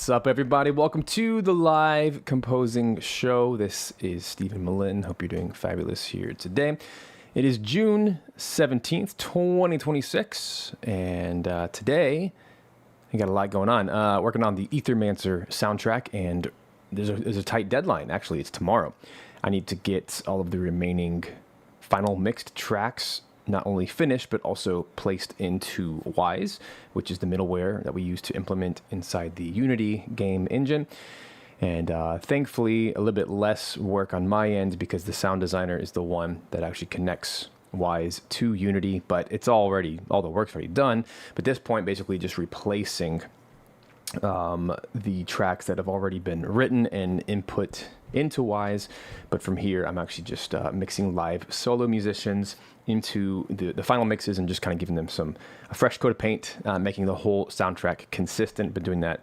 What's up, everybody? Welcome to the live composing show. This is Stephen Melin. Hope you're doing fabulous here today. It is June 17th, 2026, and today I got a lot going on. Working on the Aethermancer soundtrack, and there's a tight deadline. Actually, it's tomorrow. I need to get all of the remaining final mixed tracks not only finished, but also placed into wwise, which is the middleware that we use to implement inside the Unity game engine. And thankfully, a little bit less work on my end because the sound designer is the one that actually connects wwise to Unity, but it's all the work's already done. But at this point, basically just replacing the tracks that have already been written and input into wwise. But from here, I'm actually just mixing live solo musicians into the final mixes and just kind of giving them a fresh coat of paint, making the whole soundtrack consistent. Been doing that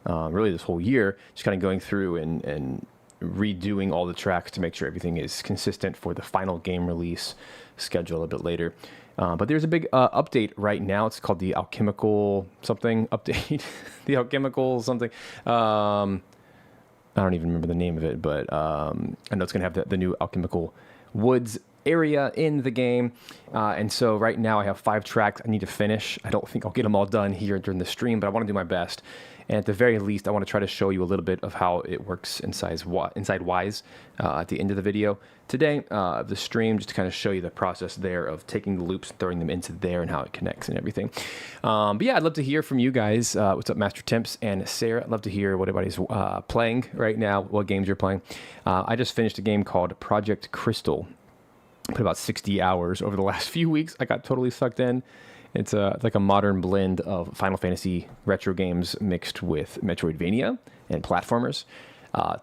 really this whole year, just kind of going through and redoing all the tracks to make sure everything is consistent for the final game release schedule a bit later. But there's a big update right now. It's called the Alchemical something update. The Alchemical something. I don't even remember the name of it, but I know it's going to have the new Alchemical Woods area in the game. And so right now I have 5 tracks I need to finish. I don't think I'll get them all done here during the stream, but I want to do my best. And at the very least, I want to try to show you a little bit of how it works inside wwise at the end of the video today, the stream, just to kind of show you the process there of taking the loops and throwing them into there and how it connects and everything. But yeah, I'd love to hear from you guys. What's up, Master Temps and Sarah? I'd love to hear what everybody's playing right now, what games you're playing. I just finished a game called Project Crystal. Put about 60 hours over the last few weeks. I got totally sucked in. It's like a modern blend of Final Fantasy retro games mixed with Metroidvania and platformers.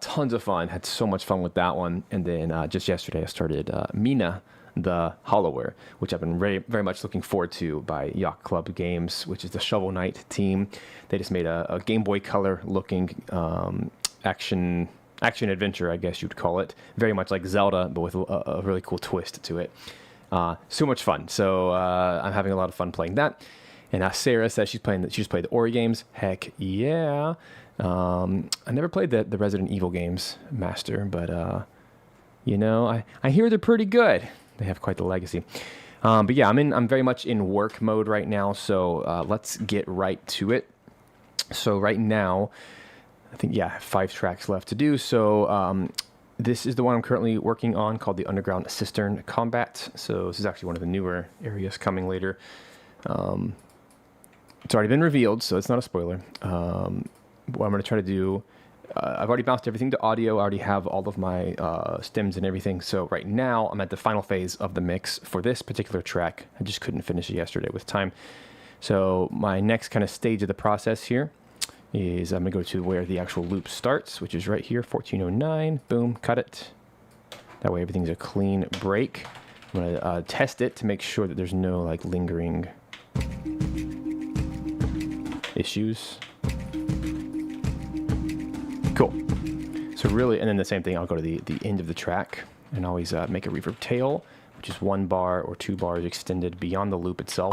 Tons of fun. Had so much fun with that one. And then just yesterday I started Mina, the Hollowware, which I've been very, very much looking forward to by Yacht Club Games, which is the Shovel Knight team. They just made a Game Boy Color looking action adventure, I guess you'd call it. Very much like Zelda, but with a really cool twist to it. So much fun. So I'm having a lot of fun playing that. And Sarah says she just played the Ori games. Heck yeah. I never played the Resident Evil games, Master, but you know, I hear they're pretty good. They have quite the legacy. But yeah, I'm very much in work mode right now. So let's get right to it. So right now, I think, yeah, 5 tracks left to do. So this is the one I'm currently working on called the Underground Cistern Combat. So this is actually one of the newer areas coming later. It's already been revealed, so it's not a spoiler. What I'm going to try to do, I've already bounced everything to audio. I already have all of my stems and everything. So right now I'm at the final phase of the mix for this particular track. I just couldn't finish it yesterday with time. So my next kind of stage of the process here is I'm going to go to where the actual loop starts, which is right here, 1409. Boom, cut it. That way everything's a clean break. I'm going to test it to make sure that there's no like lingering issues. Cool. So really, and then the same thing, I'll go to the end of the track and always make a reverb tail, which is 1 bar or 2 bars extended beyond the loop itself.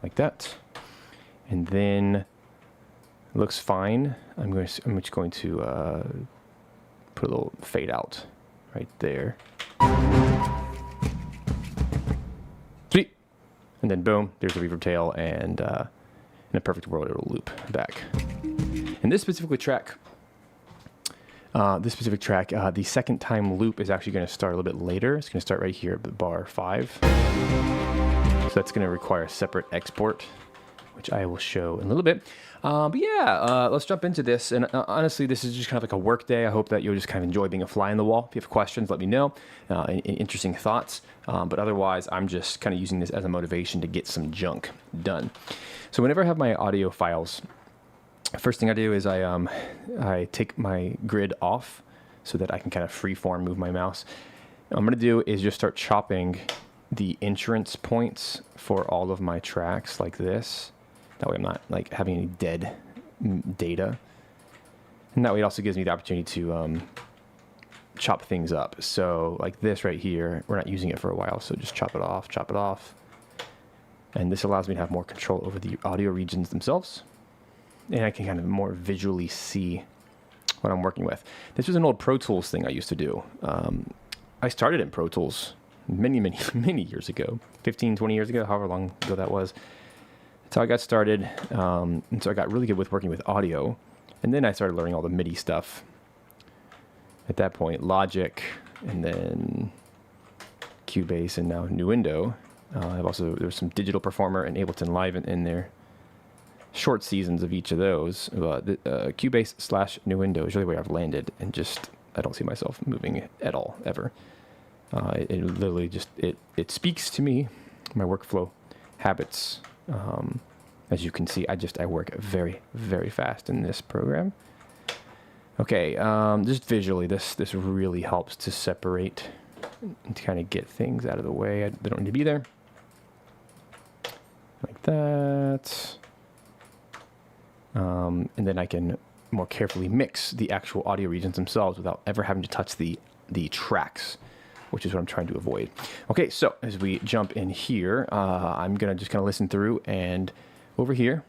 Like that. And then it looks fine. I'm just going to put a little fade out right there. Sweet. And then boom, there's a reverb tail, and in a perfect world, it'll loop back. And this specific track, the second time loop is actually going to start a little bit later. It's going to start right here at bar 5. So that's going to require a separate export, which I will show in a little bit. But yeah, let's jump into this. And honestly, this is just kind of like a work day. I hope that you'll just kind of enjoy being a fly on the wall. If you have questions, let me know. Any interesting thoughts. But otherwise, I'm just kind of using this as a motivation to get some junk done. So whenever I have my audio files, first thing I do is I take my grid off so that I can kind of freeform move my mouse. What I'm going to do is just start chopping the entrance points for all of my tracks like this. That way I'm not like having any dead data. And that way it also gives me the opportunity to chop things up. So like this right here, we're not using it for a while, so just chop it off. And this allows me to have more control over the audio regions themselves. and I can kind of more visually see what I'm working with. This was an old Pro Tools thing I used to do. I started in Pro Tools many years ago, 15, 20 years ago, however long ago that was. That's how I got started. And so I got really good with working with audio. And then I started learning all the MIDI stuff. At that point, Logic, and then Cubase, and now Nuendo. There's some Digital Performer and Ableton Live in there. Short seasons of each of those. Cubase / Nuendo is really where I've landed, and just I don't see myself moving at all ever. It literally just it speaks to me, my workflow habits. As you can see, I work very, very fast in this program. Okay, just visually, this really helps to separate and to kind of get things out of the way. They don't need to be there. Like that. And then I can more carefully mix the actual audio regions themselves without ever having to touch the tracks, which is what I'm trying to avoid. Okay, so as we jump in here, I'm gonna just kind of listen through, and over here,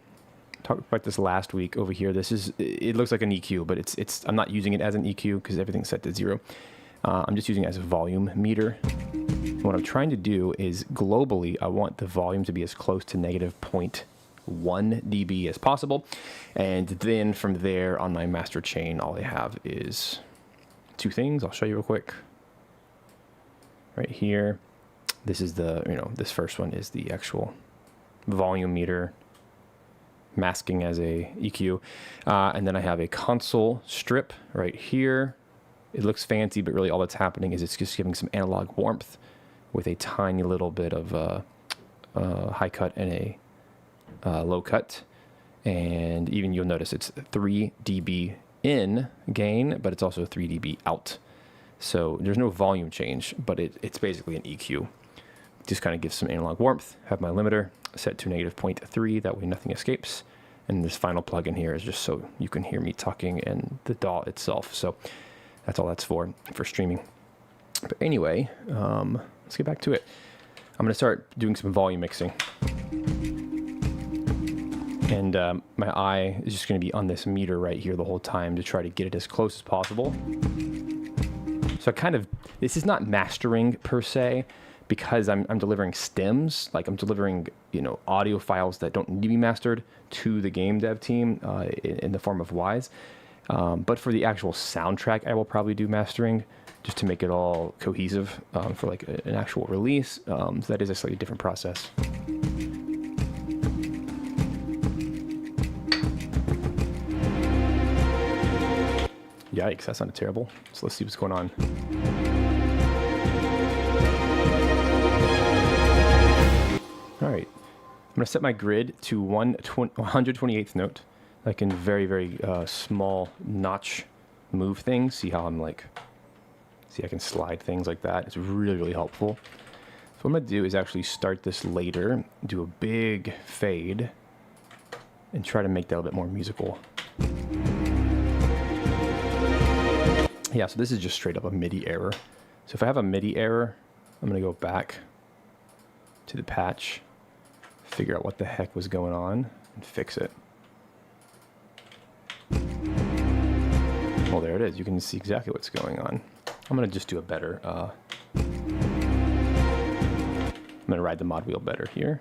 talked about this last week. Over here, it looks like an EQ, but I'm not using it as an EQ because everything's set to 0. I'm just using it as a volume meter. And what I'm trying to do is globally, I want the volume to be as close to -0.1 dB as possible. And then from there on my master chain, all I have is 2 things. I'll show you real quick. Right here, this is this first one is the actual volume meter, masking as a EQ. And then I have a console strip right here. It looks fancy, but really all that's happening is it's just giving some analog warmth with a tiny little bit of high cut and a low cut. And even you'll notice it's 3 dB in gain, but it's also 3 dB out. So there's no volume change, but it's basically an EQ. Just kind of gives some analog warmth. Have my limiter set to -0.3, that way nothing escapes. And this final plugin here is just so you can hear me talking and the DAW itself. So that's all that's for streaming. But anyway, let's get back to it. I'm gonna start doing some volume mixing. And my eye is just gonna be on this meter right here the whole time to try to get it as close as possible. So this is not mastering per se, because I'm delivering stems, like I'm delivering, audio files that don't need to be mastered to the game dev team in the form of wwise. But for the actual soundtrack, I will probably do mastering just to make it all cohesive for like an actual release. So that is a slightly different process. Yikes, that sounded terrible. So let's see what's going on. All right, I'm gonna set my grid to 128th note. I can very, very small notch move things. See how I can slide things like that. It's really, really helpful. So what I'm gonna do is actually start this later, do a big fade, and try to make that a little bit more musical. Yeah, so this is just straight up a MIDI error. So if I have a MIDI error, I'm gonna go back to the patch, figure out what the heck was going on, and fix it. Well, there it is. You can see exactly what's going on. I'm gonna just do a better, I'm gonna ride the mod wheel better here.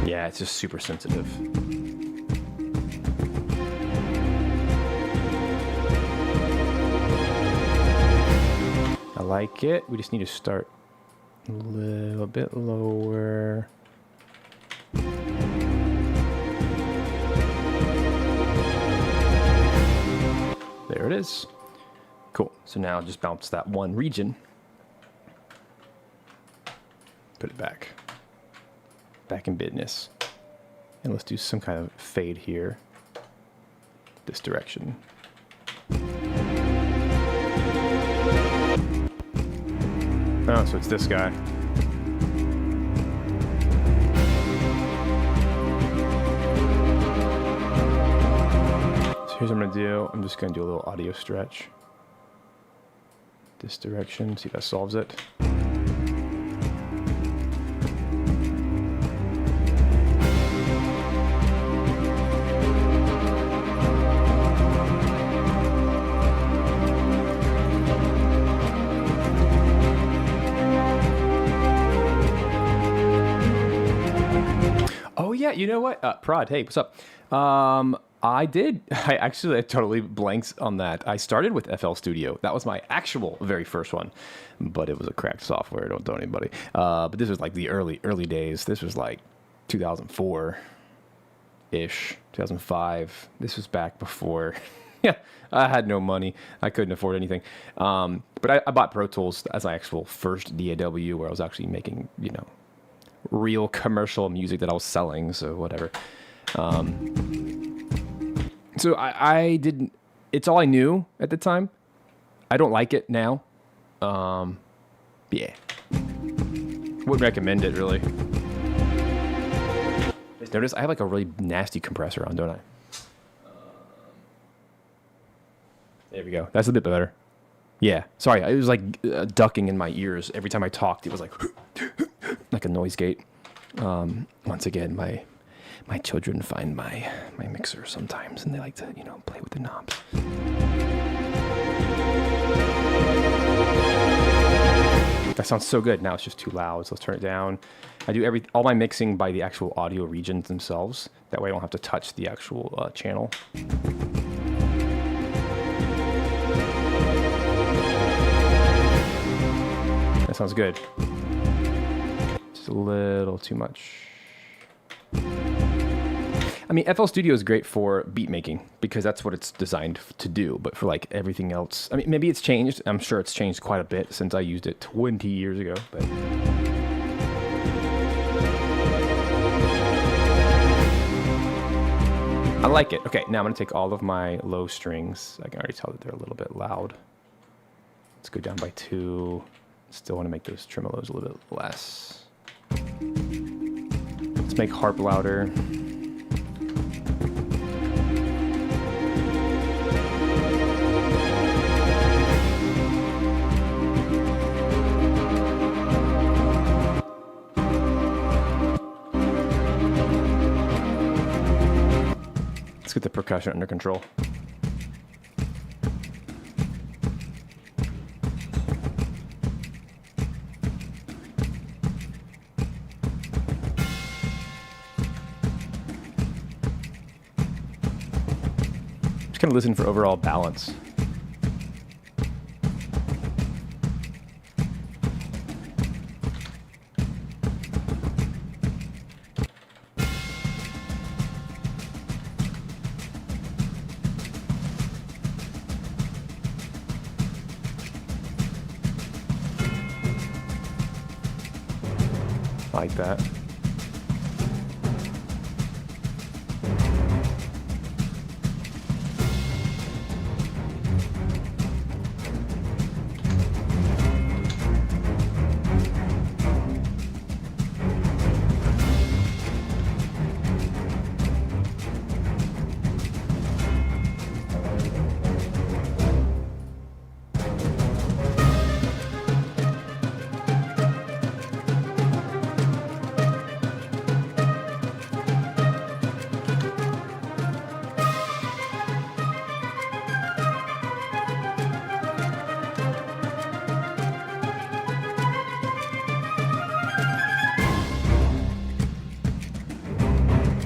Yeah, it's just super sensitive. I like it. We just need to start a little bit lower. There it is. Cool. So now just bounce that one region. Put it back in business. And let's do some kind of fade here, this direction. Oh, so it's this guy. So Here's what I'm going to do. I'm just going to do a little audio stretch. This direction, see if that solves it. Oh yeah, you know what? Prod, hey, what's up? I totally blanked on that. I started with FL Studio. That was my actual very first one, but it was a cracked software. Don't tell anybody. But this was like the early days. This was like 2004-ish, 2005. This was back before. Yeah, I had no money. I couldn't afford anything. But I bought Pro Tools as my actual first DAW, where I was actually making, real commercial music that I was selling. So whatever. So I didn't, it's all I knew at the time. I don't like it now. Yeah. Wouldn't recommend it, really. Just notice I have like a really nasty compressor on, don't I? There we go. That's a bit better. Yeah. Sorry, it was like ducking in my ears. Every time I talked, it was like, like a noise gate. Once again, my children find my mixer sometimes, and they like to, play with the knobs. That sounds so good. Now it's just too loud, so let's turn it down. I do all my mixing by the actual audio regions themselves. That way I don't have to touch the actual channel. That sounds good. Just a little too much. I mean, FL Studio is great for beat making because that's what it's designed to do. But for like everything else, I mean, maybe it's changed. I'm sure it's changed quite a bit since I used it 20 years ago. But I like it. Okay, now I'm going to take all of my low strings. I can already tell that they're a little bit loud. Let's go down by 2. Still want to make those tremolos a little bit less. Let's make harp louder. Let's get the percussion under control. Just kind of listen for overall balance. Like that.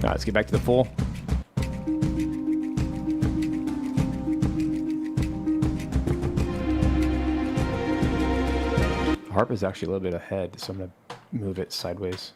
All right, let's get back to the full. The harp is actually a little bit ahead, so I'm going to move it sideways.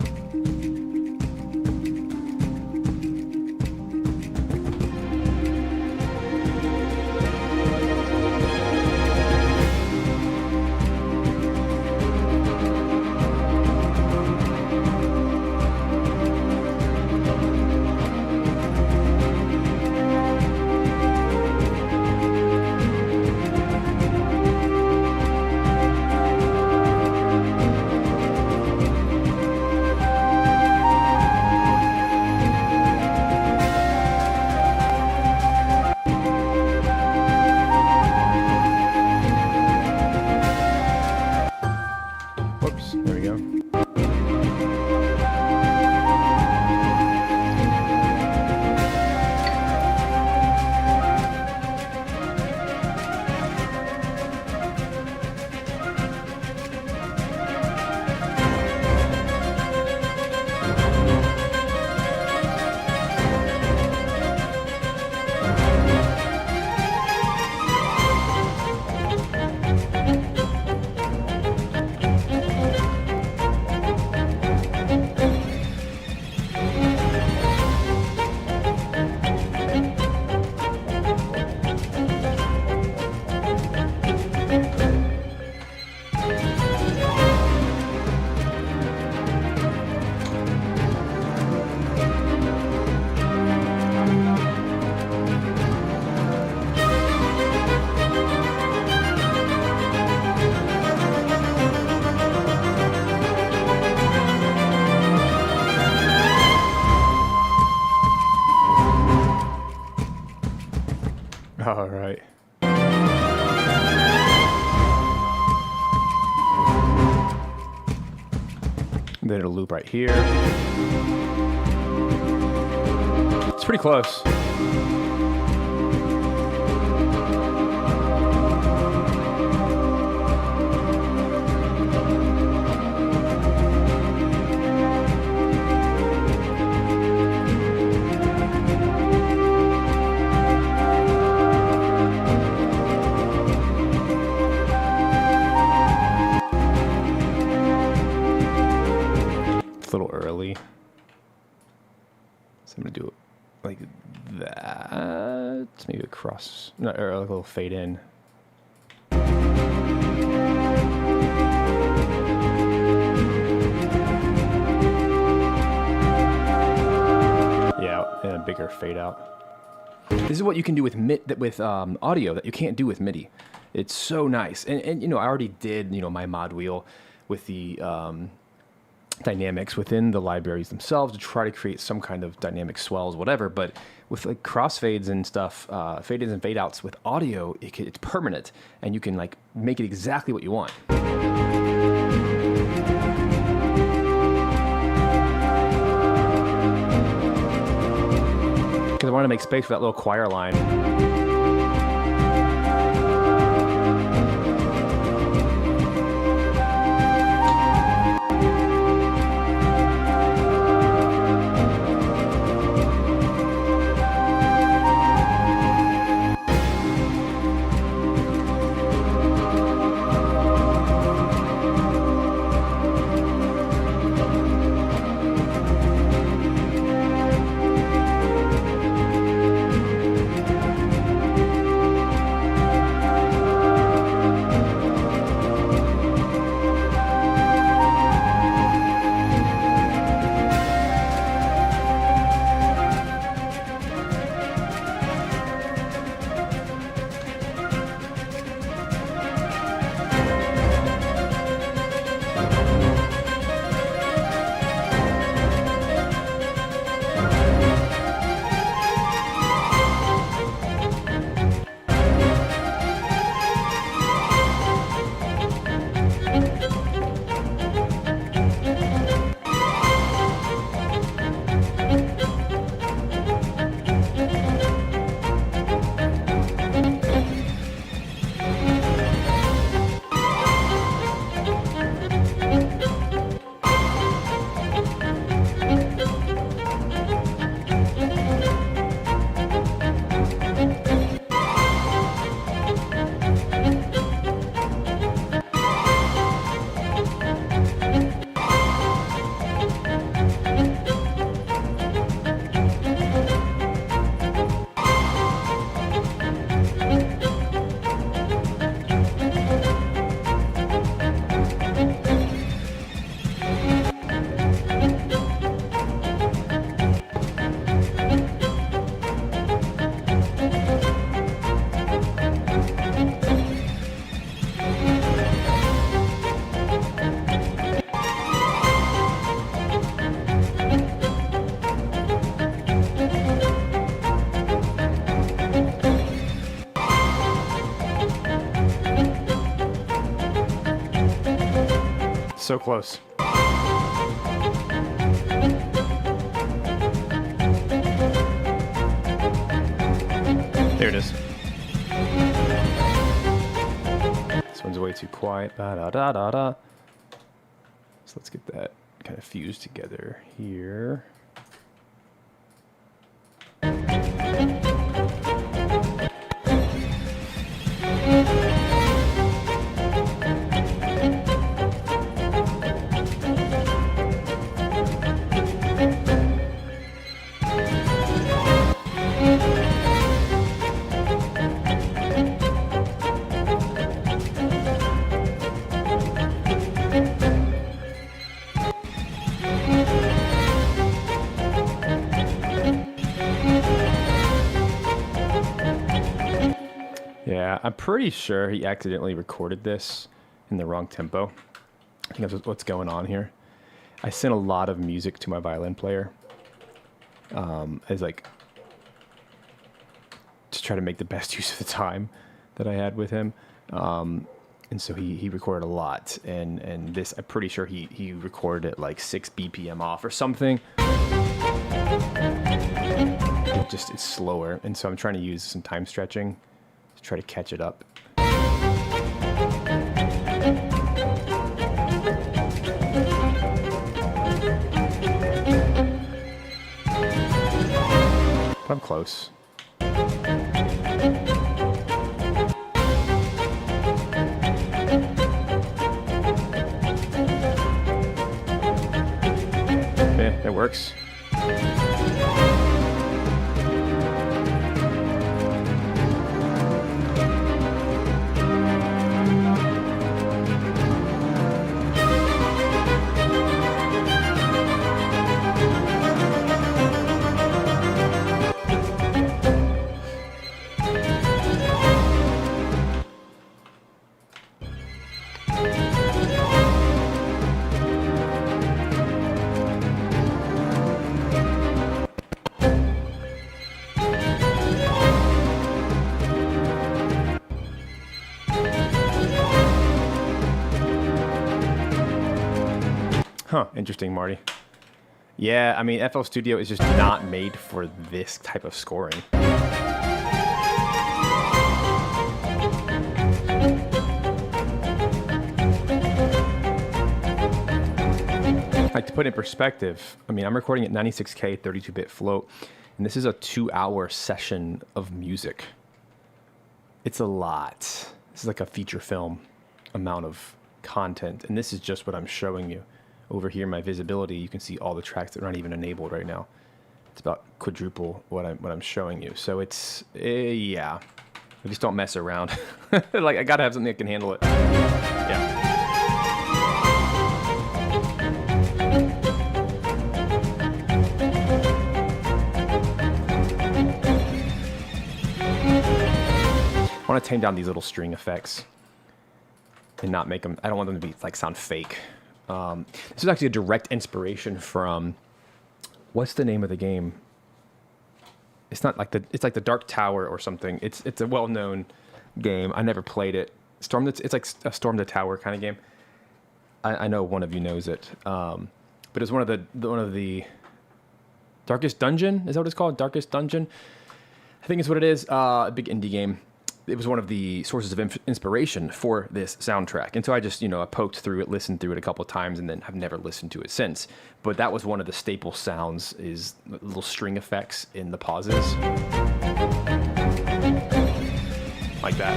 audio. All right. Then it'll loop right here. It's pretty close. A little early, so I'm gonna do it like that. Maybe a cross, no, or like a little fade in. Yeah, and a bigger fade out. This is what you can do with audio that you can't do with MIDI. It's so nice, and you know, I already did, you know, my mod wheel with the dynamics within the libraries themselves to try to create some kind of dynamic swells, whatever. But with like crossfades and stuff, fade ins and fade outs with audio, it's permanent, and you can like make it exactly what you want. Because I want to make space for that little choir line. So close. There it is. This one's way too quiet. Da, da, da, da, da. So let's get that kind of fused together here. Yeah, I'm pretty sure he accidentally recorded this in the wrong tempo. I think that's what's going on here. I sent a lot of music to my violin player as like to try to make the best use of the time that I had with him. And so he recorded a lot, and this, I'm pretty sure he recorded it like 6 BPM off or something. It's slower, and so I'm trying to use some time stretching to try to catch it up. But I'm close. Yeah, that works. Huh, interesting, Marty. Yeah, I mean, FL Studio is just not made for this type of scoring. Like, to put it in perspective, I mean, I'm recording at 96K, 32-bit float, and this is a 2-hour session of music. It's a lot. This is like a feature film amount of content, and this is just what I'm showing you. Over here, my visibility, you can see all the tracks that aren't even enabled right now. It's about quadruple what I'm showing you. So it's, yeah. I just don't mess around. Like, I gotta have something that can handle it. Yeah. I want to tame down these little string effects and not make them, I don't want them to be, like, sound fake. This is actually a direct inspiration from, what's the name of the game? It's not like it's like the Dark Tower or something. It's a well-known game. I never played it. It's like a Storm the Tower kind of game. I know one of you knows it. But it's one of the Darkest Dungeon. Is that what it's called? Darkest Dungeon. I think it's what it is. A big indie game. It was one of the sources of inspiration for this soundtrack. And so I just, I poked through it, listened through it a couple of times, and then have never listened to it since. But that was one of the staple sounds, is little string effects in the pauses. Like that.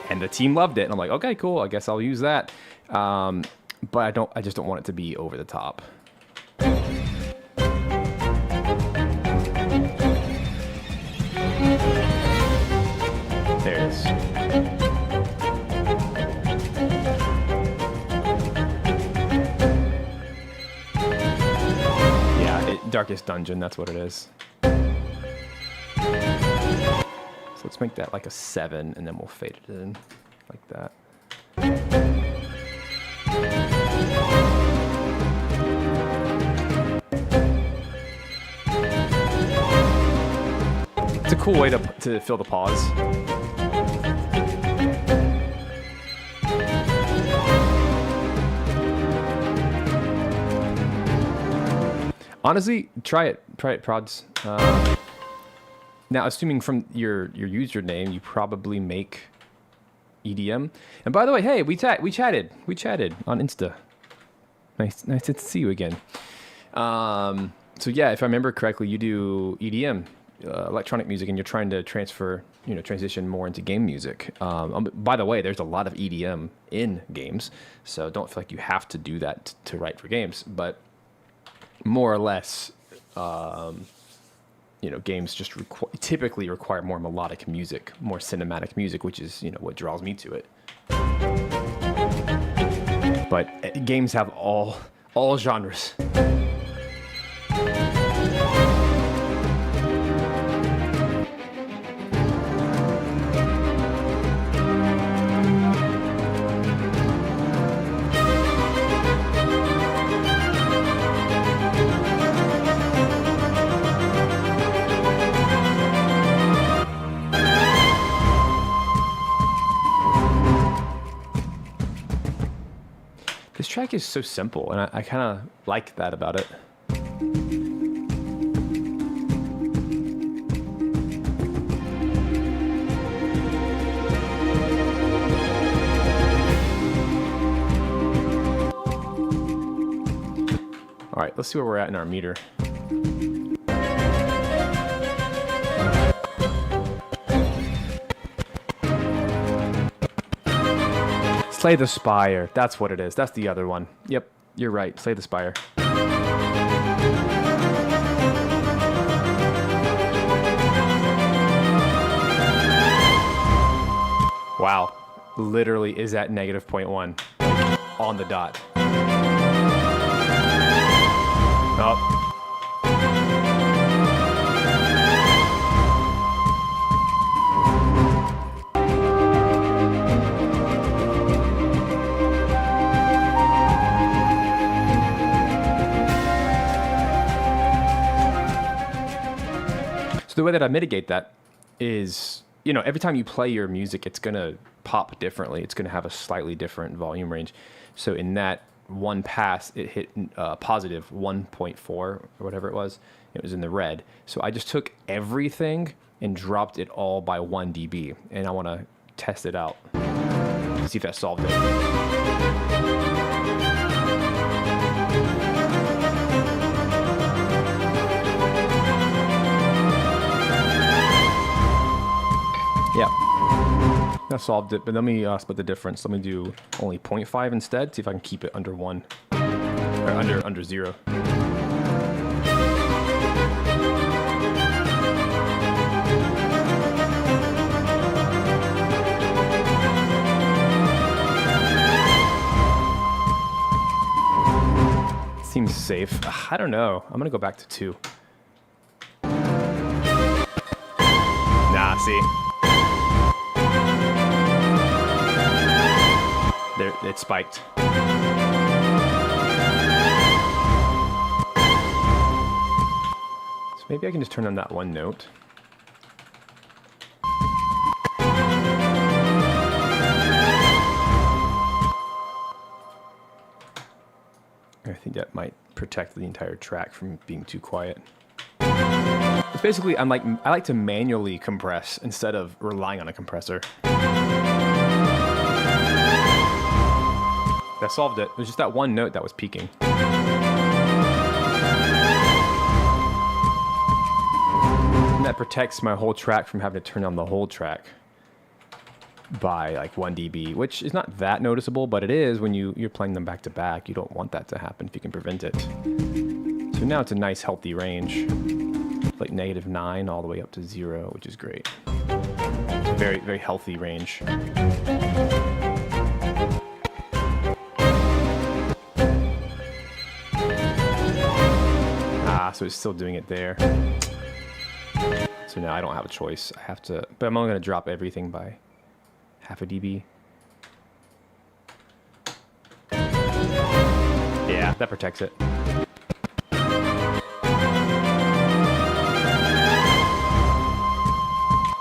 And the team loved it. And I'm like, okay, cool. I guess I'll use that. But I just don't want it to be over the top. There it is. Yeah, Darkest Dungeon, that's what it is. So let's make that like a 7, and then we'll fade it in like that. It's a cool way to fill the pause. Honestly, try it, prods. Now, assuming from your username, you probably make EDM. And by the way, hey, we chatted on Insta. Nice to see you again. So yeah, if I remember correctly, you do EDM, electronic music, and you're trying to transition more into game music. By the way, there's a lot of EDM in games, so don't feel like you have to do that to write for games. But more or less, games just typically require more melodic music, more cinematic music, which is, what draws me to it. But games have all genres. This track is so simple, and I kind of like that about it. All right, let's see where we're at in our meter. Slay the Spire. That's what it is. That's the other one. Yep, you're right. Slay the Spire. Wow. Literally is at negative 0.1. On the dot. Oh. The way that I mitigate that is, every time you play your music, it's going to pop differently. It's going to have a slightly different volume range. So in that one pass, it hit positive 1.4 or whatever it was. It was in the red. So I just took everything and dropped it all by 1 dB. And I want to test it out. See if that solved it. Yeah, that solved it, but let me split the difference. Let me do only 0.5 instead, see if I can keep it under 1, or under 0. Seems safe. I don't know. I'm gonna go back to 2. Nah, see. There, it spiked. So maybe I can just turn on that one note. I think that might protect the entire track from being too quiet. It's basically, I like to manually compress instead of relying on a compressor. That solved it. It was just that one note that was peaking. And that protects my whole track from having to turn on the whole track by like 1 dB, which is not that noticeable, but it is when you're playing them back to back. You don't want that to happen if you can prevent it. So now it's a nice healthy range, like -9 all the way up to 0, which is great. It's a very, very healthy range. So it's still doing it there. So now I don't have a choice. I have to, but I'm only going to drop everything by 0.5 dB. Yeah, that protects it.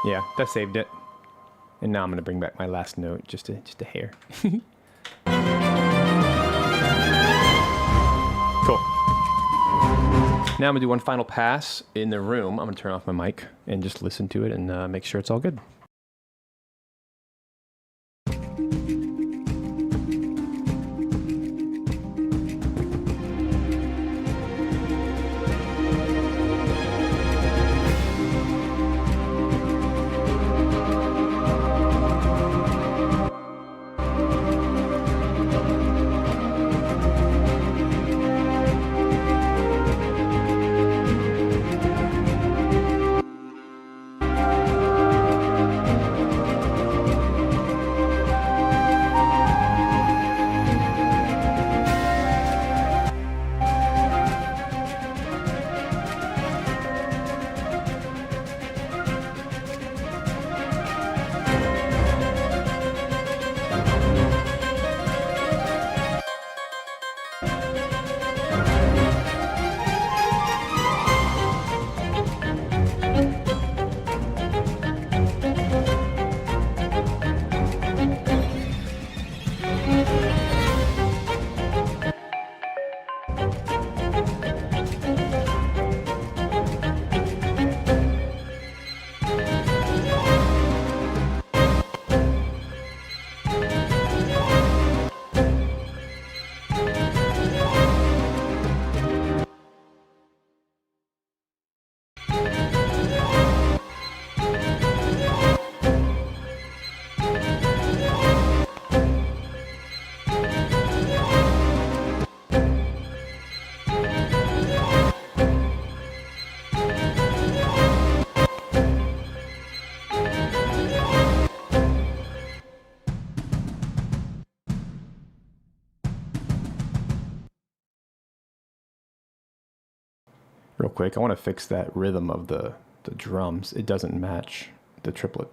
Yeah, that saved it. And now I'm going to bring back my last note, just a hair. Cool. Now I'm gonna do one final pass in the room. I'm gonna turn off my mic and just listen to it and make sure it's all good. Real quick, I want to fix that rhythm of the drums. It doesn't match the triplet.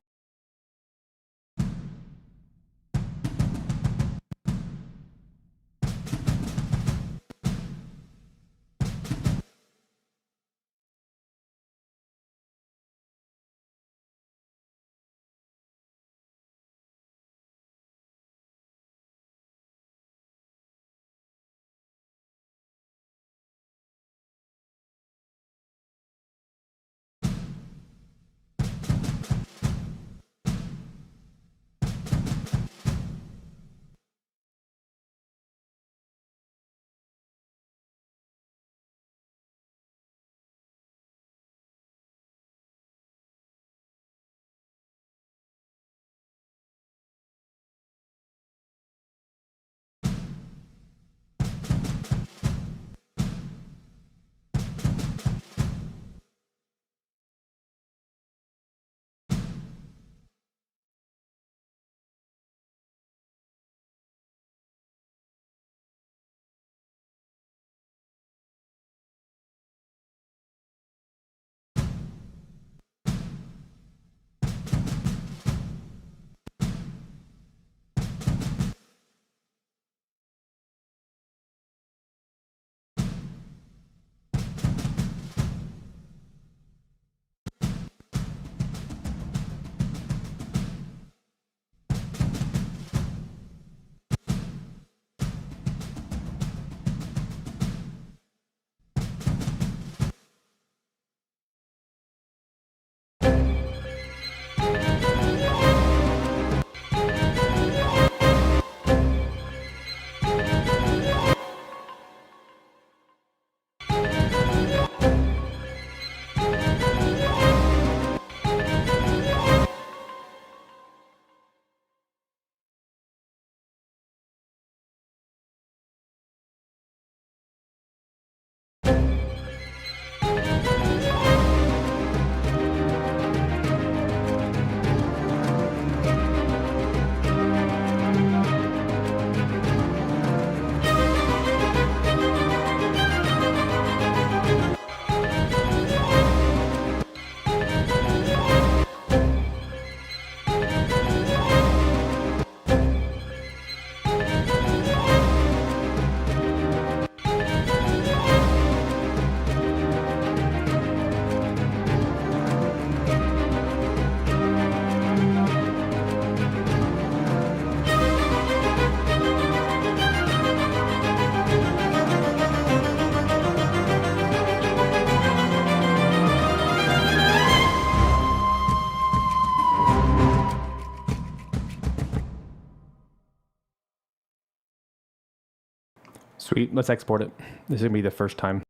Sweet, let's export it. This is gonna be the first time.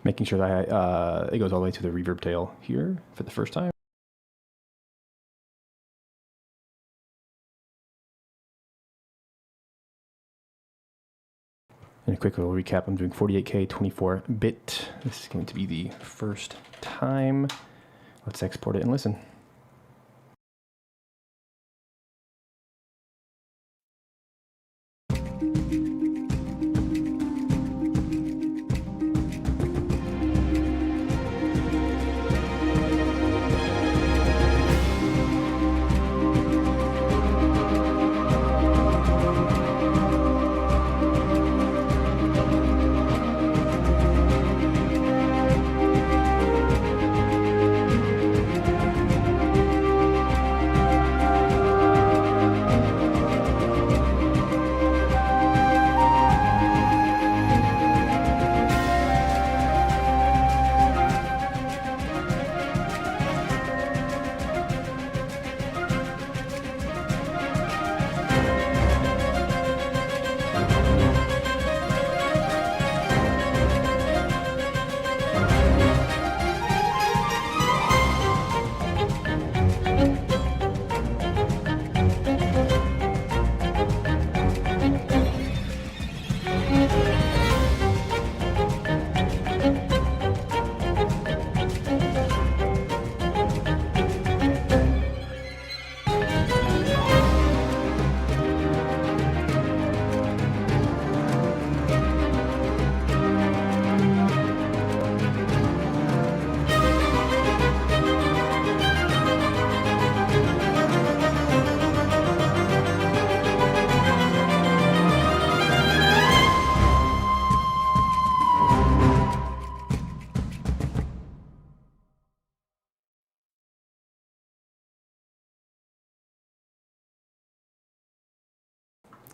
Making sure that it goes all the way to the reverb tail here for the first time. And a quick little recap, I'm doing 48K 24-bit. This is going to be the first time. Let's export it and listen.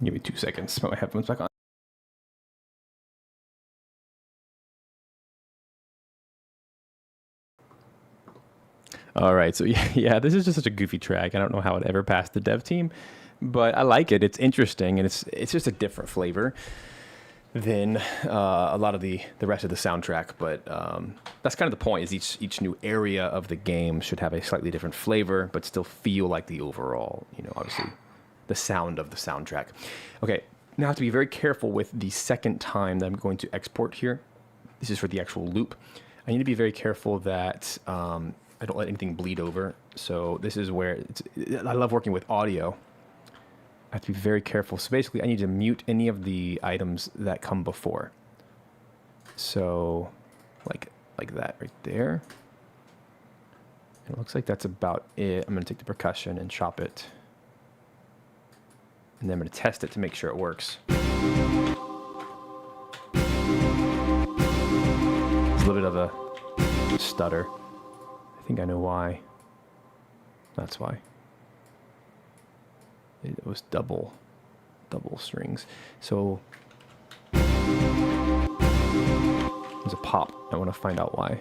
Give me 2 seconds, put my headphones back on. All right, so yeah, this is just such a goofy track. I don't know how it ever passed the dev team, but I like it. It's interesting, and it's just a different flavor than a lot of the rest of the soundtrack. But that's kind of the point, is each new area of the game should have a slightly different flavor, but still feel like the overall, obviously, the sound of the soundtrack. Okay, now I have to be very careful with the second time that I'm going to export here. This is for the actual loop. I need to be very careful that I don't let anything bleed over. So this is where I love working with audio. I have to be very careful. So basically I need to mute any of the items that come before. So like that right there. It looks like that's about it. I'm gonna take the percussion and chop it. And then I'm going to test it to make sure it works. It's a little bit of a stutter. I think I know why. That's why. It was double strings. So there's a pop. I want to find out why.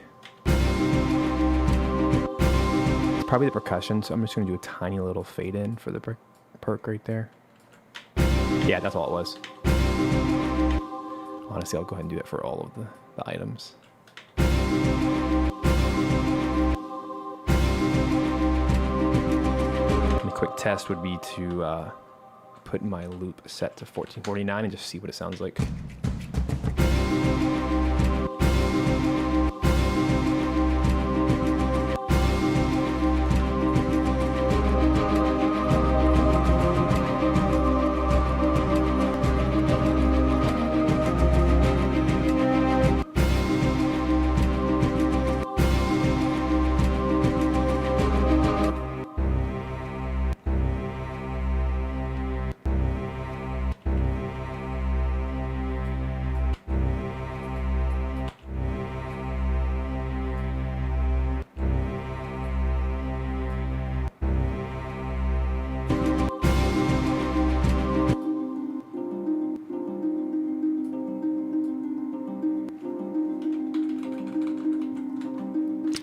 It's probably the percussion, so I'm just going to do a tiny little fade in for the perk right there. Yeah, that's all it was. Honestly, I'll go ahead and do that for all of the items. And a quick test would be to put my loop set to 1449 and just see what it sounds like.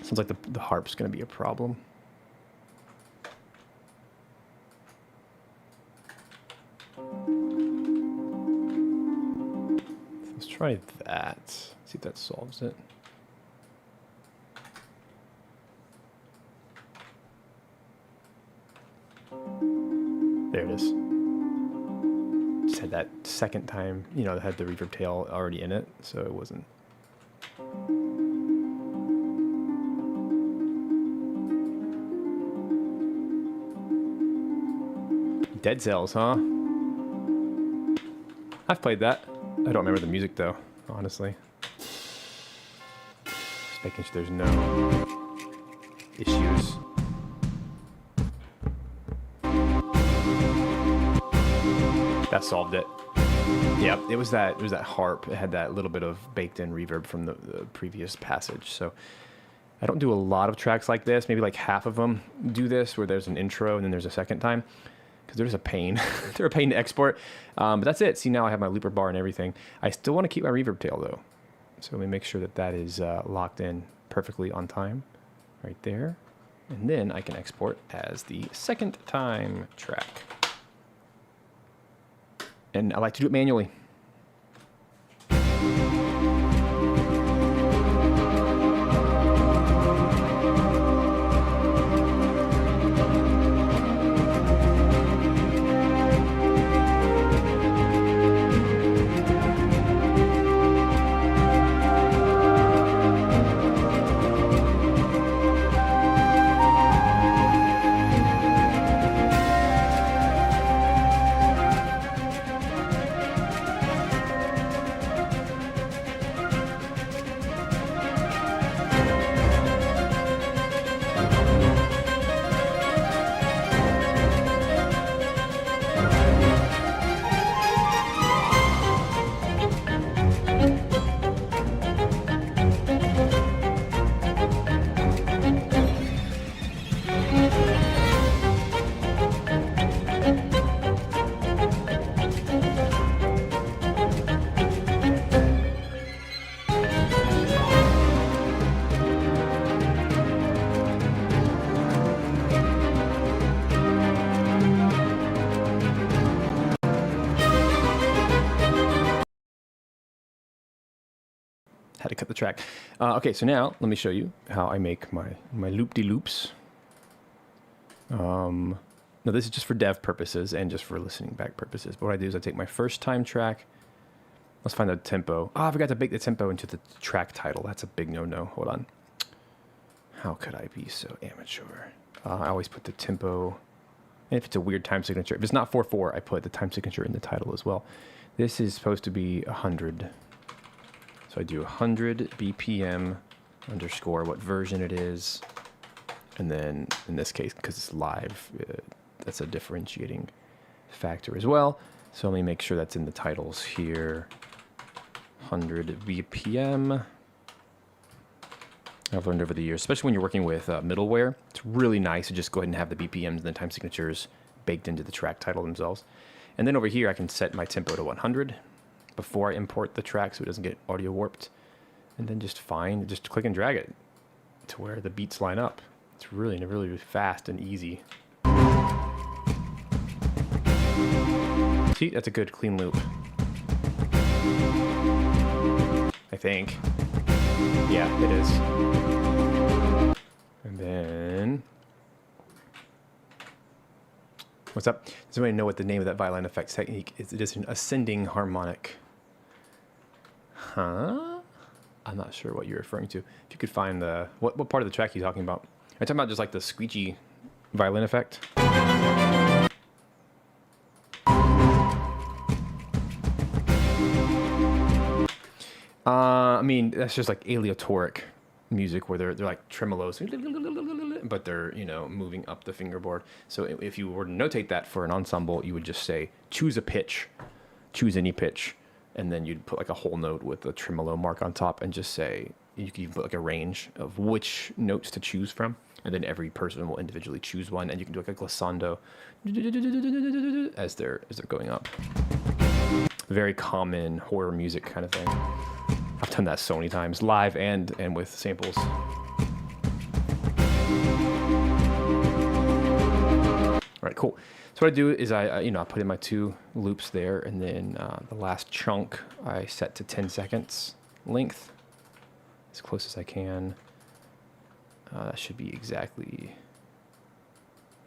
Sounds like the harp's going to be a problem. try that. See if that solves it. There it is. Just had that second time, you know, it had the reverb tail already in it, so it wasn't. Dead Cells, huh? I've played that. I don't remember the music though, honestly. Just making sure there's no issues. That solved it. Yep, it was that harp. It had that little bit of baked-in reverb from the previous passage. So I don't do a lot of tracks like this. Maybe like half of them do this, where there's an intro and then there's a second time, because they're just a pain. They're a pain to export. But that's it. See, now I have my looper bar and everything. I still want to keep my reverb tail though, so let me make sure that that is locked in perfectly on time, right there, and then I can export as the second time track. And I like to do it manually. Had to cut the track. Okay, so now let me show you how I make my loop-de-loops. Now this is just for dev purposes and just for listening back purposes. But what I do is I take my first time track. Let's find the tempo. Oh, I forgot to bake the tempo into the track title. That's a big no-no. Hold on. How could I be so amateur? I always put the tempo, and if it's a weird time signature, if it's not 4/4, I put the time signature in the title as well. This is supposed to be 100. So I do 100 BPM underscore what version it is. And then in this case, because it's live, that's a differentiating factor as well. So let me make sure that's in the titles here. 100 BPM. I've learned over the years, especially when you're working with middleware, it's really nice to just go ahead and have the BPMs and the time signatures baked into the track title themselves. And then over here, I can set my tempo to 100 before I import the track so it doesn't get audio warped. And then just click and drag it to where the beats line up. It's really, really fast and easy. See, that's a good clean loop. I think. Yeah, it is. And then, what's up? Does anybody know what the name of that violin effects technique is? It is an ascending harmonic. Huh? I'm not sure what you're referring to. If you could find the, what part of the track are you talking about? Are you talking about just like the squeegee violin effect? I mean, that's just like aleatoric music where they're like tremolos, but they're, you know, moving up the fingerboard. So if you were to notate that for an ensemble, you would just say, choose a pitch, choose any pitch, and then you'd put like a whole note with a tremolo mark on top and just say, you can even put like a range of which notes to choose from, and then every person will individually choose one, and you can do like a glissando as they're going up. Very common horror music kind of thing. I've done that so many times, live and with samples. All right, cool. So what I do is I put in my 2 loops there, and then the last chunk I set to 10 seconds length, as close as I can. That should be exactly.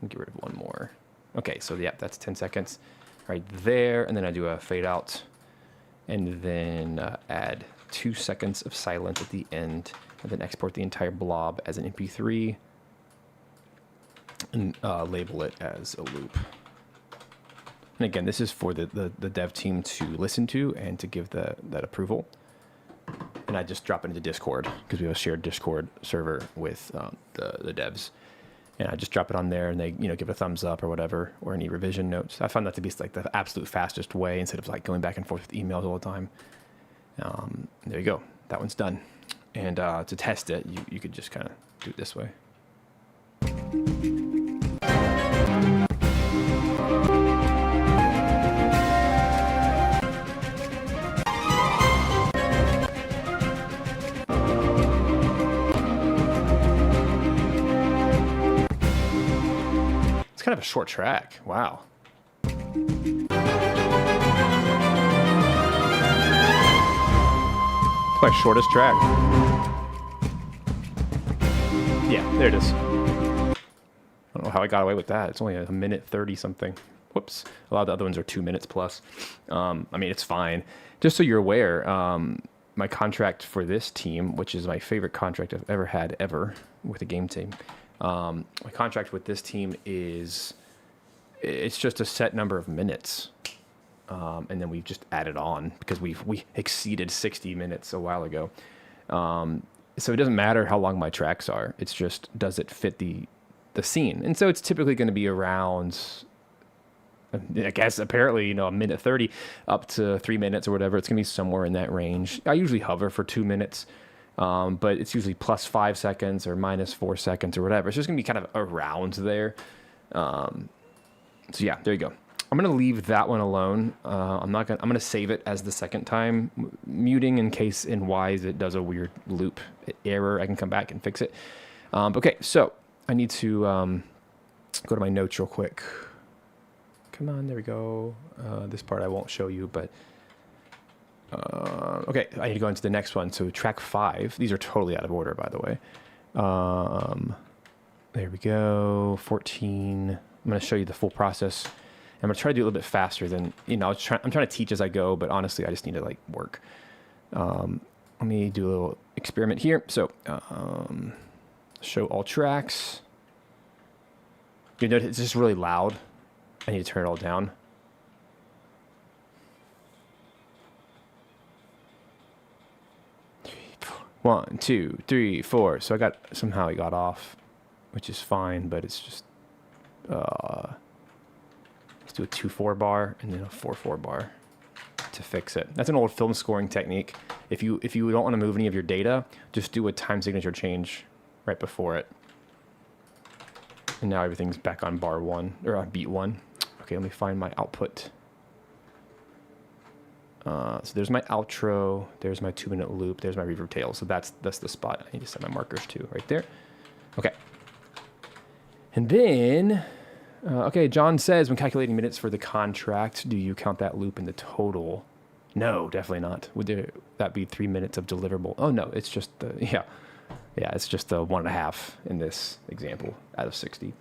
Get rid of one more. Okay, so yeah, that's 10 seconds right there, and then I do a fade out, and then add 2 seconds of silence at the end, and then export the entire blob as an MP3, and label it as a loop. And again, this is for the dev team to listen to and to give that approval. And I just drop it into Discord because we have a shared Discord server with the devs. And I just drop it on there, and they give it a thumbs up or whatever, or any revision notes. I found that to be like the absolute fastest way instead of like going back and forth with emails all the time. There you go. That one's done. And to test it, you could just kind of do it this way. Kind of a short track. Wow. It's my shortest track. Yeah, there it is. I don't know how I got away with that. It's only a minute 30 something. Whoops. A lot of the other ones are 2 minutes plus. I mean, it's fine. Just so you're aware, my contract for this team, which is my favorite contract I've ever had with a game team, my contract with this team it's just a set number of minutes. And then we've just added on because we exceeded 60 minutes a while ago. So it doesn't matter how long my tracks are. It's just, does it fit the scene? And so it's typically going to be around, I guess, apparently, a minute 30 up to 3 minutes or whatever. It's going to be somewhere in that range. I usually hover for 2 minutes. But it's usually plus 5 seconds or minus 4 seconds or whatever. It's just gonna be kind of around there. So yeah, there you go. I'm gonna leave that one alone. I'm gonna save it as the second time muting in case in Wise it does a weird loop error. I can come back and fix it. Okay, so I need to go to my notes real quick. Come on, there we go. This part I won't show you, but okay, I need to go into the next one. So track 5. These are totally out of order, by the way. There we go. 14. I'm going to show you the full process. I'm going to try to do it a little bit faster than, I'm trying to teach as I go, but honestly, I just need to work. Let me do a little experiment here. So show all tracks. You notice it's just really loud. I need to turn it all down. One, two, three, four. So somehow it got off, which is fine, but it's just, let's do a 2/4 bar and then a 4/4 bar to fix it. That's an old film scoring technique. If you don't want to move any of your data, just do a time signature change right before it. And now everything's back on bar 1 or on beat 1. Okay, let me find my output. So there's my outro, there's my 2-minute loop, there's my reverb tail. So that's the spot I need to set my markers to right there. Okay. And then, okay, John says, when calculating minutes for the contract, do you count that loop in the total? No, definitely not. Would that be 3 minutes of deliverable? Oh no, it's just it's just the 1.5 in this example out of 60.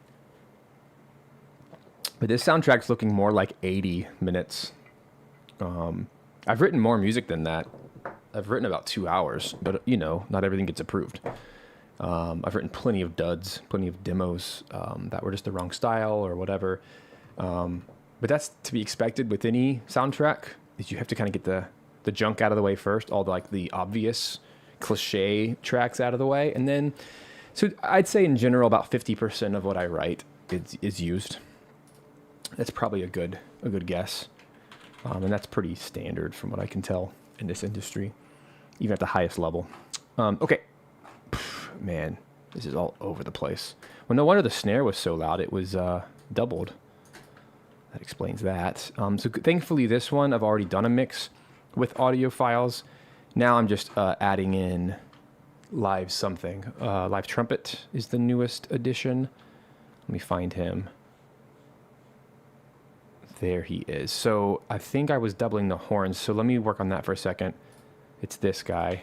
But this soundtrack's looking more like 80 minutes. I've written more music than that. I've written about 2 hours, but not everything gets approved. I've written plenty of duds, plenty of demos that were just the wrong style or whatever. But that's to be expected with any soundtrack. Is you have to kind of get the junk out of the way first, all the obvious cliche tracks out of the way, and then so I'd say in general about 50% of what I write is used. That's probably a good guess. And that's pretty standard from what I can tell in this industry, even at the highest level. Okay. Man, this is all over the place. Well, no wonder the snare was so loud. It was doubled. That explains that. So thankfully this one, I've already done a mix with audio files. Now I'm just adding in live something. Live trumpet is the newest addition. Let me find him. There he is. So I think I was doubling the horns. So let me work on that for a second. It's this guy.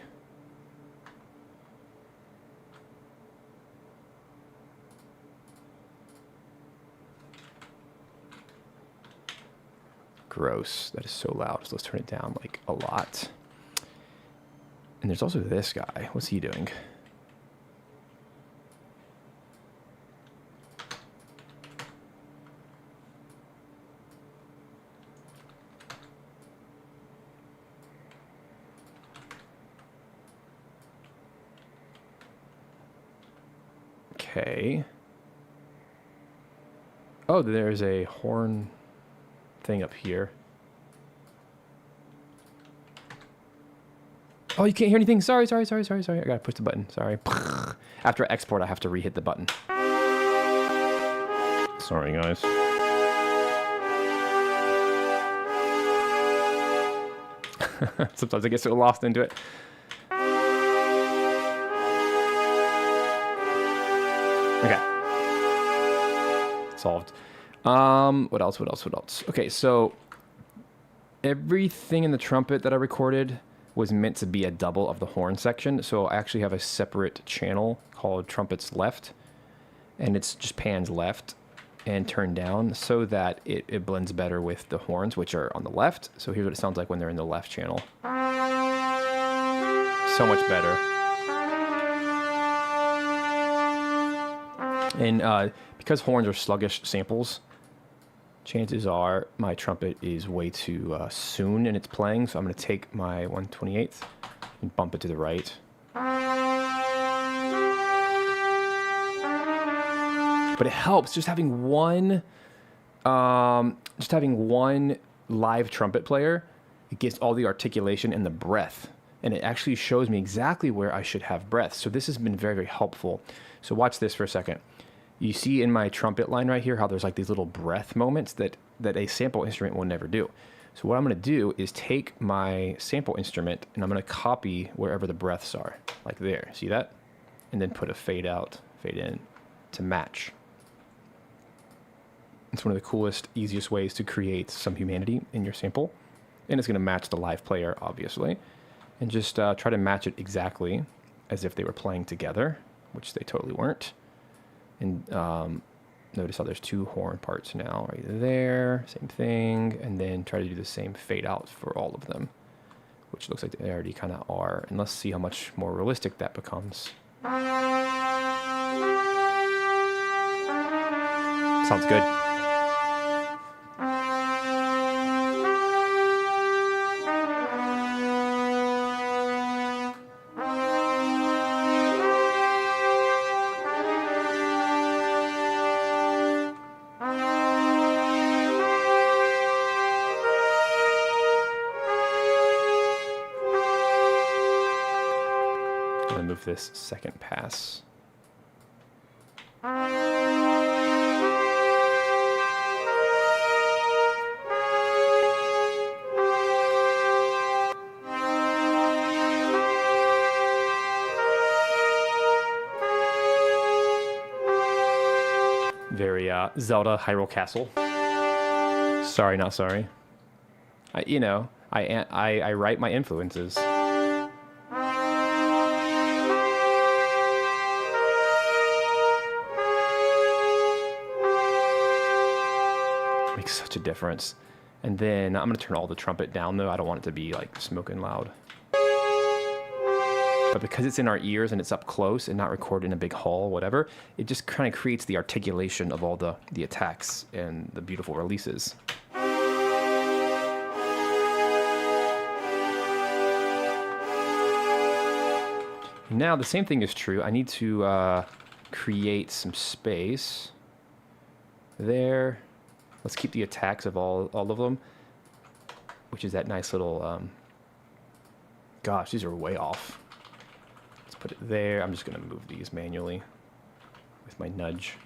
Gross. That is so loud. So let's turn it down like a lot. And there's also this guy. What's he doing? Okay. Oh, there's a horn thing up here. Oh, you can't hear anything. Sorry. I gotta push the button. Sorry. After I export, I have to re-hit the button. Sorry, guys. Sometimes I get so lost into it. Okay. Solved. What else? Okay, so everything in the trumpet that I recorded was meant to be a double of the horn section. So I actually have a separate channel called Trumpets Left, and it's just pans left and turn down so that it blends better with the horns, which are on the left. So here's what it sounds like when they're in the left channel. So much better. And because horns are sluggish samples, chances are my trumpet is way too soon in its playing, so I'm going to take my 1/28th and bump it to the right. But it helps just having one live trumpet player. It gets all the articulation and the breath, and it actually shows me exactly where I should have breath. So this has been very, very helpful. So watch this for a second. You see in my trumpet line right here how there's like these little breath moments that a sample instrument will never do. So what I'm going to do is take my sample instrument and I'm going to copy wherever the breaths are, like there. See that? And then put a fade out, fade in to match. It's one of the coolest, easiest ways to create some humanity in your sample. And it's going to match the live player, obviously. And just try to match it exactly as if they were playing together, which they totally weren't. And notice how there's two horn parts now, right there, same thing. And then try to do the same fade out for all of them, which looks like they already kind of are. And let's see how much more realistic that becomes. Sounds good. I'm going to move this second pass. Very Zelda Hyrule Castle. Sorry, not sorry. I write my influences. Makes such a difference. And then I'm gonna turn all the trumpet down though. I don't want it to be like smoking loud. But because it's in our ears and it's up close and not recorded in a big hall, whatever, it just kind of creates the articulation of all the attacks and the beautiful releases. Now the same thing is true. I need to create some space there. Let's keep the attacks of all of them, which is that nice little, gosh, these are way off. Let's put it there. I'm just going to move these manually with my nudge.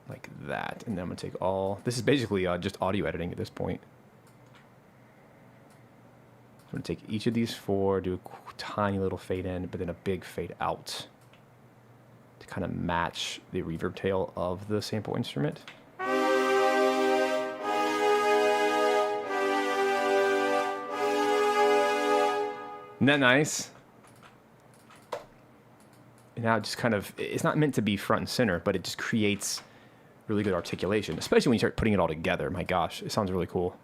Like that. And then I'm going to take all, this is basically just audio editing at this point. I'm going to take each of these four, do a tiny little fade in, but then a big fade out to kind of match the reverb tail of the sample instrument. And Isn't that nice? And now it just kind of, it's not meant to be front and center, but it just creates really good articulation, especially when you start putting it all together. My gosh, it sounds really cool.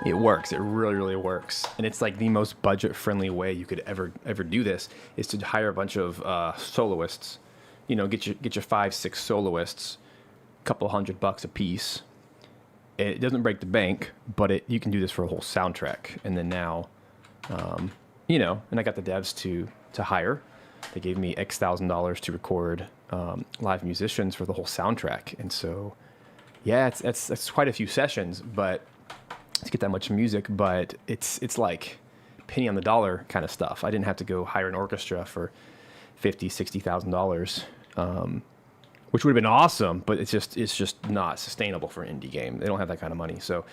It works. It really, really works. And it's like the most budget-friendly way you could ever do this is to hire a bunch of soloists. You know, get your 5, 6 soloists, a couple $100 a piece. It doesn't break the bank, but you can do this for a whole soundtrack. And then now, you know, and I got the devs to hire. They gave me X $1,000 to record live musicians for the whole soundtrack. And so, yeah, it's quite a few sessions, but to get that much music, but it's like penny on the dollar kind of stuff. I didn't have to go hire an orchestra for $50,000-$60,000, which would have been awesome, but it's just not sustainable for an indie game. They don't have that kind of money, so,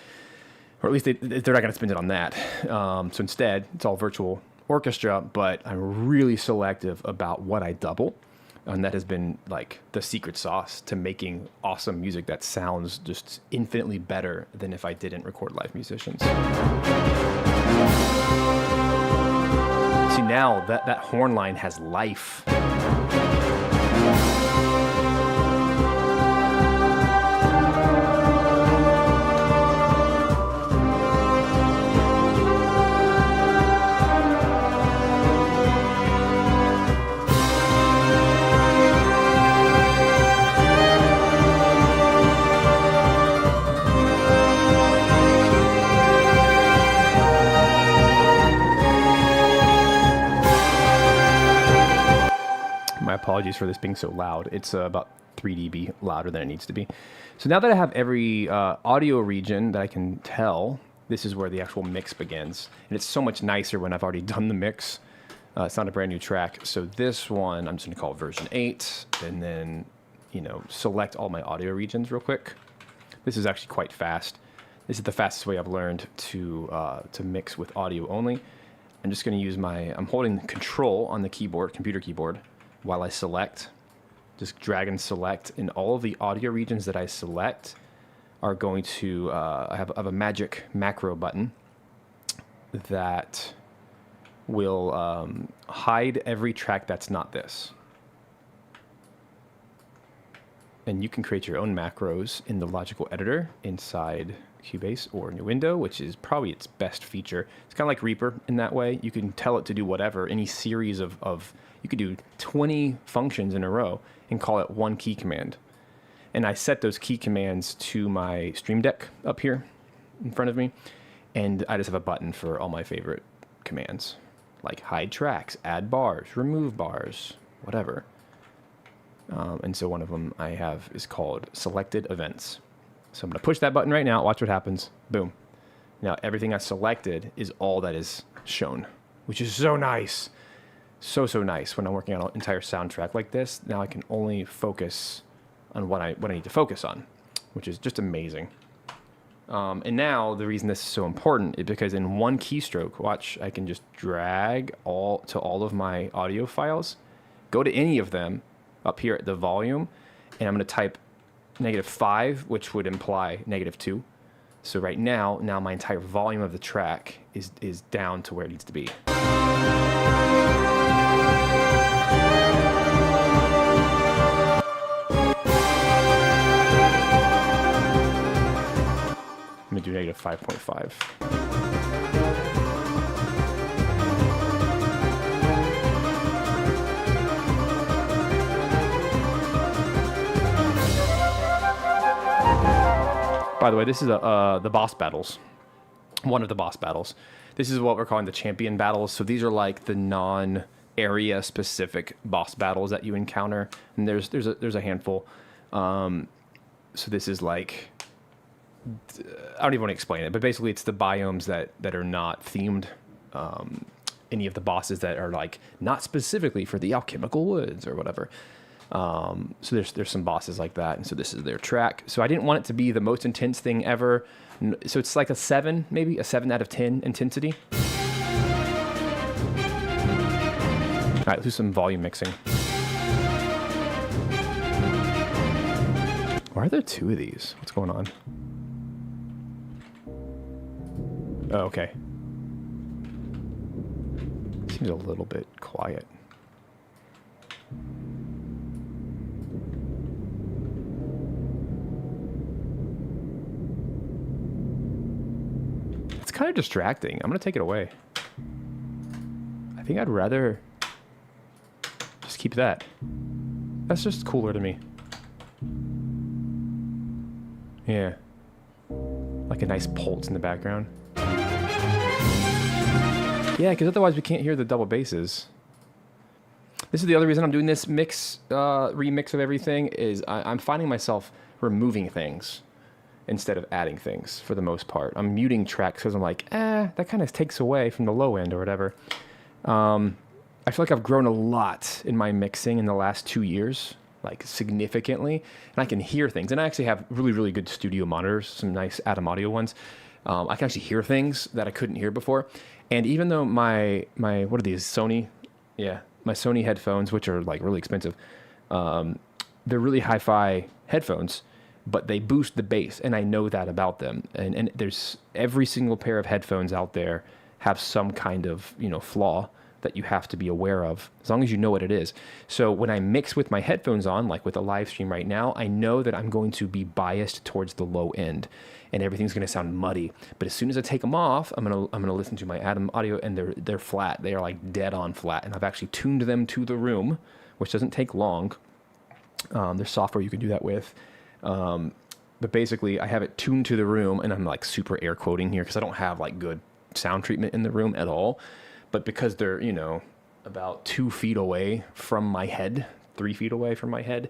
or at least they're not going to spend it on that. So instead, it's all virtual orchestra, but I'm really selective about what I double. And that has been like the secret sauce to making awesome music that sounds just infinitely better than if I didn't record live musicians. See, now that horn line has life. My apologies for this being so loud. It's about 3 dB louder than it needs to be. So now that I have every audio region that I can tell, this is where the actual mix begins. And it's so much nicer when I've already done the mix. It's not a brand new track. So this one, I'm just gonna call it version 8, and then, you know, select all my audio regions real quick. This is actually quite fast. This is the fastest way I've learned to mix with audio only. I'm just gonna use I'm holding Control on the keyboard, computer keyboard, while I select. Just drag and select, and all of the audio regions that I select are going to, I have a magic macro button that will hide every track that's not this. And you can create your own macros in the logical editor inside Cubase or in your window, which is probably its best feature. It's kind of like Reaper in that way. You can tell it to do whatever, any series of you could do 20 functions in a row and call it one key command. And I set those key commands to my Stream Deck up here in front of me. And I just have a button for all my favorite commands, like hide tracks, add bars, remove bars, whatever. And so one of them I have is called Selected Events. So I'm going to push that button right now. Watch what happens. Boom. Now everything I selected is all that is shown, which is so nice. So nice when I'm working on an entire soundtrack like this. Now I can only focus on what I need to focus on, which is just amazing. And now the reason this is so important is because in one keystroke, watch, I can just drag all of my audio files, go to any of them up here at the volume, and I'm going to type -5, which would imply -2. So right now my entire volume of the track is down to where it needs to be. I'm going to do -5.5. By the way, this is the boss battles. One of the boss battles. This is what we're calling the champion battles. So these are like the non-area specific boss battles that you encounter. And there's a handful. So this is like, I don't even want to explain it, but basically it's the biomes that are not themed. Any of the bosses that are like not specifically for the alchemical woods or whatever. So there's some bosses like that, and so this is their track. So I didn't want it to be the most intense thing ever. So it's like a 7, maybe a 7 out of 10 intensity. right, let's do some volume mixing. Why are there two of these? What's going on? Oh, okay. Seems a little bit quiet. It's kind of distracting. I'm going to take it away. I think I'd rather just keep that. That's just cooler to me. Yeah. Like a nice pulse in the background. Yeah, because otherwise we can't hear the double basses. This is the other reason I'm doing this remix of everything, is I'm finding myself removing things instead of adding things for the most part. I'm muting tracks because I'm like, that kind of takes away from the low end or whatever. I feel like I've grown a lot in my mixing in the last 2 years, like significantly, and I can hear things. And I actually have really, really good studio monitors, some nice Atom Audio ones. I can actually hear things that I couldn't hear before. And even though my what are these, Sony? Yeah, my Sony headphones, which are like really expensive, they're really hi-fi headphones, but they boost the bass, and I know that about them. And there's every single pair of headphones out there have some kind of, flaw that you have to be aware of, as long as you know what it is. So when I mix with my headphones on, like with a live stream right now, I know that I'm going to be biased towards the low end, and everything's going to sound muddy. But as soon as I take them off, I'm gonna listen to my Atom Audio, and they're flat. They are like dead on flat, and I've actually tuned them to the room, which doesn't take long. There's software you can do that with. But basically, I have it tuned to the room, and I'm like super air quoting here because I don't have like good sound treatment in the room at all. But because they're, about 2 feet away from my head, 3 feet away from my head,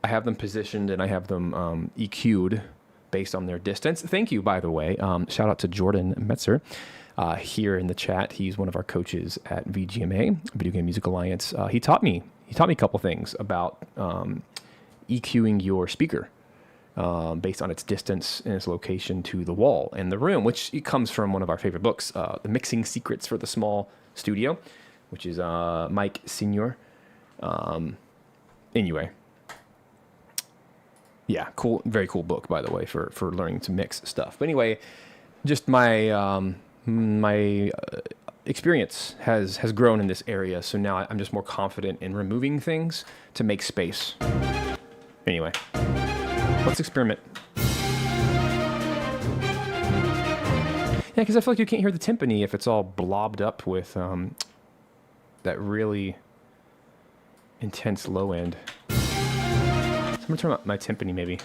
I have them positioned and I have them EQ'd based on their distance. Thank you, by the way. Shout out to Jordan Metzer here in the chat. He's one of our coaches at VGMA, Video Game Music Alliance. He taught me a couple things about EQing your speaker based on its distance and its location to the wall and the room, which it comes from one of our favorite books, The Mixing Secrets for the Small Studio, which is Mike Senior. Anyway, yeah, cool, very cool book, by the way, for learning to mix stuff. But anyway, just my experience has grown in this area, so now I'm just more confident in removing things to make space. Anyway, let's experiment. Yeah, because I feel like you can't hear the timpani if it's all blobbed up with that really intense low end. So I'm gonna turn up my timpani maybe.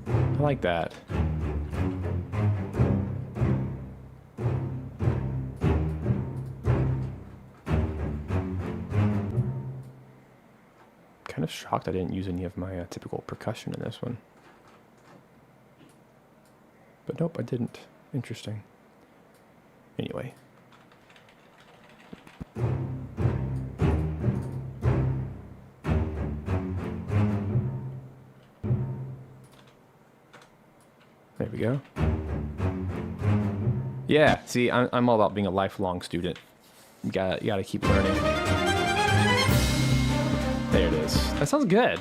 I like that. Kind of shocked I didn't use any of my typical percussion in this one. But nope, I didn't. Interesting. Anyway. There we go. Yeah, see, I'm all about being a lifelong student. You gotta keep learning. There it is. That sounds good.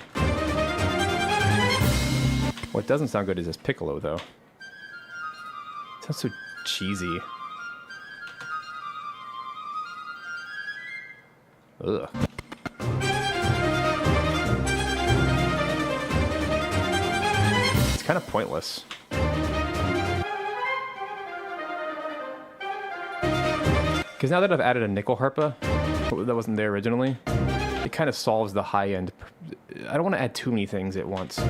What doesn't sound good is this piccolo, though. It sounds so cheesy. Ugh. It's kind of pointless. Because now that I've added a nickel harpa that wasn't there originally, it kind of solves the high end. I don't want to add too many things at once.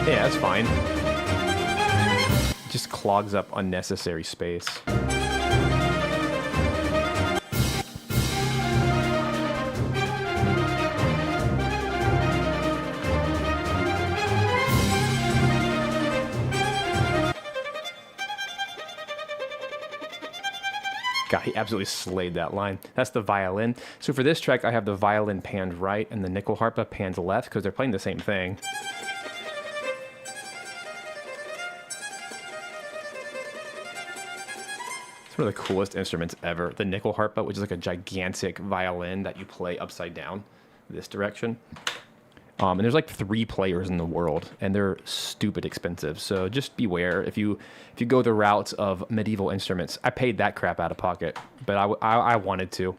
Yeah, that's fine. It just clogs up unnecessary space. God, he absolutely slayed that line. That's the violin. So for this track, I have the violin panned right and the nickel harpa panned left because they're playing the same thing. It's one of the coolest instruments ever. The nickel harpa, which is like a gigantic violin that you play upside down this direction. And there's like 3 players in the world, and they're stupid expensive. So just beware if you go the route of medieval instruments. I paid that crap out of pocket, but I wanted to.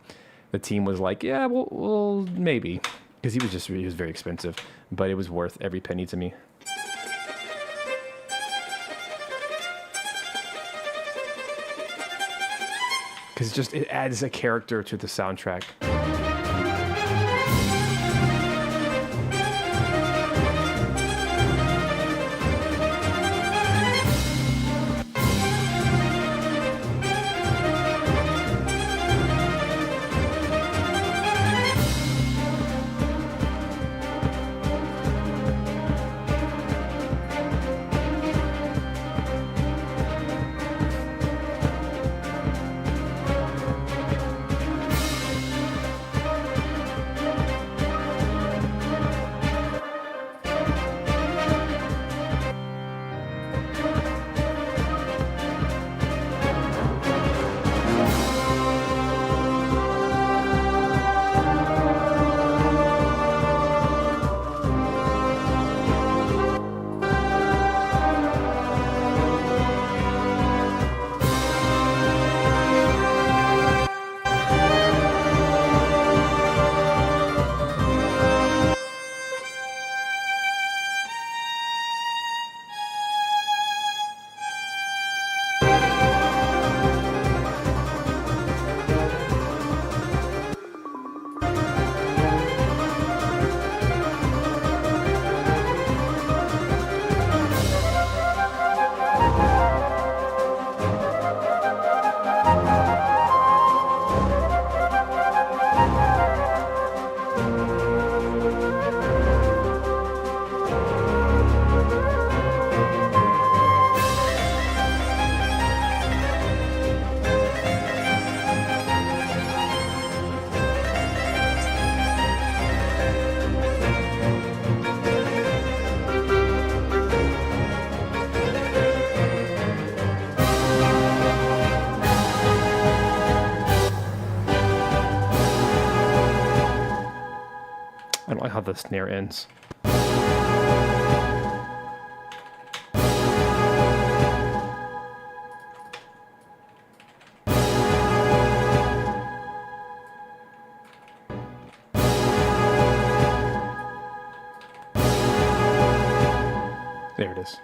The team was like, yeah, well maybe, because he was very expensive, but it was worth every penny to me. Because it adds a character to the soundtrack. I don't like how the snare ends. There it is.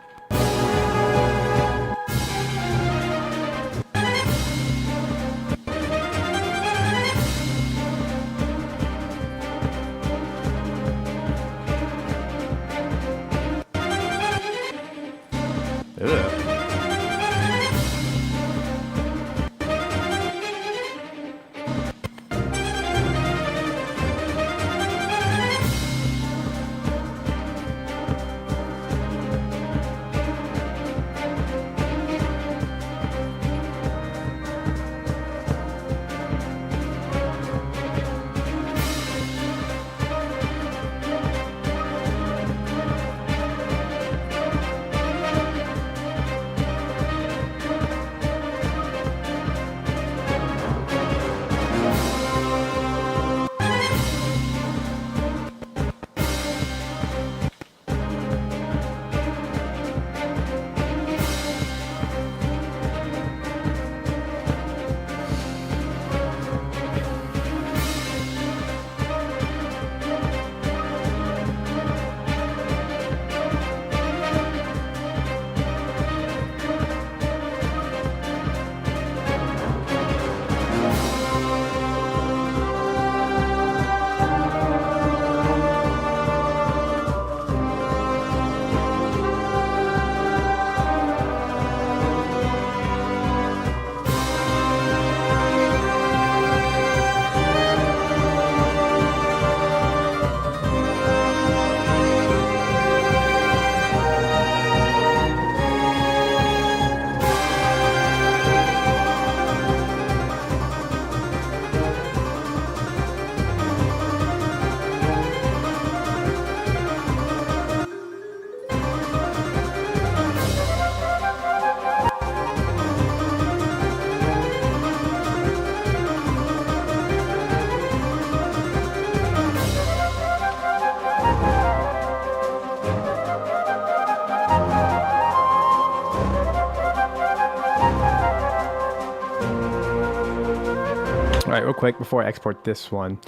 All right, real quick before I export this one,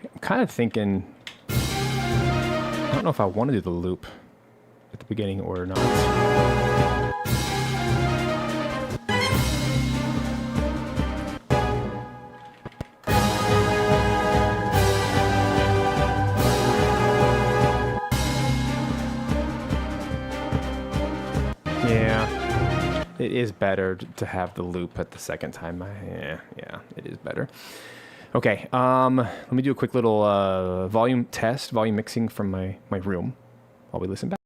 I'm kind of thinking, I don't know if I want to do the loop at the beginning or not. Yeah, it is better to have the loop at the second time. Yeah, it is better. Okay, let me do a quick little volume test, volume mixing from my room while we listen back.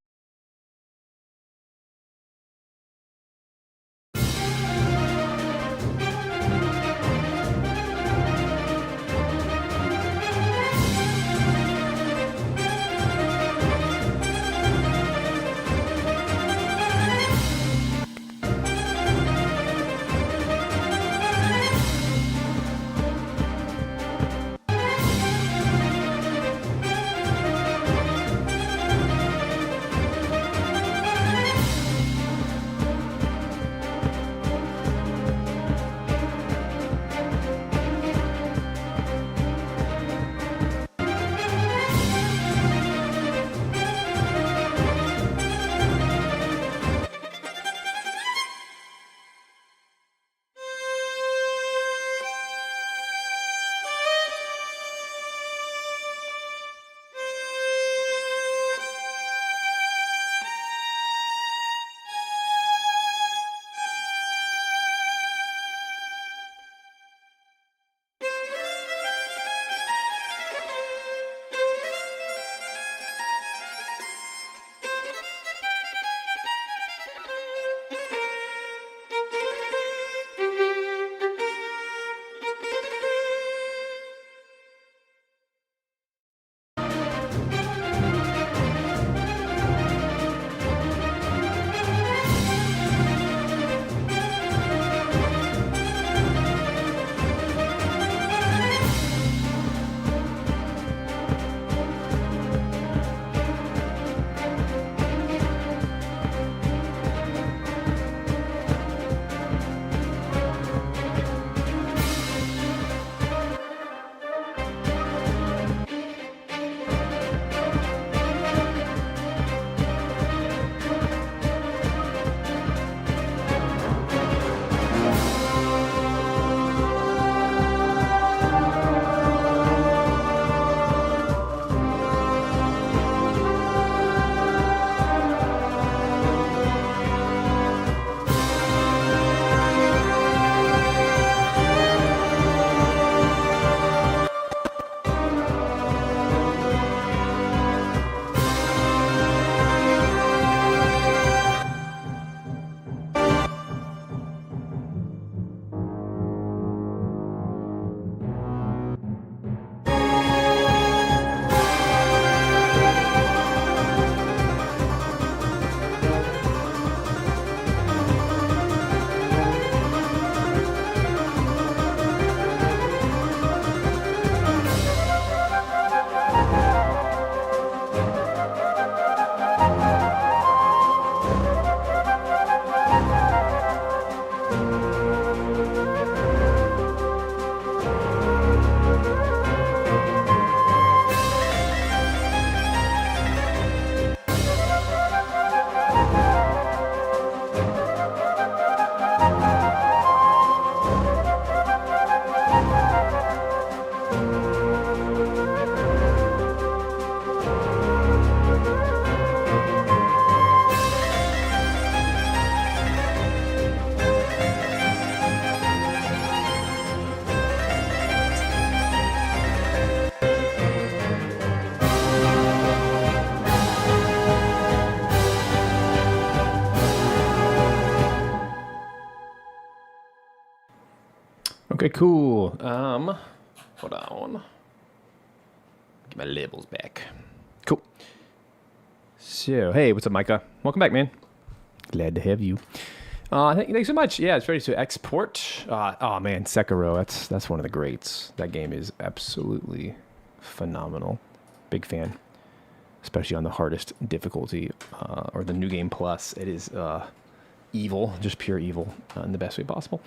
Okay, cool. Hold on. Get my labels back. Cool. So, hey, what's up, Micah? Welcome back, man. Glad to have you. Thanks so much. Yeah, it's ready to export. Oh man, Sekiro. That's one of the greats. That game is absolutely phenomenal. Big fan, especially on the hardest difficulty or the new game plus. It is evil, just pure evil in the best way possible.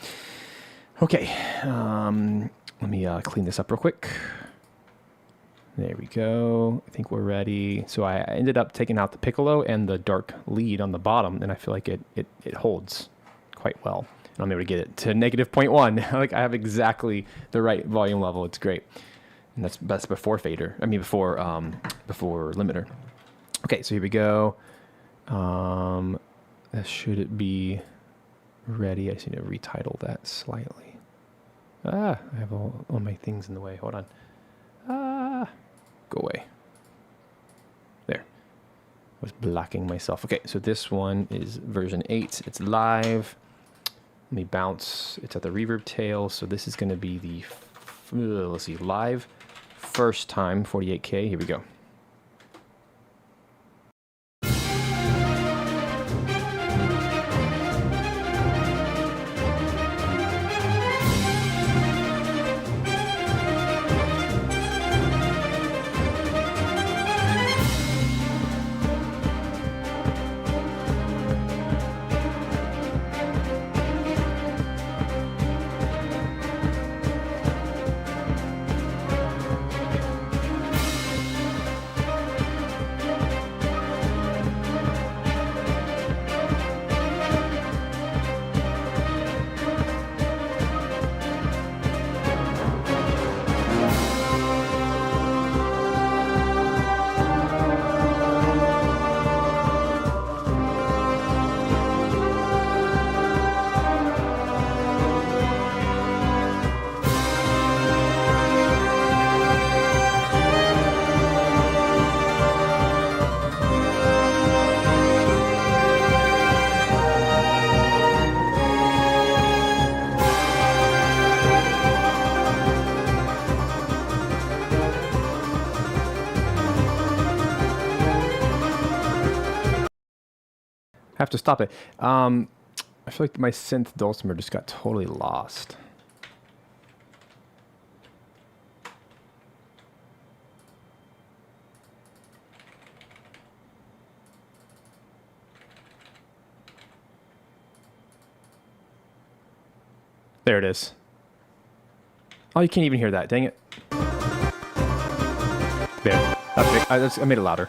Okay. Let me clean this up real quick. There we go. I think we're ready. So I ended up taking out the piccolo and the dark lead on the bottom, and I feel like it holds quite well. And I'm able to get it to negative 0.1. Like I have exactly the right volume level. It's great. And that's before fader. I mean before limiter. Okay, so here we go. Should it be ready? I just need to retitle that slightly. I have all my things in the way. Hold on. Go away. There. I was blocking myself. Okay, so this one is version 8. It's live. Let me bounce. It's at the reverb tail. So this is going to be the, let's see, live first time 48K. Here we go. Have to stop it. I feel like my synth dulcimer just got totally lost. There it is. Oh, you can't even hear that. Dang it. There. I made it louder.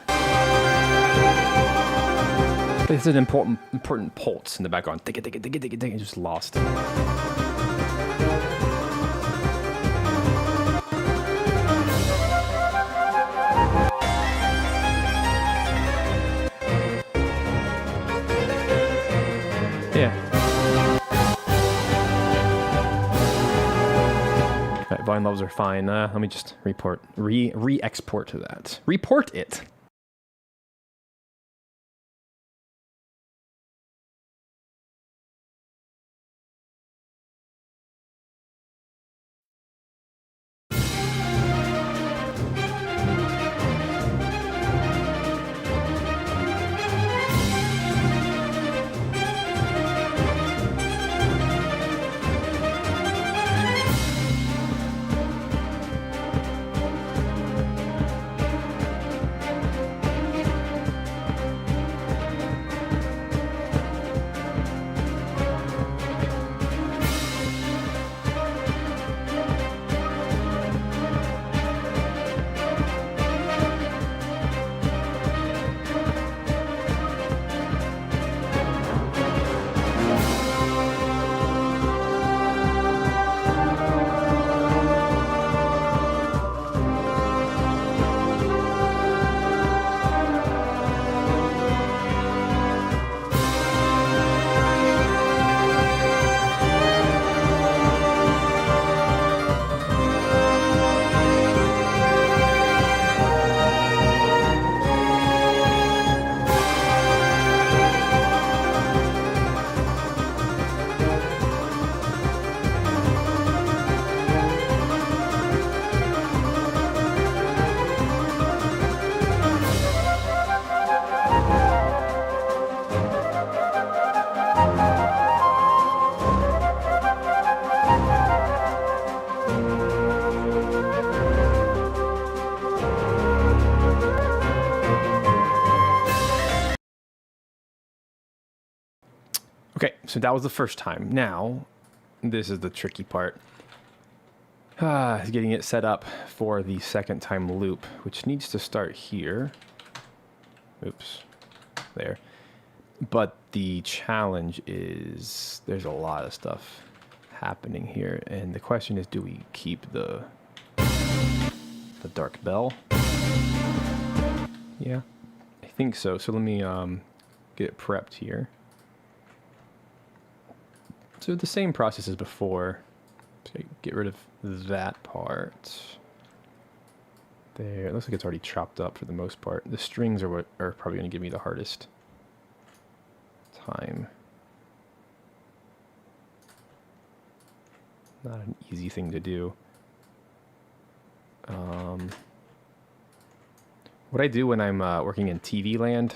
It's an important pulse in the background. I just lost. Yeah. All right, volume levels are fine. Let me just re-export to that. Report it. Okay, so that was the first time. Now, this is the tricky part. Getting it set up for the second time loop, which needs to start here. Oops, there. But the challenge is there's a lot of stuff happening here, and the question is, do we keep the dark bell? Yeah, I think so. So let me get it prepped here. So the same process as before. So get rid of that part. There, it looks like it's already chopped up for the most part. The strings are what are probably going to give me the hardest time. Not an easy thing to do. What I do when I'm working in TV land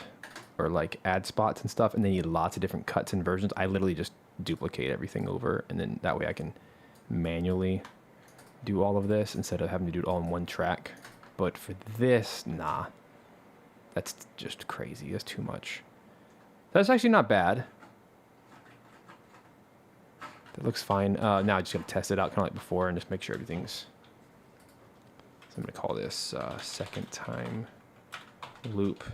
or like ad spots and stuff, and they need lots of different cuts and versions, I literally just duplicate everything over, and then that way I can manually do all of this instead of having to do it all in one track. But for this, nah. That's just crazy. That's too much. That's actually not bad. That looks fine. Now I just gotta test it out kind of like before and just make sure everything's... So I'm gonna call this second time loop.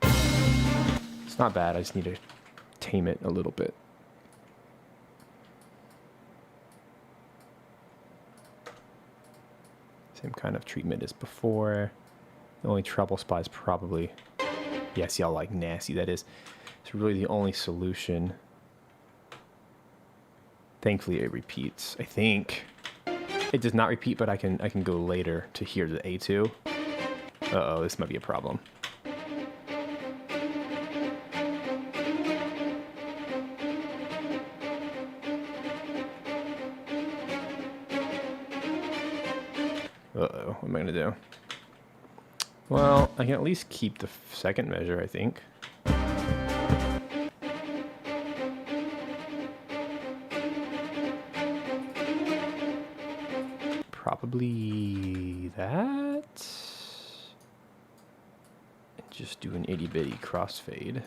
It's not bad. I just need to tame it a little bit. Same kind of treatment as before. The only trouble spot is probably... Yeah, see how like nasty that is. It's really the only solution. Thankfully it repeats. I think it does not repeat, but I can go later to hear the A2. Uh-oh, this might be a problem. Uh-oh, what am I gonna do? Well, I can at least keep the second measure, I think. Probably that. And just do an itty bitty crossfade.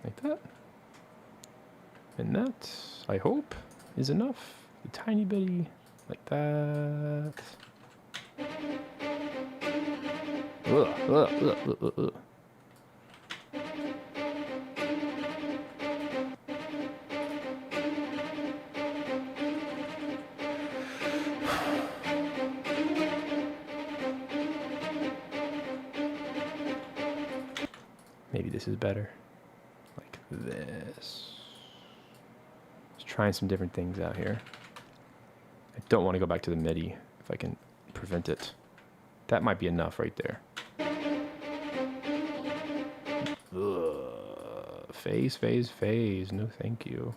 Like that. And that, I hope, is enough. A tiny bitty, like that. Ugh. Maybe this is better. Like this. Trying some different things out here. I don't want to go back to the MIDI if I can prevent it. That might be enough right there. Ugh. Phase. No, thank you.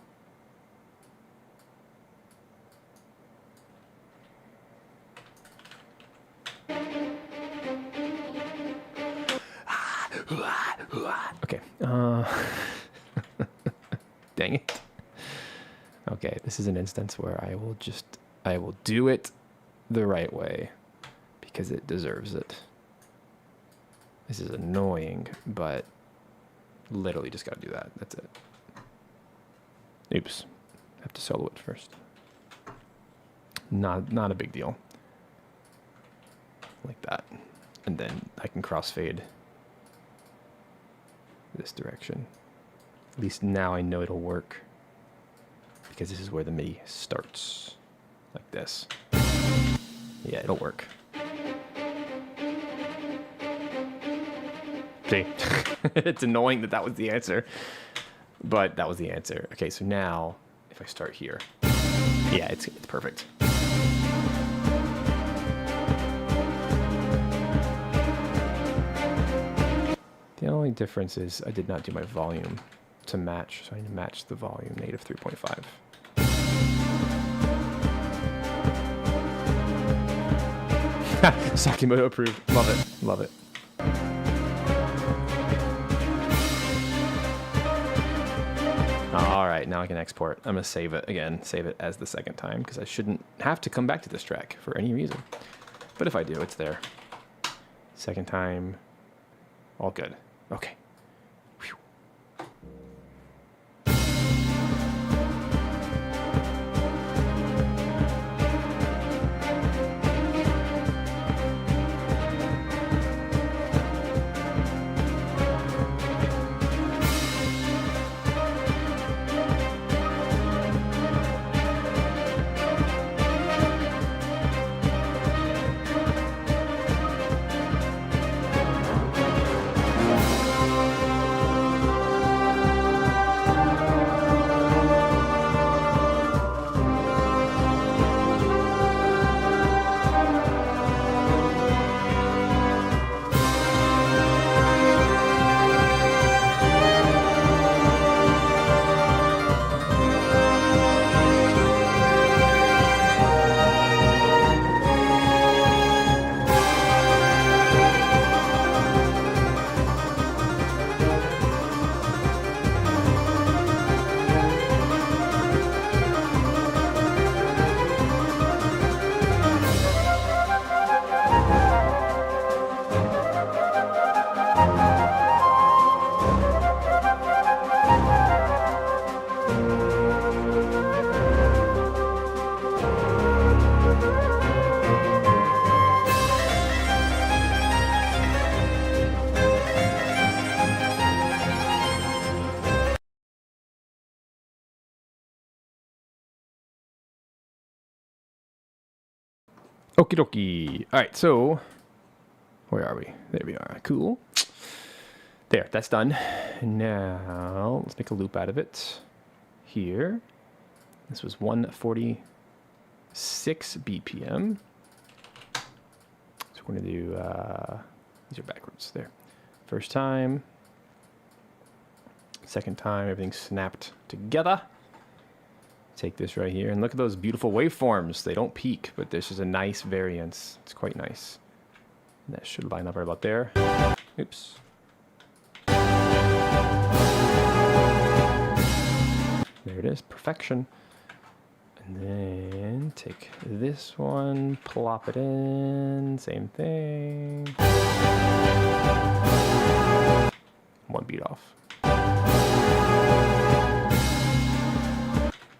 Okay. Dang it. Okay, this is an instance where I will do it the right way because it deserves it. This is annoying, but literally just gotta do that. That's it. Oops. Have to solo it first. Not a big deal. Like that. And then I can crossfade this direction. At least now I know it'll work. Because this is where the MIDI starts. Like this. Yeah, it'll work. See? It's annoying that that was the answer. But that was the answer. Okay, so now, if I start here. Yeah, it's perfect. The only difference is I did not do my volume to match, so I need to match the volume, native 3.5. Sakimoto approved. Love it. Love it. All right, now I can export. I'm going to save it again. Save it as the second time because I shouldn't have to come back to this track for any reason. But if I do, it's there. Second time. All good. Okay. Okie dokie. All right, so where are we? There we are. Cool. There, that's done. Now let's make a loop out of it. Here, this was 146 BPM. So we're going to do, these are backwards there. First time, second time, everything's snapped together. Take this right here and look at those beautiful waveforms. They don't peak, but this is a nice variance. It's quite nice. And that should line up right about there. Oops. There it is, perfection. And then take this one, plop it in, same thing. One beat off.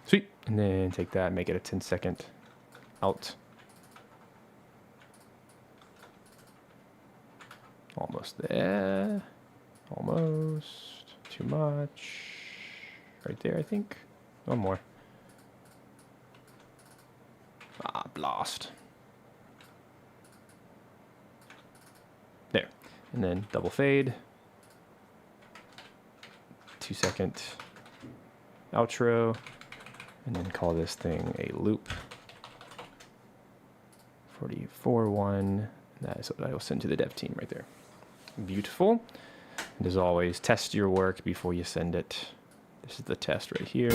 Sweet. And then take that, make it a 10-second out. Almost there. Almost. Too much. Right there, I think. One more. Ah, blast. There. And then double fade. 2-second outro. And then call this thing a loop. 44.1. That is what I will send to the dev team right there. Beautiful. And as always, test your work before you send it. This is the test right here.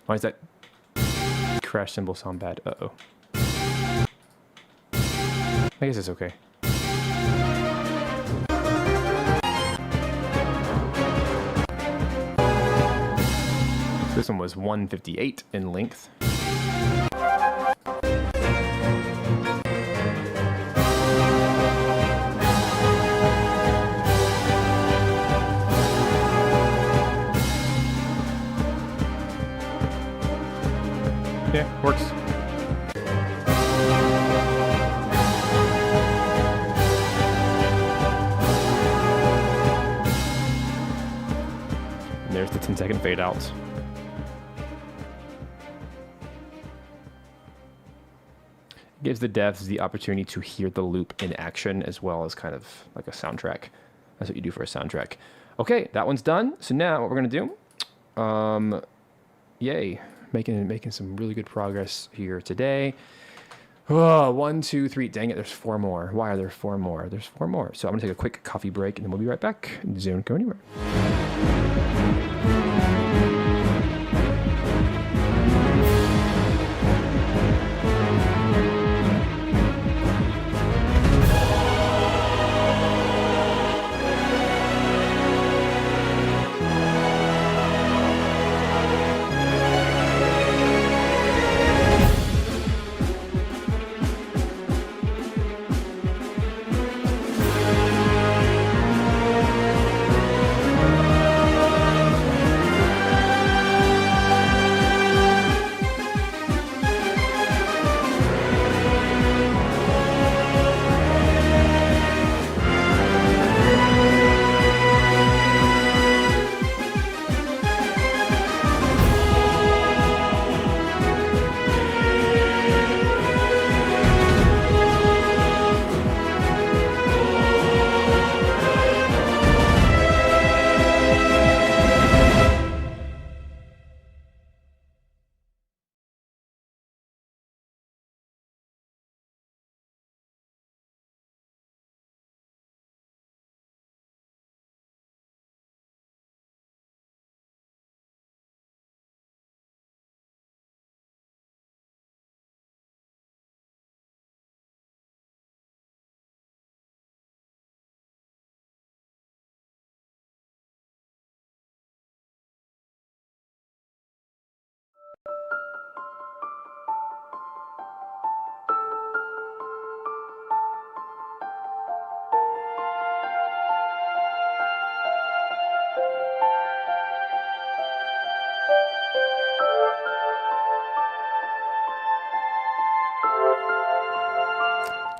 Why does that crash cymbal sound bad? Uh-oh. I guess it's okay. This one was 158 in length. Yeah, works. And there's the 10-second fade out. Gives the devs the opportunity to hear the loop in action as well as kind of like a soundtrack. That's what you do for a soundtrack. Okay, that one's done. So now what we're gonna do, yay, making some really good progress here today. Oh, 1, 2, 3, dang it, there's 4 more. Why are there 4 more? There's 4 more. So I'm gonna take a quick coffee break and then we'll be right back. Don't go anywhere.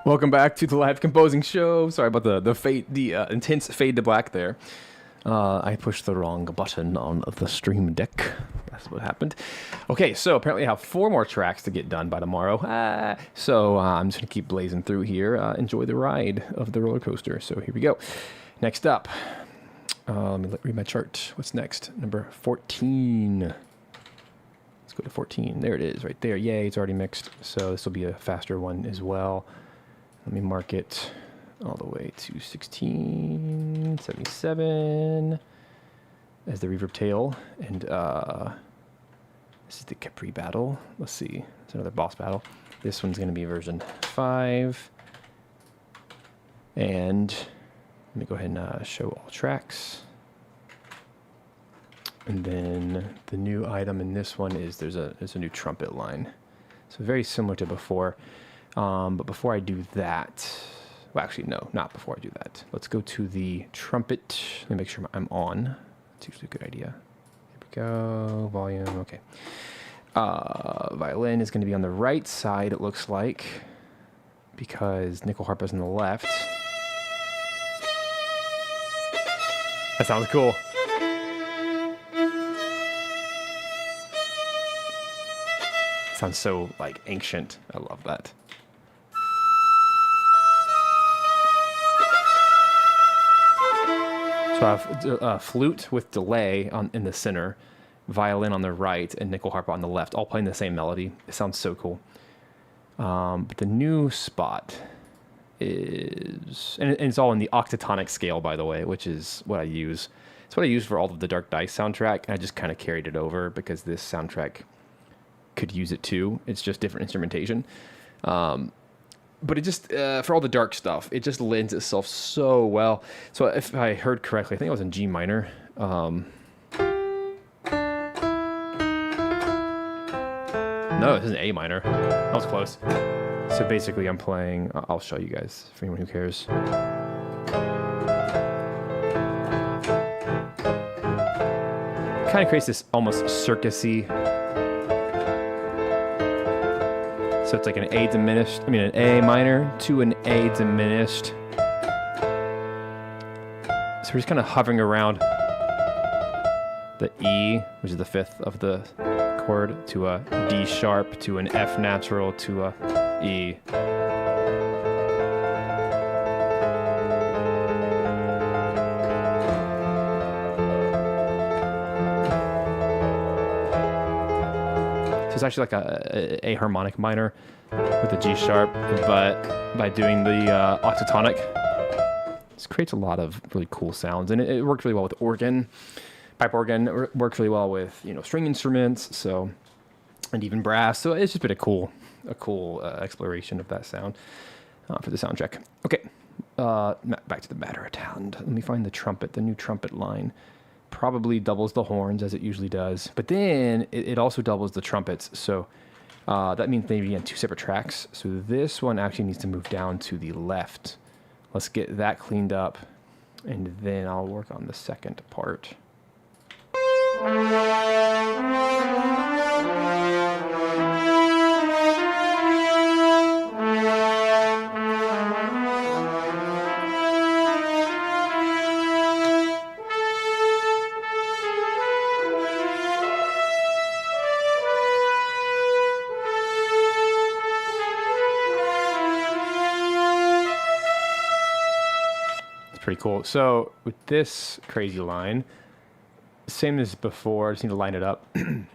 Welcome back to the live composing show. Sorry about the intense fade to black there. I pushed the wrong button on the stream deck. That's what happened. Okay, so apparently I have 4 more tracks to get done by tomorrow. So I'm just going to keep blazing through here. Enjoy the ride of the roller coaster. So here we go. Next up, let me read my chart. What's next? Number 14. Let's go to 14. There it is, right there. Yay, it's already mixed. So this will be a faster one as well. Let me mark it all the way to 1677 as the reverb tail. And this is the Capri battle. Let's see. It's another boss battle. This one's going to be version 5. And let me go ahead and show all tracks. And then the new item in this one is there's a new trumpet line. So very similar to before. But before I do that, well, actually, no, not before I do that. Let's go to the trumpet. Let me make sure I'm on. That's usually a good idea. Here we go. Volume. Okay. Violin is going to be on the right side, it looks like, because nickel harp is on the left. That sounds cool. Sounds so, like, ancient. I love that. So I have flute with delay in the center, violin on the right, and nickel harp on the left, all playing the same melody. It sounds so cool. But the new spot is... And it's all in the octatonic scale, by the way, which is what I use. It's what I use for all of the Dark Dice soundtrack, and I just kind of carried it over because this soundtrack could use it too. It's just different instrumentation. But it just, for all the dark stuff, it just lends itself so well. So if I heard correctly, I think it was in G minor. No, this is an A minor. That was close. So basically I'm playing, I'll show you guys for anyone who cares. Kind of creates this almost circusy. So it's like an A diminished, an A minor to an A diminished. So we're just kind of hovering around the E, which is the 5th of the chord, to a D sharp, to an F natural, to a E. It's actually like a harmonic minor with a G sharp, but by doing the octatonic, this creates a lot of really cool sounds, and it works really well with organ, pipe organ. It works really well with string instruments, so, and even brass. So it's just been a cool exploration of that sound for the soundtrack. Okay, back to the matter at hand. Let me find the trumpet, the new trumpet line. Probably doubles the horns as it usually does, but then it also doubles the trumpets, so that means maybe on 2 separate tracks. So this one actually needs to move down to the left. Let's get that cleaned up, and then I'll work on the second part. Pretty cool. So with this crazy line, same as before, I just need to line it up. Sounds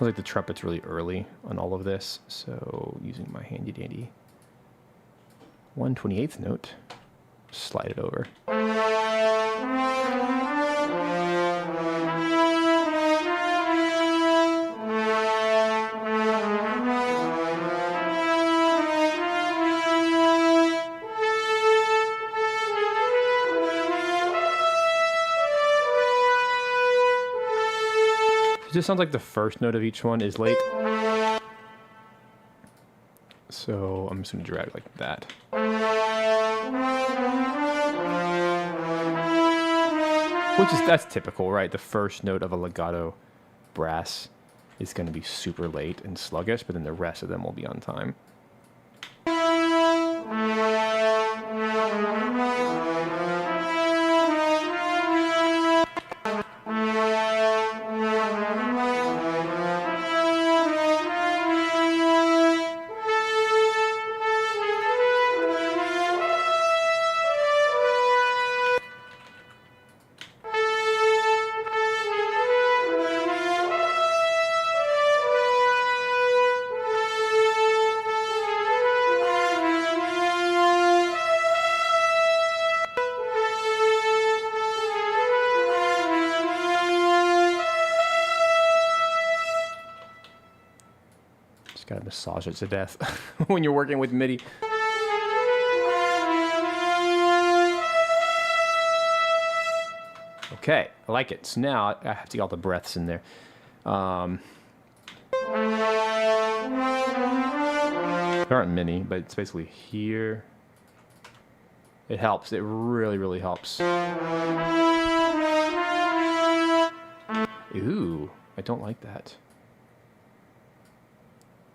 like the trumpet's really early on all of this, so using my handy dandy 1/28th note, slide it over. It just sounds like the first note of each one is late. So I'm just going to drag like that. That's typical, right? The first note of a legato brass is going to be super late and sluggish, but then the rest of them will be on time. Gotta massage it to death when you're working with MIDI. Okay, I like it. So now I have to get all the breaths in there. There aren't many, but it's basically here. It helps. It really, really helps. Ooh, I don't like that.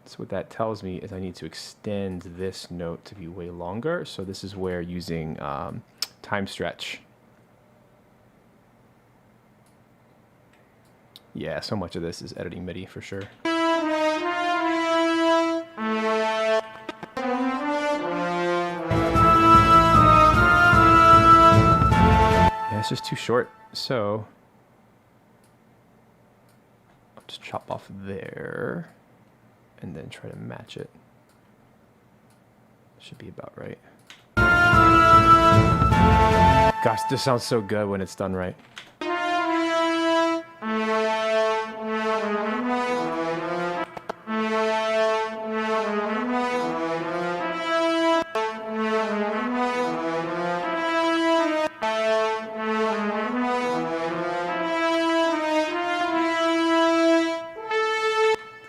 So what that tells me is I need to extend this note to be way longer. So this is where using time stretch. Yeah, so much of this is editing MIDI for sure. Yeah, it's just too short. So I'll just chop off there and then try to match it. Should be about right. Gosh, this sounds so good when it's done right.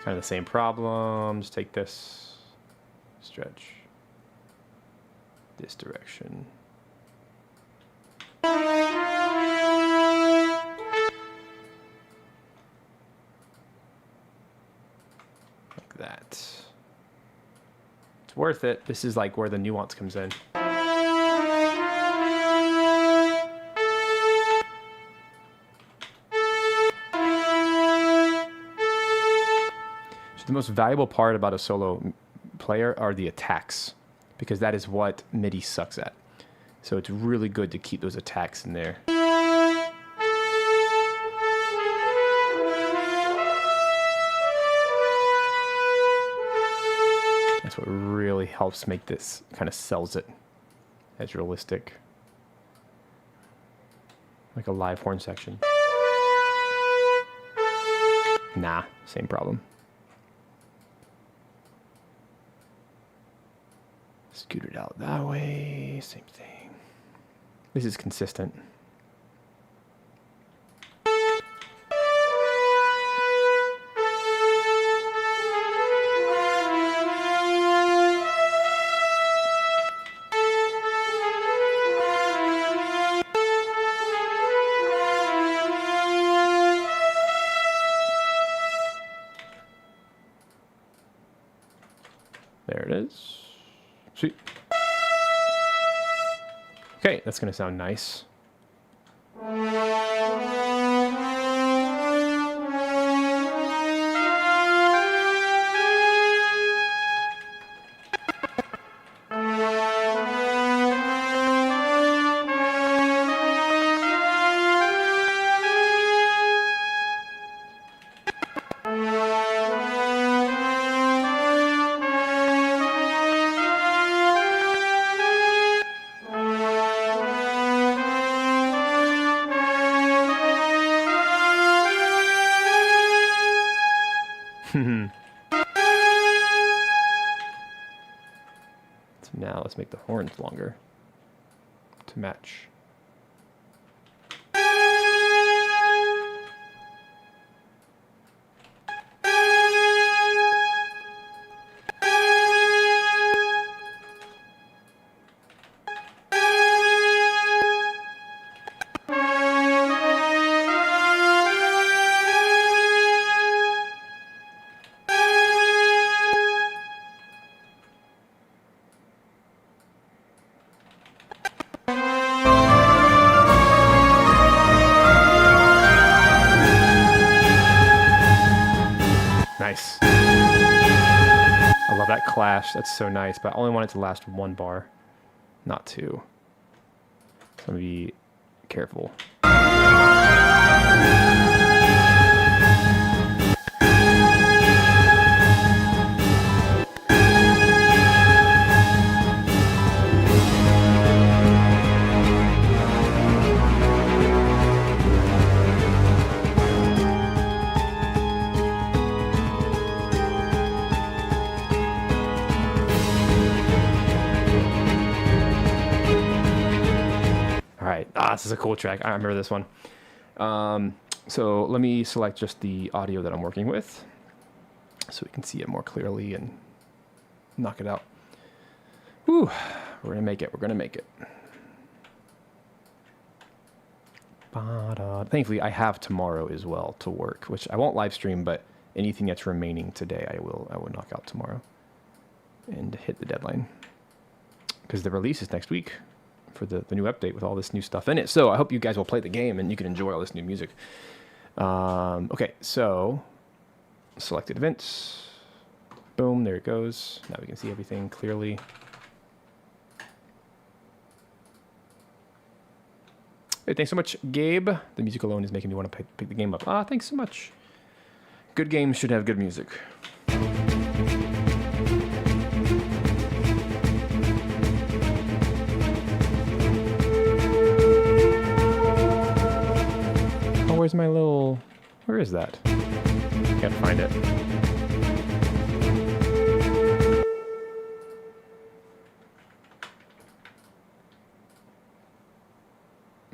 Kind of the same problem. Just take this, stretch this direction. Like that. It's worth it. This is like where the nuance comes in. The most valuable part about a solo player are the attacks, because that is what MIDI sucks at. So it's really good to keep those attacks in there. That's what really helps make this, kind of sells it as realistic. Like a live horn section. Nah, same problem. Scoot it out that way, same thing. This is consistent. There it is. Sweet. Okay, that's going to sound nice. So now let's make the horns longer to match. Nice. I love that clash. That's so nice, but I only want it to last one bar, not two. So I'm gonna be careful. this is a cool track. I remember this one. So let me select just the audio that I'm working with so we can see it more clearly and knock it out. Whew, we're going to make it. We're going to make it. Thankfully, I have tomorrow as well to work, which I won't live stream, but anything that's remaining today, I will knock out tomorrow and hit the deadline because the release is next week for the new update with all this new stuff in it. So I hope you guys will play the game and you can enjoy all this new music. Okay, so selected events. Boom, there it goes. Now we can see everything clearly. Hey, thanks so much, Gabe. The music alone is making me want to pick the game up. Thanks so much. Good games should have good music. Oh, where's my little... Where is that? Gotta find it.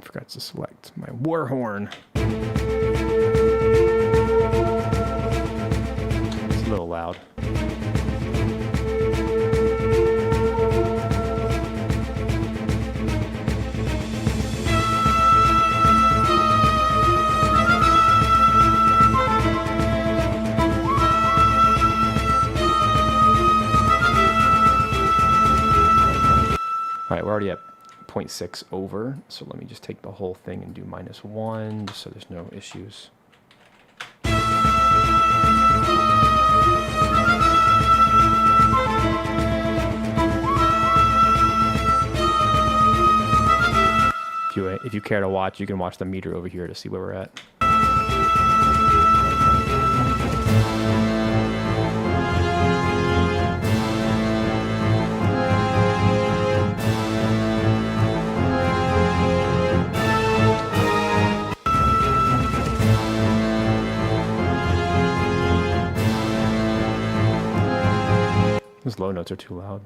Forgot to select my war horn. It's a little loud. All right, we're already at 0.6 over, so let me just take the whole thing and do -1 just so there's no issues. If you care to watch, you can watch the meter over here to see where we're at. Those low notes are too loud.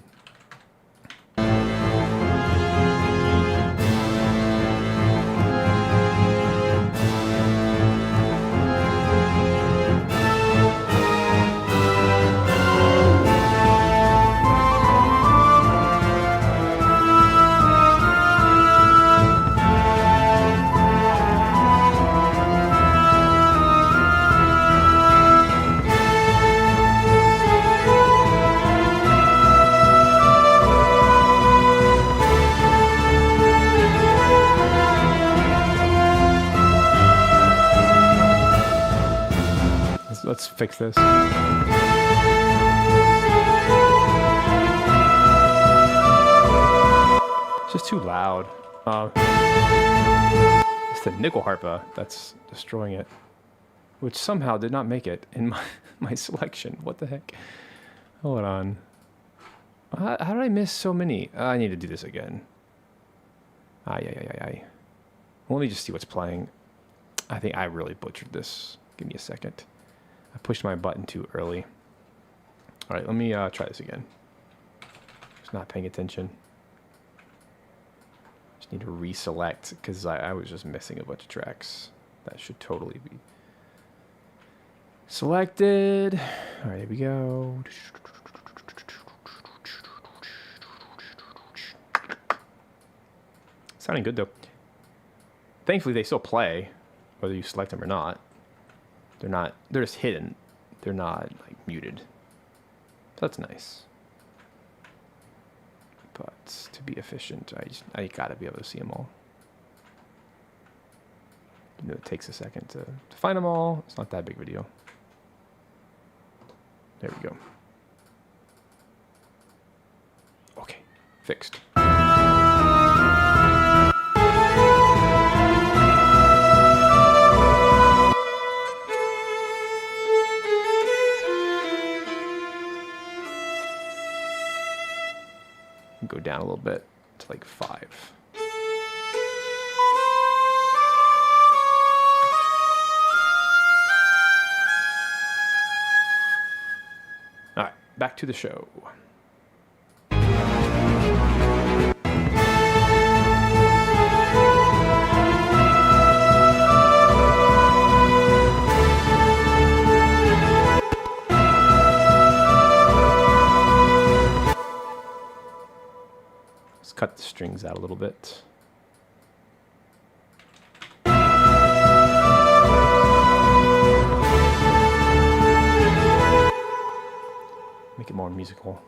Let's fix this. It's just too loud. It's the nickel harpa that's destroying it, which somehow did not make it in my selection. What the heck? Hold on. How did I miss so many? I need to do this again. Let me just see what's playing. I think I really butchered this. Give me a second. I pushed my button too early. All right, let me try this again. Just not paying attention. Just need to reselect because I was just missing a bunch of tracks. That should totally be selected. All right, here we go. Sounding good though. Thankfully, they still play, whether you select them or not. They're just hidden. They're not like muted. So that's nice. But to be efficient, I gotta be able to see them all. You know, it takes a second to find them all. It's not that big of a deal. There we go. Okay, fixed. Go down a little bit to like 5. All right, back to the show. cut the strings out a little bit. Make it more musical.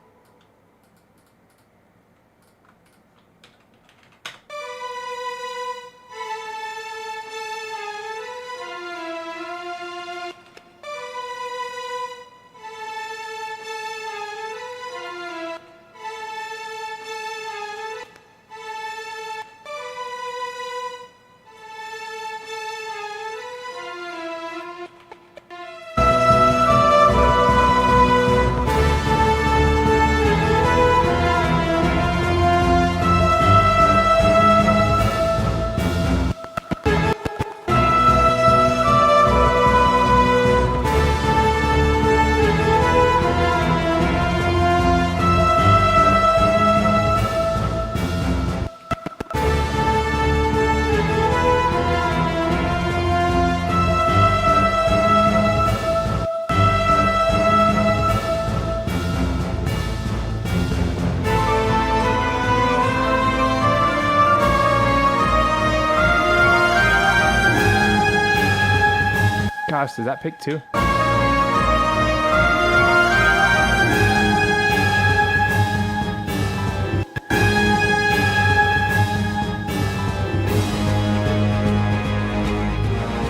Gosh, does that pick too?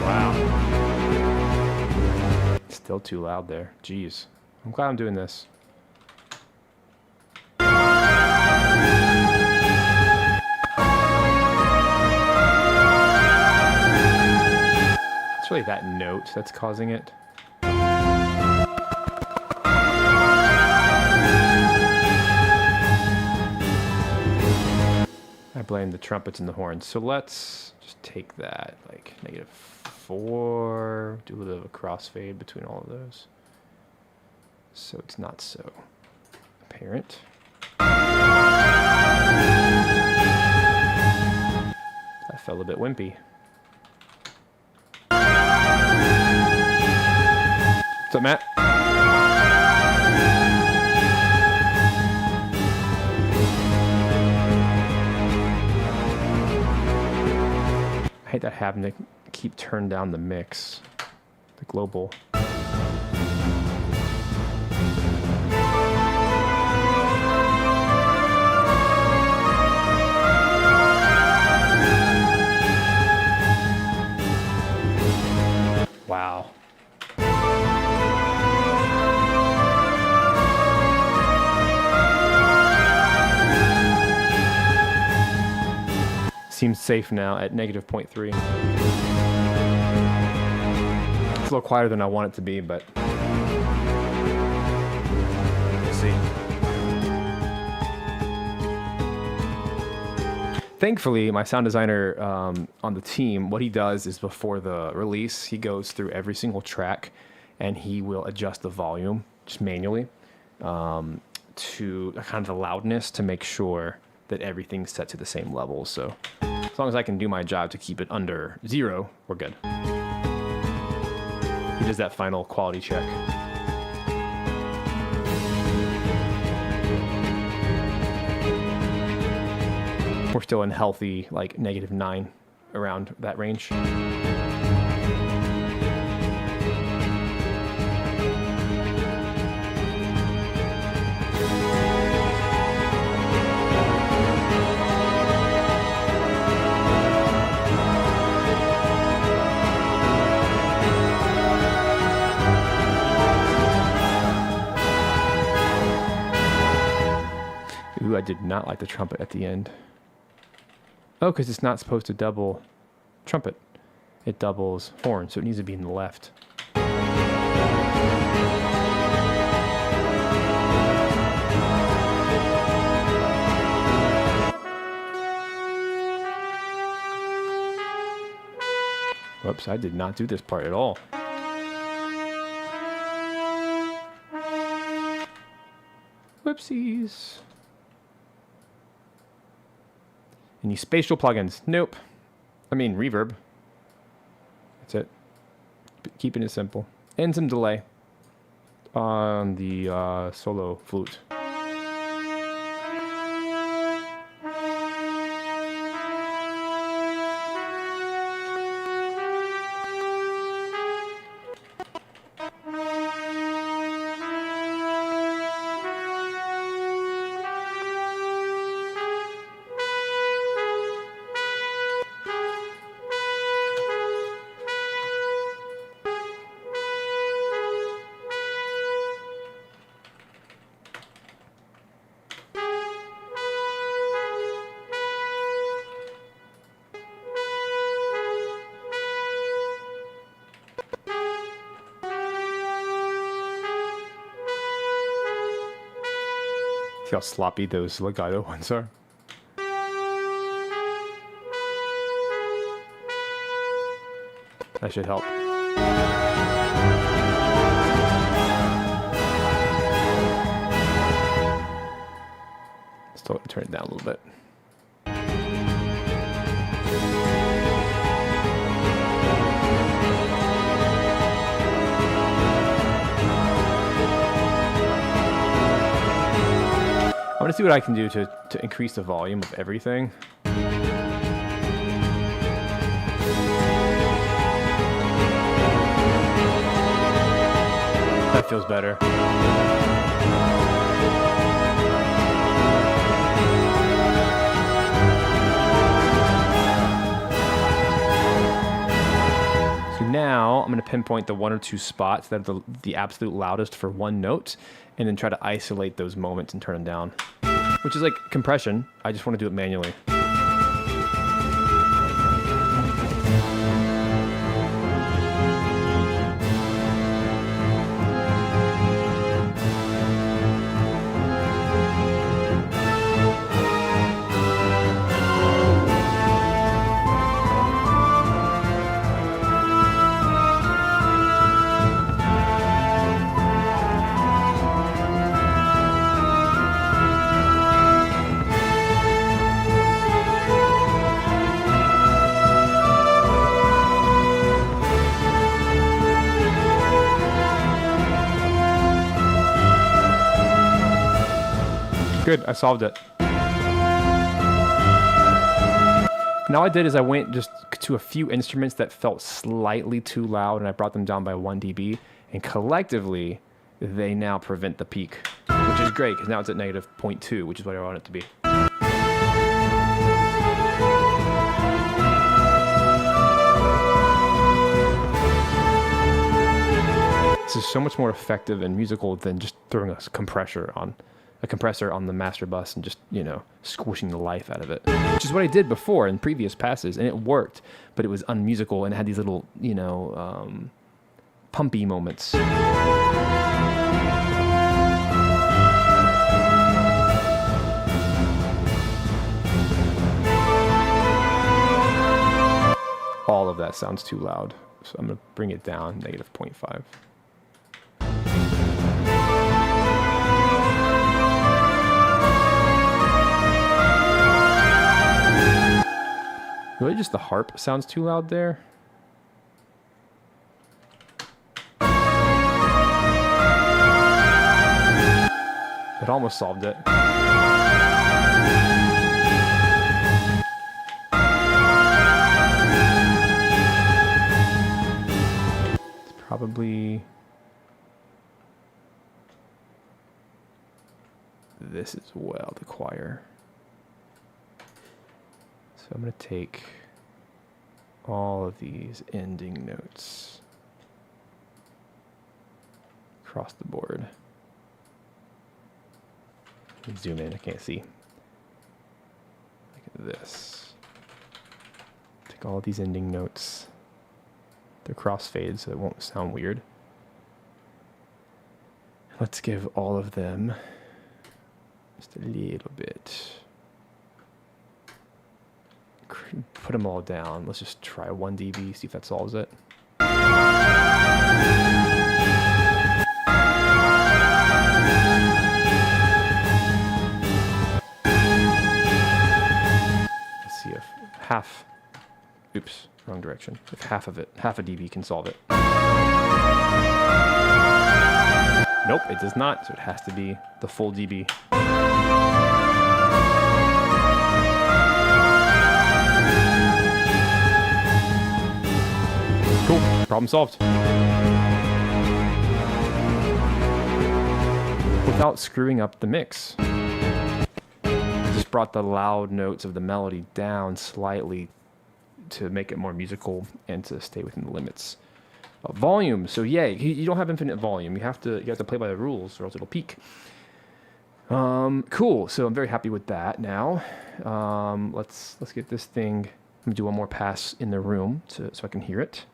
Wow. Still too loud there. Jeez. I'm glad I'm doing this. It's really that note that's causing it. I blame the trumpets and the horns. So let's just take that, like -4, do a little bit of a crossfade between all of those. So it's not so apparent. That felt a bit wimpy. What's up, Matt? I hate that having to keep turning down the mix, the global. Wow. Seems safe now at -0.3. It's a little quieter than I want it to be, but we'll see. Thankfully, my sound designer on the team, what he does is before the release, he goes through every single track and he will adjust the volume just manually to kind of the loudness to make sure that everything's set to the same level. So as long as I can do my job to keep it under 0, we're good. He does that final quality check. We're still in healthy, like -9, around that range. Ooh, I did not like the trumpet at the end. Oh, because it's not supposed to double trumpet. It doubles horn, so it needs to be in the left. Whoops, I did not do this part at all. Whoopsies. Any spatial plugins? Nope. I mean, reverb. That's it. Keeping it simple. And some delay on the solo flute. See how sloppy those legato ones are? That should help. Still turn it down a little bit. I'm gonna see what I can do to increase the volume of everything. That feels better. So now I'm going to pinpoint the one or two spots that are the absolute loudest for one note, and then try to isolate those moments and turn them down. Which is like compression. I just want to do it manually. Good, I solved it. Now I did is I went just to a few instruments that felt slightly too loud, and I brought them down by 1 dB, and collectively, they now prevent the peak, which is great, because now it's at negative 0.2, which is what I want it to be. This is so much more effective and musical than just throwing a compressor on the master bus and just, you know, squishing the life out of it. Which is what I did before in previous passes, and it worked, but it was unmusical and it had these little, you know, pumpy moments. All of that sounds too loud, so I'm going to bring it down, negative 0.5. Really just the harp sounds too loud there. It almost solved it. It's probably this as well, the choir. So I'm going to take all of these ending notes across the board. Let me zoom in, I can't see. Look at this. Take all of these ending notes. They're crossfade, so it won't sound weird. Let's give all of them just a little bit. Put them all down. Let's just try 1 dB, see if that solves it. Let's see if half, oops, wrong direction. If half of it, half a dB can solve it. Nope, it does not, so it has to be the full dB. Cool, problem solved. Without screwing up the mix. Just brought the loud notes of the melody down slightly to make it more musical and to stay within the limits of volume. So yeah, you don't have infinite volume. You have to play by the rules or else it'll peak. Cool, so I'm very happy with that now. Let's get this thing, I'm gonna do one more pass in the room so I can hear it.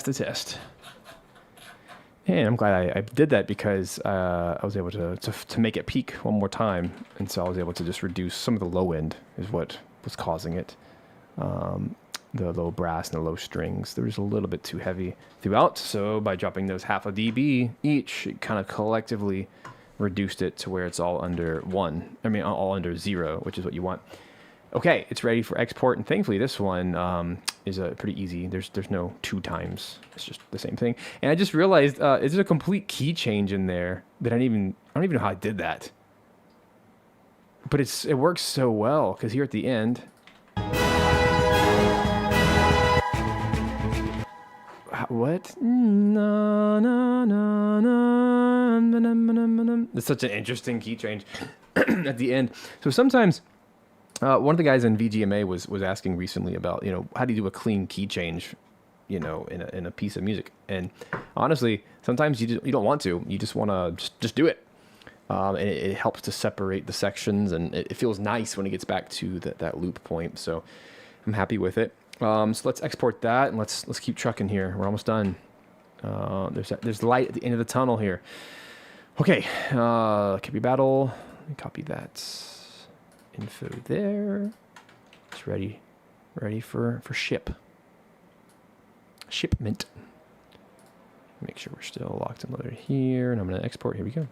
the test. And I'm glad I did that because I was able to make it peak one more time. And so I was able to just reduce some of the low end is what was causing it. The low brass and the low strings, there was a little bit too heavy throughout. So by dropping those half a dB each, it kind of collectively reduced it to where it's all under 1. I mean, all under 0, which is what you want. Okay, it's ready for export, and thankfully this one is pretty easy. There's no 2 times. It's just the same thing. And I just realized there's a complete key change in there that I don't even know how I did that. But it works so well because here at the end. What? It's such an interesting key change at the end. So sometimes. One of the guys in VGMA was asking recently about, how do you do a clean key change, in a piece of music? And honestly, sometimes you don't want to. You just want to just do it. And it helps to separate the sections, and it feels nice when it gets back to that loop point. So I'm happy with it. So let's export that, and let's keep trucking here. We're almost done. There's light at the end of the tunnel here. Okay, Kippy Battle. Let me copy that. Info there. It's ready for shipment. Make sure we're still locked and loaded here, and I'm going to export. Here we go.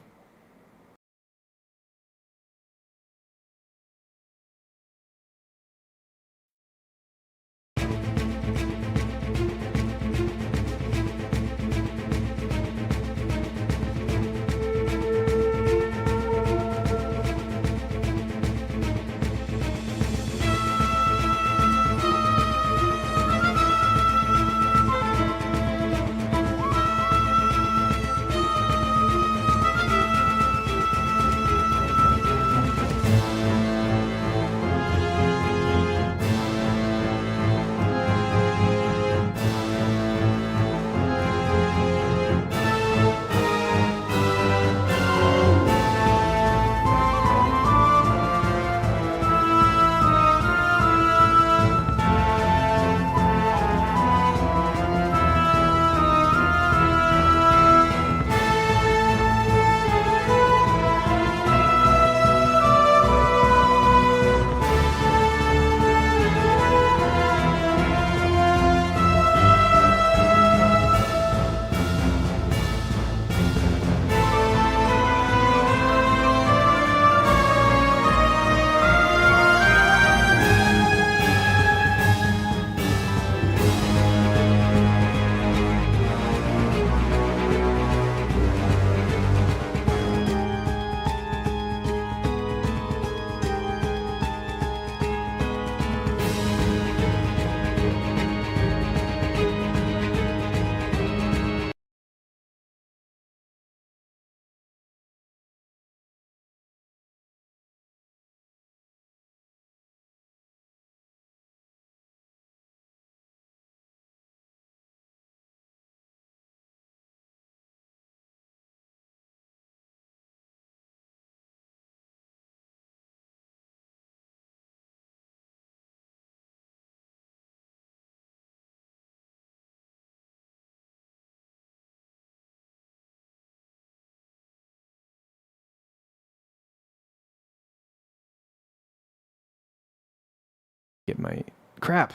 Get my crap.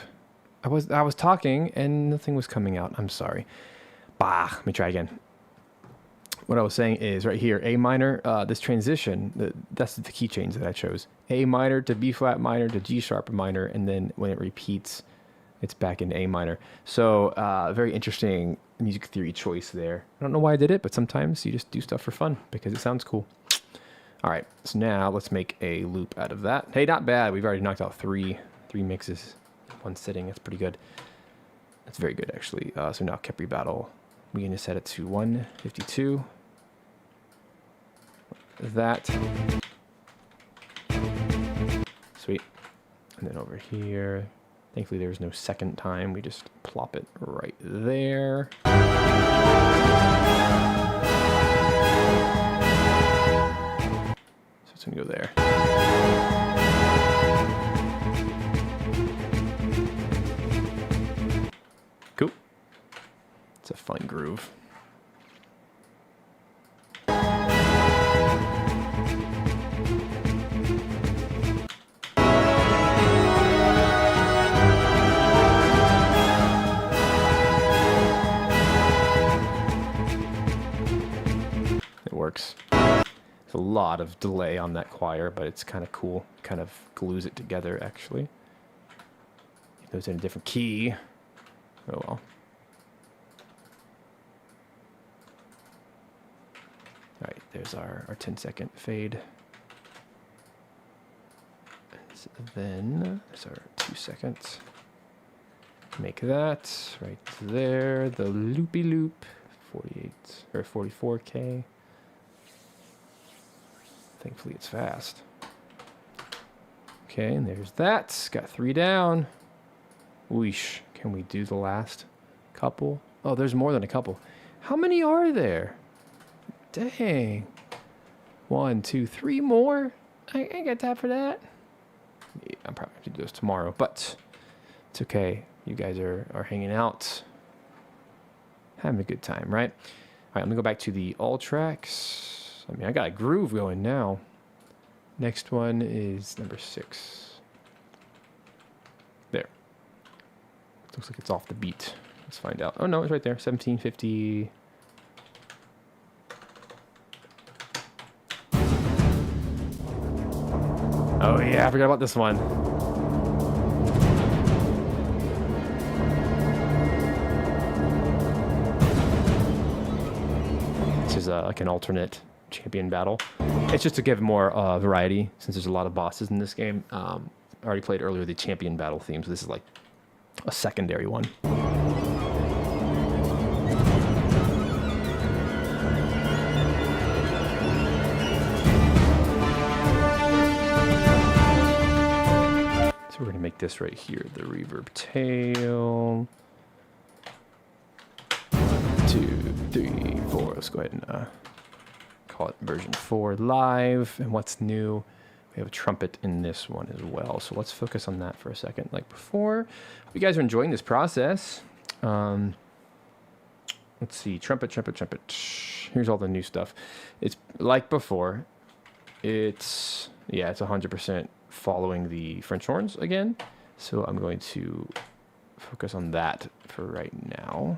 I was talking and nothing was coming out. I'm sorry. Let me try again. What I was saying is right here, A minor, this transition, that's the key change that I chose. A minor to B flat minor to G sharp minor, and then when it repeats, it's back in A minor. So very interesting music theory choice there. I don't know why I did it, but sometimes you just do stuff for fun because it sounds cool. All right, so now let's make a loop out of that. Hey, not bad. We've already knocked out three mixes in one sitting. That's pretty good. That's very good, actually. So now Kepri Battle, we're going to set it to 152. That. Sweet. And then over here, thankfully there's no second time. We just plop it right there. So it's going to go there. Cool. It's a fun groove. It works. There's a lot of delay on that choir, but it's kind of cool. Kind of glues it together, actually. If it was in a different key. Oh well. Alright, there's our 10-second fade. And then there's our 2 seconds. Make that right there. The loopy loop. 48 or 44K. Thankfully it's fast. Okay, and there's that. Got 3 down. Weesh. Can we do the last couple? Oh, there's more than a couple. How many are there? Dang. 1, 2, 3 more? I ain't got time for that. Yeah, I'm probably going to do this tomorrow, but it's okay. You guys are hanging out. Having a good time, right? All right, let me go back to the all tracks. I mean, I got a groove going now. Next one is number 6. There. Looks like it's off the beat. Let's find out. Oh, no, it's right there. 1750. Oh, yeah, I forgot about this one. This is like an alternate champion battle. It's just to give more variety, since there's a lot of bosses in this game. I already played earlier the champion battle theme, so this is like a secondary one. We're going to make this right here, the reverb tail. 2, 3, 4. Let's go ahead and call it version 4 live. And what's new? We have a trumpet in this one as well. So let's focus on that for a second. Like before, hope you guys are enjoying this process. Let's see, trumpet. Here's all the new stuff. It's like before. It's 100%. Following the French horns again. So I'm going to focus on that for right now,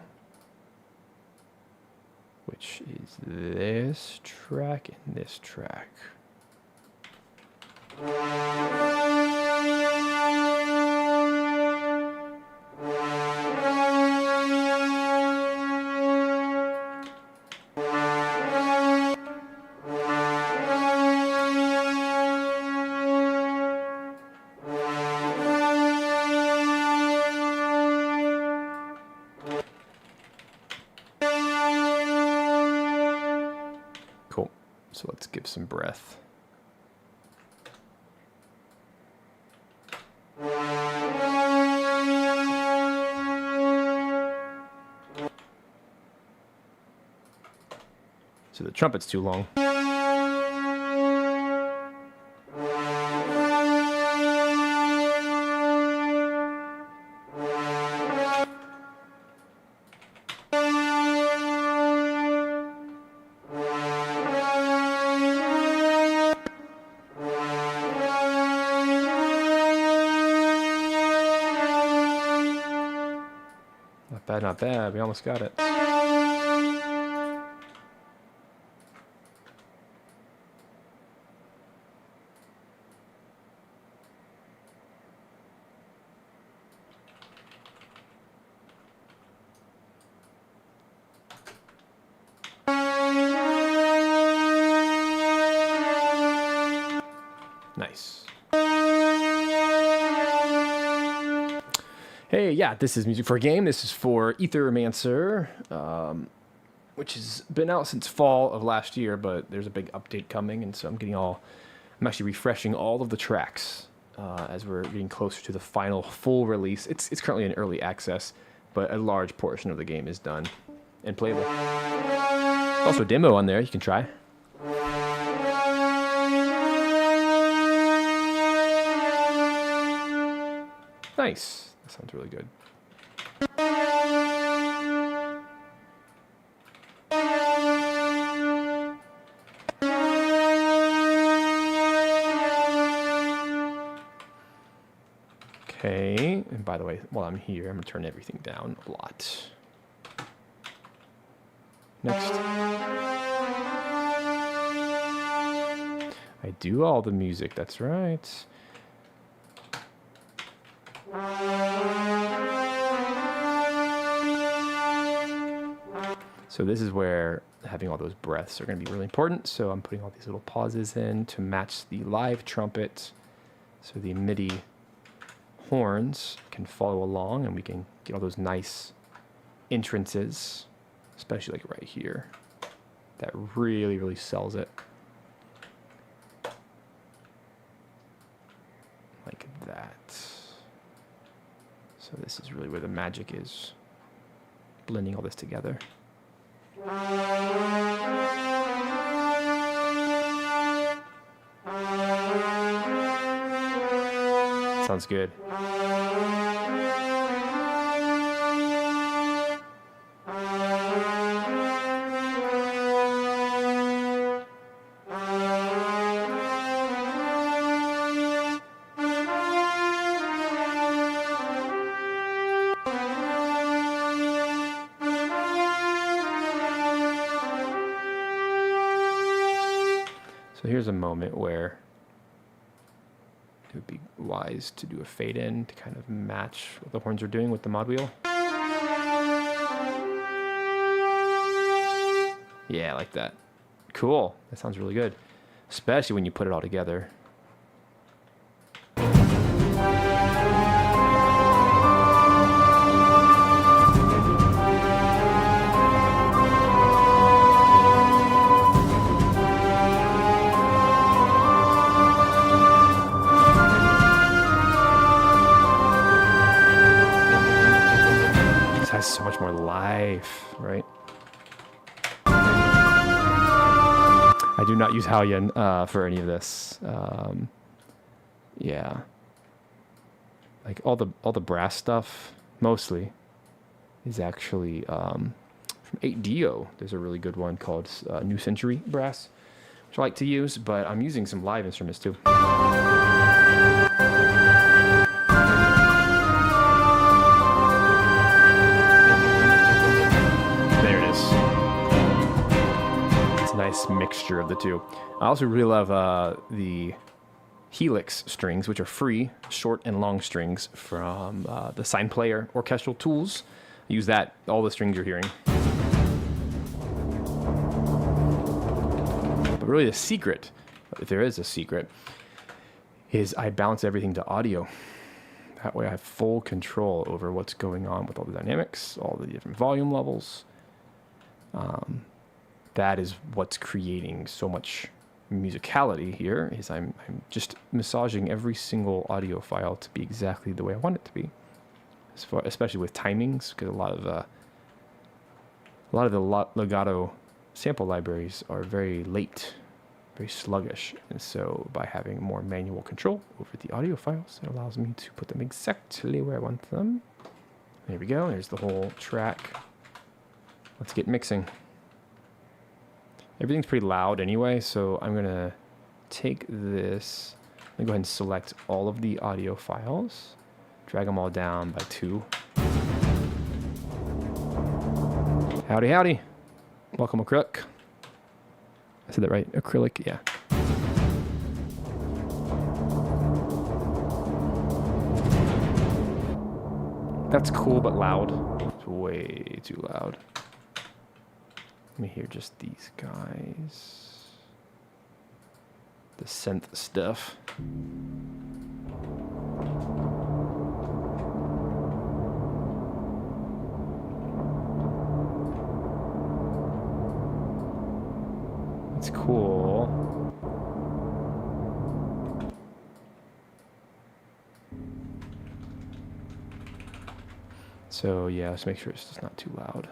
which is this track and this track. Cool. So let's give some breath. So the trumpet's too long. Not bad. We almost got it. Nice. Hey, yeah, this is music for a game. This is for Aethermancer, which has been out since fall of last year, but there's a big update coming, and so I'm actually refreshing all of the tracks as we're getting closer to the final full release. It's currently in early access, but a large portion of the game is done and playable. Also a demo on there you can try. Nice. That sounds really good. And by the way, while I'm here, I'm going to turn everything down a lot. Next. I do all the music, that's right. So this is where having all those breaths are going to be really important. So I'm putting all these little pauses in to match the live trumpet. So the MIDI horns can follow along and we can get all those nice entrances, especially like right here. That really, really sells it. Like that. So this is really where the magic is, blending all this together. Sounds good. So here's a moment where it would be wise to do a fade in to kind of match what the horns are doing with the mod wheel. Yeah, like that. Cool. That sounds really good. Especially when you put it all together. So much more life, right? I do not use Halion for any of this. Yeah, like all the brass stuff mostly is actually from 8Dio. There's a really good one called New Century Brass, which I like to use, but I'm using some live instruments too. Nice mixture of the two. I also really love the Helix strings, which are free short and long strings from the Sign Player orchestral tools. I use that, all the strings you're hearing. But really the secret, if there is a secret, is I balance everything to audio. That way I have full control over what's going on with all the dynamics, all the different volume levels. That is what's creating so much musicality here, is I'm just massaging every single audio file to be exactly the way I want it to be. Especially with timings, because a lot of the legato sample libraries are very late, very sluggish, and so by having more manual control over the audio files, it allows me to put them exactly where I want them. There we go, there's the whole track. Let's get mixing. Everything's pretty loud anyway, so I'm going to take this, I'm going to go ahead and select all of the audio files, drag them all down by 2. Howdy, howdy. Welcome, acrylic. I said that right, acrylic, yeah. That's cool, but loud. It's way too loud. Let me hear just these guys. The synth stuff. It's cool. So yeah, let's make sure it's just not too loud.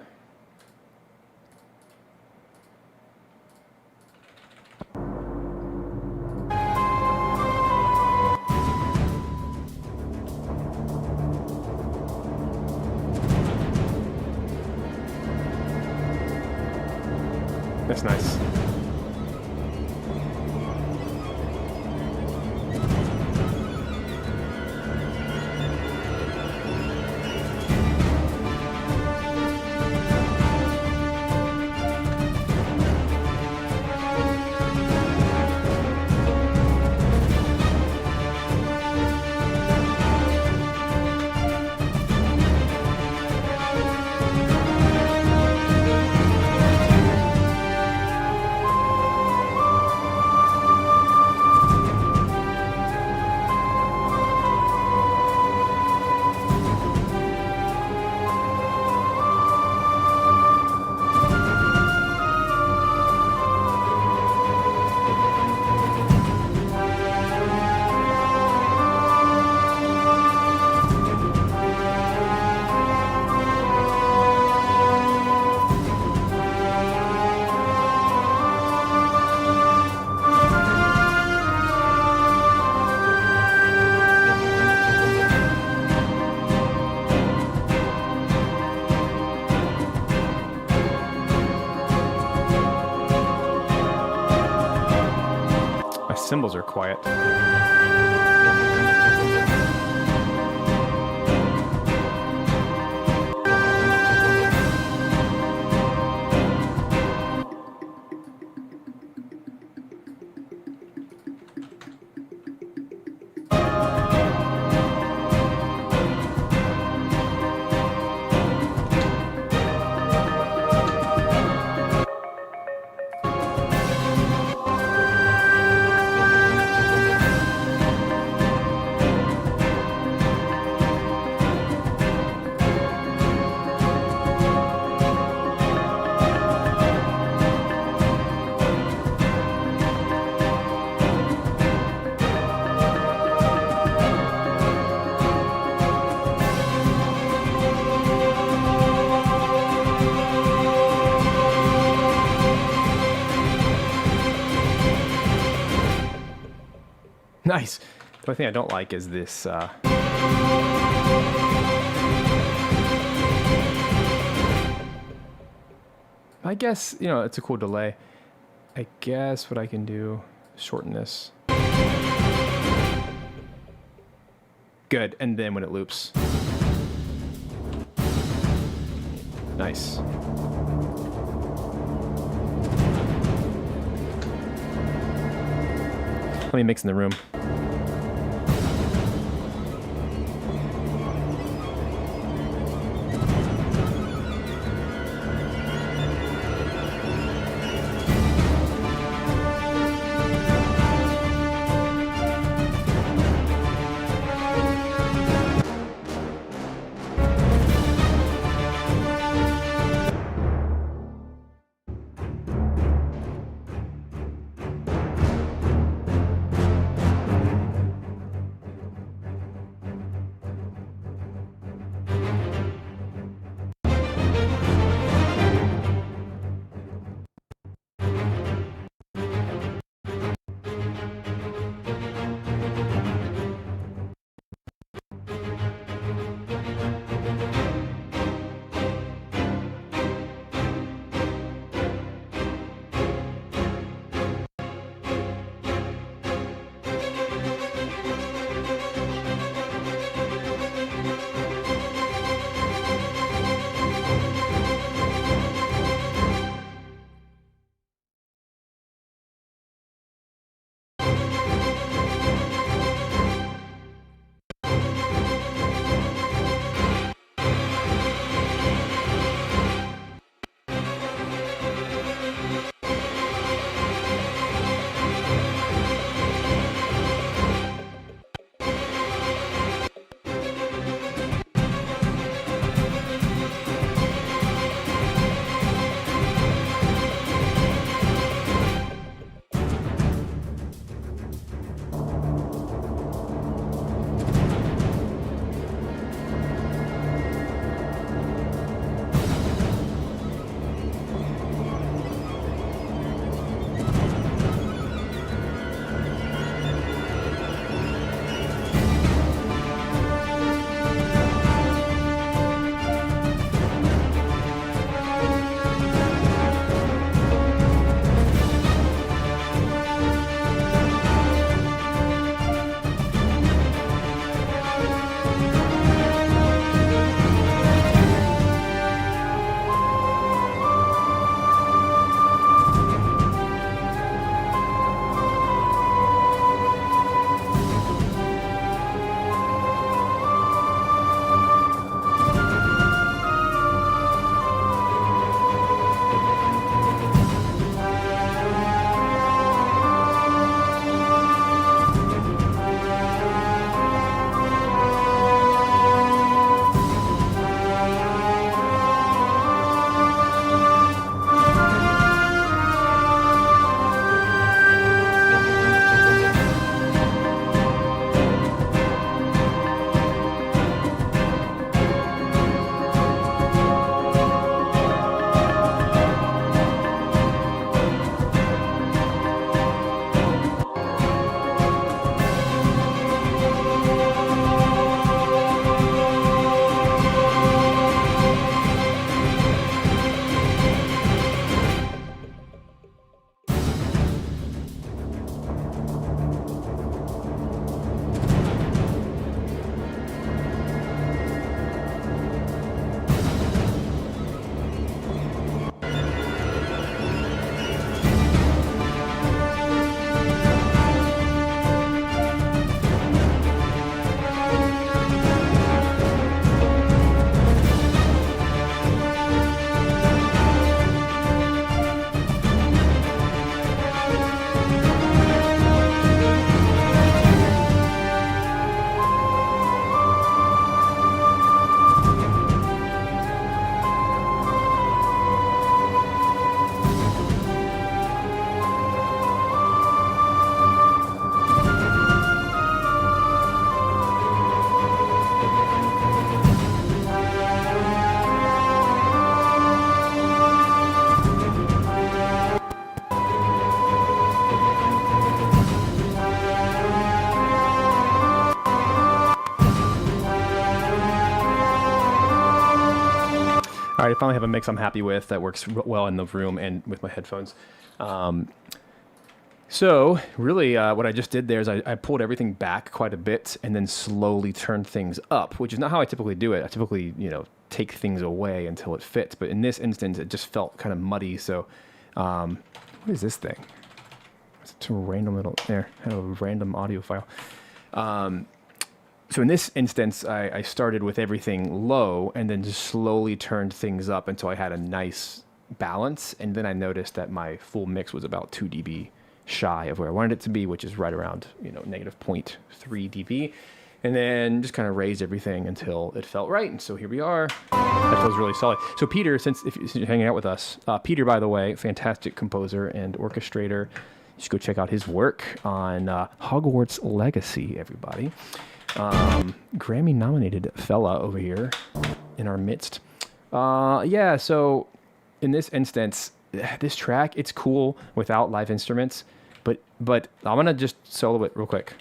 That's nice. cymbals are quiet. Nice. The only thing I don't like is this. I guess, you know, it's a cool delay. I guess what I can do, shorten this. Good. And then when it loops. Nice. Let me mix in the room. finally have a mix I'm happy with that works well in the room and with my headphones. So really what I just did there is I pulled everything back quite a bit and then slowly turned things up, which is not how I typically do it. I typically, take things away until it fits. But in this instance, it just felt kind of muddy. So what is this thing? It's a random little, there, I have a random audio file. So in this instance, I started with everything low and then just slowly turned things up until I had a nice balance. And then I noticed that my full mix was about 2 dB shy of where I wanted it to be, which is right around, negative 0.3 dB. And then just kind of raised everything until it felt right. And so here we are. That feels really solid. So Peter, since you're hanging out with us, Peter, by the way, fantastic composer and orchestrator. You should go check out his work on Hogwarts Legacy, everybody. Grammy-nominated fella over here in our midst. Yeah, so in this instance, this track, it's cool without live instruments, but I'm going to just solo it real quick.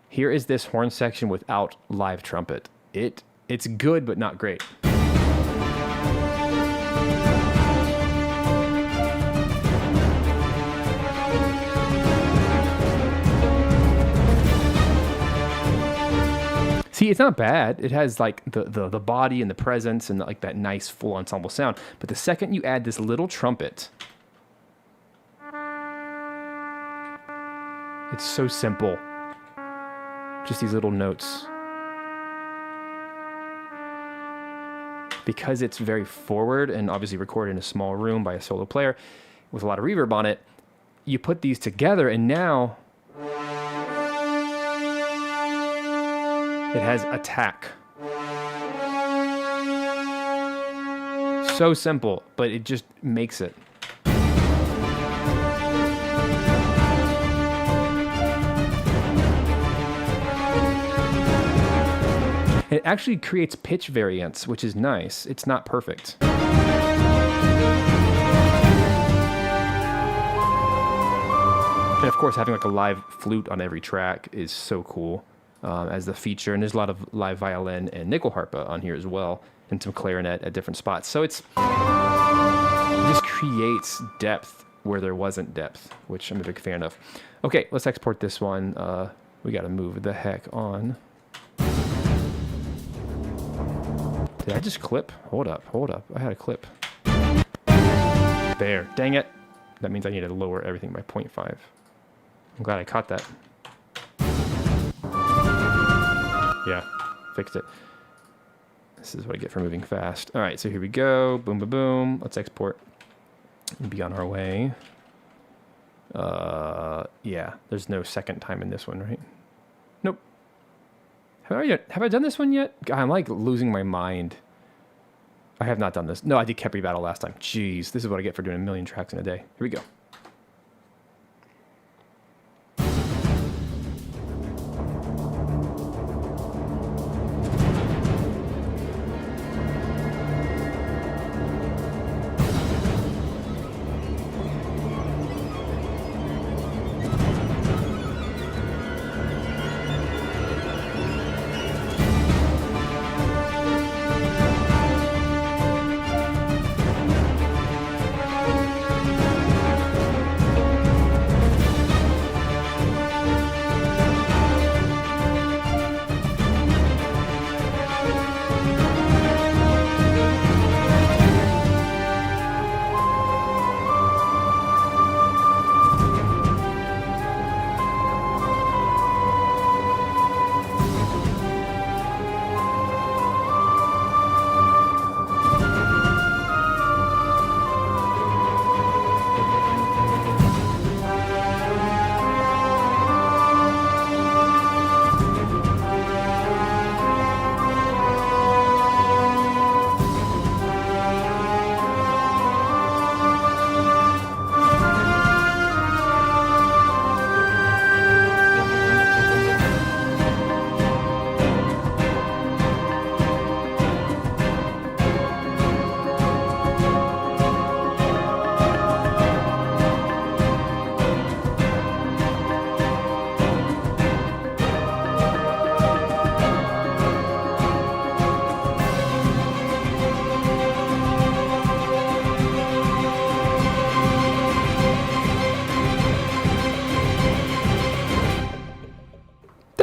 Here is this horn section without live trumpet. It's good, but not great. See, it's not bad. It has like the body and the presence and like that nice full ensemble sound. But the second you add this little trumpet, it's so simple. Just these little notes. Because it's very forward and obviously recorded in a small room by a solo player with a lot of reverb on it, you put these together and now it has attack. So simple, but it just makes it. It actually creates pitch variance, which is nice. It's not perfect. And of course, having like a live flute on every track is so cool as the feature. And there's a lot of live violin and nickel harpa on here as well, and some clarinet at different spots. So it just creates depth where there wasn't depth, which I'm a big fan of. Okay, let's export this one. We got to move the heck on. Did I just clip? Hold up. I had a clip. There. Dang it. That means I need to lower everything by 0.5. I'm glad I caught that. Yeah, fixed it. This is what I get for moving fast. All right, so here we go. Boom, boom, boom. Let's export and be on our way. Yeah, there's no second time in this one, right? Nope. Have I done this one yet? God, I'm like losing my mind. I have not done this. No, I did Kepri Battle last time. Jeez, this is what I get for doing 1 million tracks in a day. Here we go.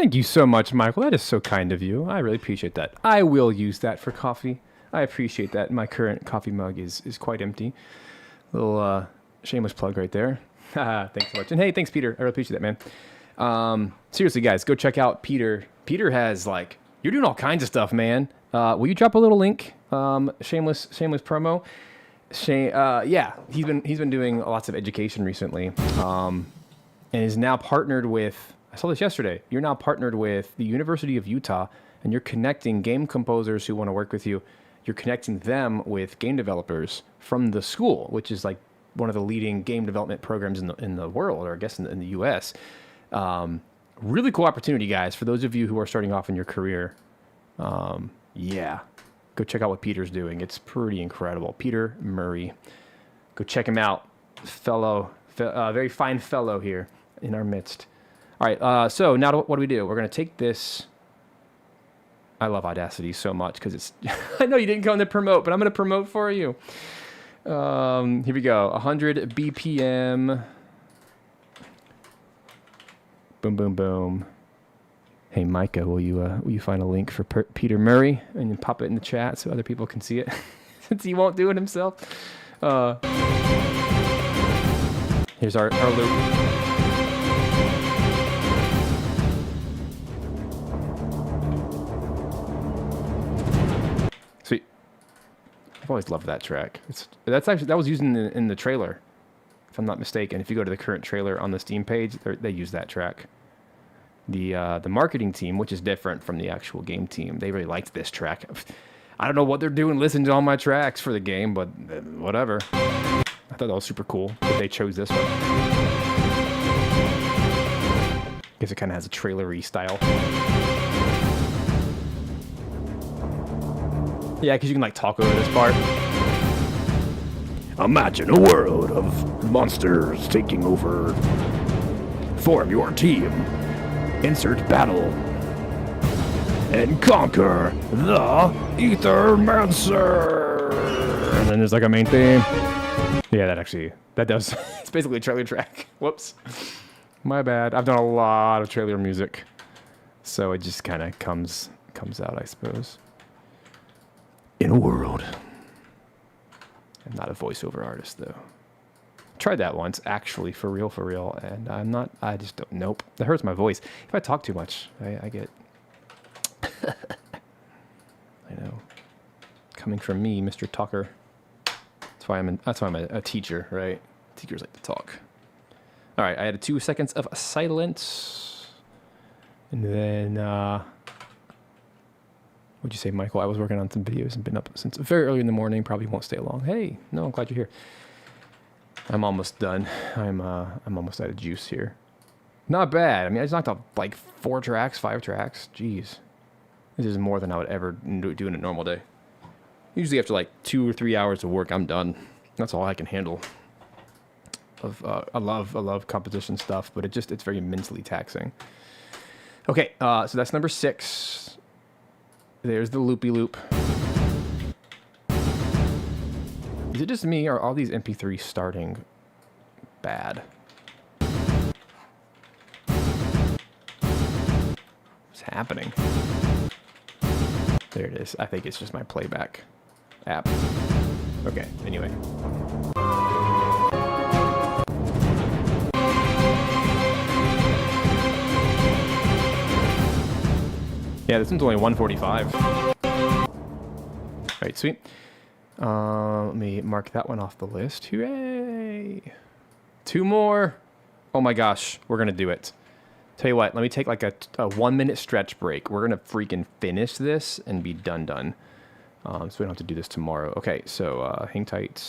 Thank you so much, Michael. That is so kind of you. I really appreciate that. I will use that for coffee. I appreciate that. My current coffee mug is quite empty. Little shameless plug right there. Thanks so much. And hey, thanks, Peter. I really appreciate that, man. Seriously, guys, go check out Peter. Peter has, like, you're doing all kinds of stuff, man. Will you drop a little link? Shameless promo. Yeah, he's been doing lots of education recently, and is now partnered with. I saw this yesterday. You're now partnered with the University of Utah, and you're connecting game composers who want to work with you. You're connecting them with game developers from the school, which is like one of the leading game development programs in the world, or I guess in the U.S. Really cool opportunity, guys, for those of you who are starting off in your career. Yeah, go check out what Peter's doing. It's pretty incredible. Peter Murray. Go check him out. Very fine fellow here in our midst. All right, so now what do we do? We're going to take this. I love Audacity so much because it's... I know you didn't come to promote, but I'm going to promote for you. Here we go. 100 BPM. Boom, boom, boom. Hey, Micah, will you find a link for Peter Murray and pop it in the chat so other people can see it? Since he won't do it himself. Here's our loop. Sweet. I've always loved that track. That was used in the trailer, if I'm not mistaken. If you go to the current trailer on the Steam page, they use that track. The marketing team, which is different from the actual game team, they really liked this track. I don't know what they're doing listening to all my tracks for the game, but whatever. I thought that was super cool that they chose this one. Guess it kind of has a trailer-y style. Yeah, because you can like talk over this part. Imagine a world of monsters taking over. Form your team. Insert battle. And conquer the Aethermancer. And then there's like a main theme. Yeah, that does. It's basically a trailer track. Whoops. My bad. I've done a lot of trailer music. So it just kind of comes out, I suppose. In a world. I'm not a voiceover artist, though. Tried that once, actually, for real, and I just don't, nope. That hurts my voice. If I talk too much, I get, I know. Coming from me, Mr. Talker. That's why I'm a teacher, right? Teachers like to talk. All right, I had 2 seconds of silence. And then, what'd you say, Michael? I was working on some videos and been up since very early in the morning. Probably won't stay long. Hey, no, I'm glad you're here. I'm almost done. I'm almost out of juice here. Not bad. I mean, I just knocked out like 5 tracks. Jeez. This is more than I would ever do in a normal day. Usually after like 2 or 3 hours of work, I'm done. That's all I can handle. I love composition stuff, but it's very mentally taxing. Okay, so that's number 6. There's the loopy loop. Is it just me, or are all these MP3s starting bad? What's happening? There it is. I think it's just my playback app. Okay, anyway. Yeah, this one's only 145. All right, sweet. Let me mark that one off the list. Hooray! 2 more. Oh my gosh, we're gonna do it. Tell you what, let me take like a 1-minute stretch break. We're gonna freaking finish this and be done. So we don't have to do this tomorrow. Okay, so hang tight.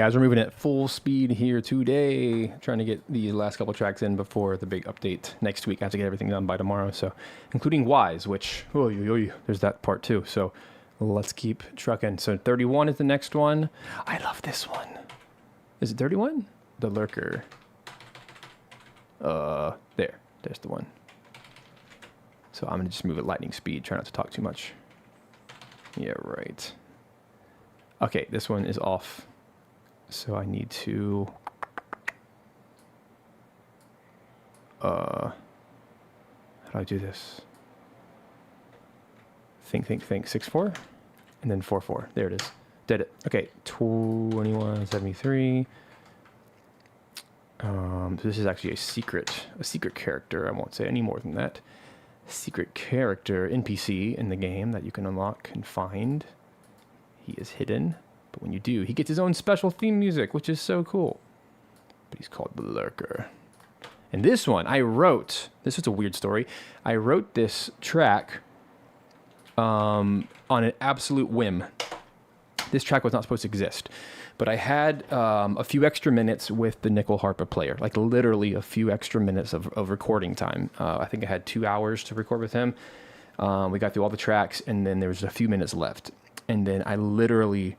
guys, we're moving at full speed here today. Trying to get the last couple tracks in before the big update next week. I have to get everything done by tomorrow, so including Wise, which, there's that part too. So let's keep trucking. So 31 is the next one. I love this one. Is it 31? The Lurker. There's the one. So I'm gonna just move at lightning speed, try not to talk too much. Yeah, right. Okay, this one is off. So I need to how do I do this? Think. 6-4 and then 4-4. There it is. Did it. Okay, 2173. So this is actually a secret character. I won't say any more than that. Secret character NPC in the game that you can unlock and find. He is hidden, but when you do, he gets his own special theme music, which is so cool. But he's called the Lurker. And this one, this is a weird story. I wrote this track on an absolute whim. This track was not supposed to exist, but I had a few extra minutes with the nickel harpa player, like literally a few extra minutes of recording time. I think I had 2 hours to record with him. We got through all the tracks, and then there was a few minutes left. And then I literally,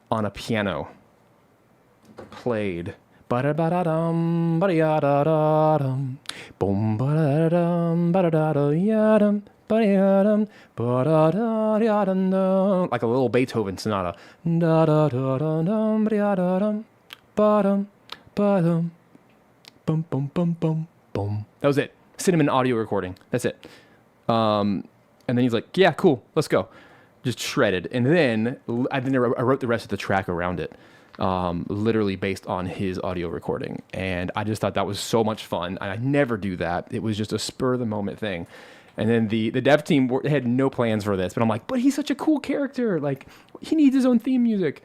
on a piano, played ba-da-ba-da-dum, ba-da-da-da-dum, boom, ba-da-da-dum, ba-da-da-da-yadum, ba-da-da-dum, ba-da-da-da-dum, like a little Beethoven sonata. Da-da-da-da-dum, ba-da-da-dum, ba-dum, ba-dum, bum, bum, bum, bum, bum. That was it. Cinnamon audio recording. That's it. And then he's like, yeah, cool, let's go. Just shredded. And then I wrote the rest of the track around it, literally based on his audio recording. And I just thought that was so much fun. I never do that. It was just a spur of the moment thing. And then the dev team had no plans for this, but I'm like, but he's such a cool character. Like, he needs his own theme music.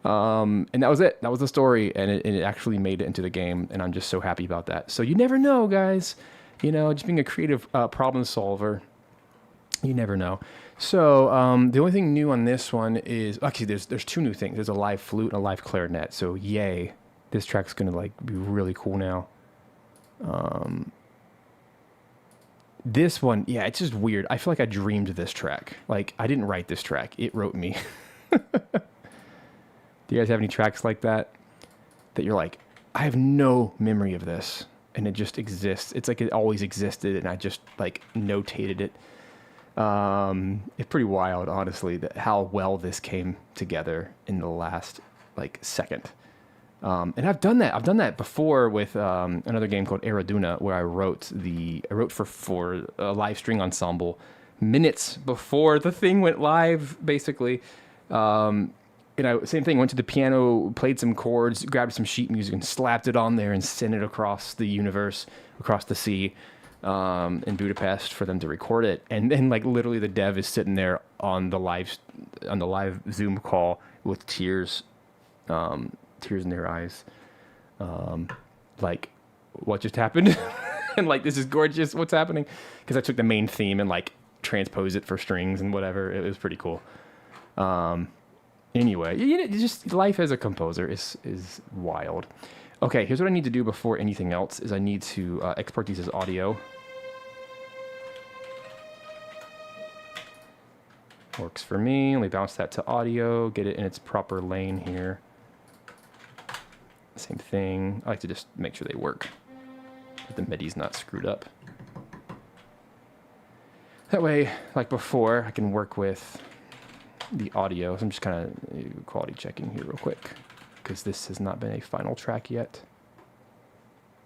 And that was it. That was the story. And it actually made it into the game. And I'm just so happy about that. So you never know, guys. You know, just being a creative problem solver, you never know. So the only thing new on this one is, actually there's two new things. There's a live flute and a live clarinet. So yay, this track's gonna like be really cool now. This one, yeah, it's just weird. I feel like I dreamed this track. Like, I didn't write this track. It wrote me. Do you guys have any tracks like that? That you're like, I have no memory of this. And it just exists. It's like it always existed and I just like notated it. It's pretty wild, honestly, that how well this came together in the last like second. And I've done that before with another game called Aeroduna, where I wrote for a live string ensemble minutes before the thing went live, basically. Same thing. Went to the piano, played some chords, grabbed some sheet music, and slapped it on there and sent it across the universe, across the sea, in Budapest for them to record it. And then, like, literally, the dev is sitting there on the live Zoom call with tears in their eyes, like, what just happened? And like, this is gorgeous. What's happening? Because I took the main theme and like transposed it for strings and whatever. It was pretty cool. Anyway, just life as a composer is wild. Okay, here's what I need to do before anything else is I need to export these as audio. Works for me. Let me bounce that to audio, get it in its proper lane here. Same thing. I like to just make sure they work. That the MIDI's not screwed up. That way, like before, I can work with the audio. So I'm just kind of quality checking here real quick, because this has not been a final track yet.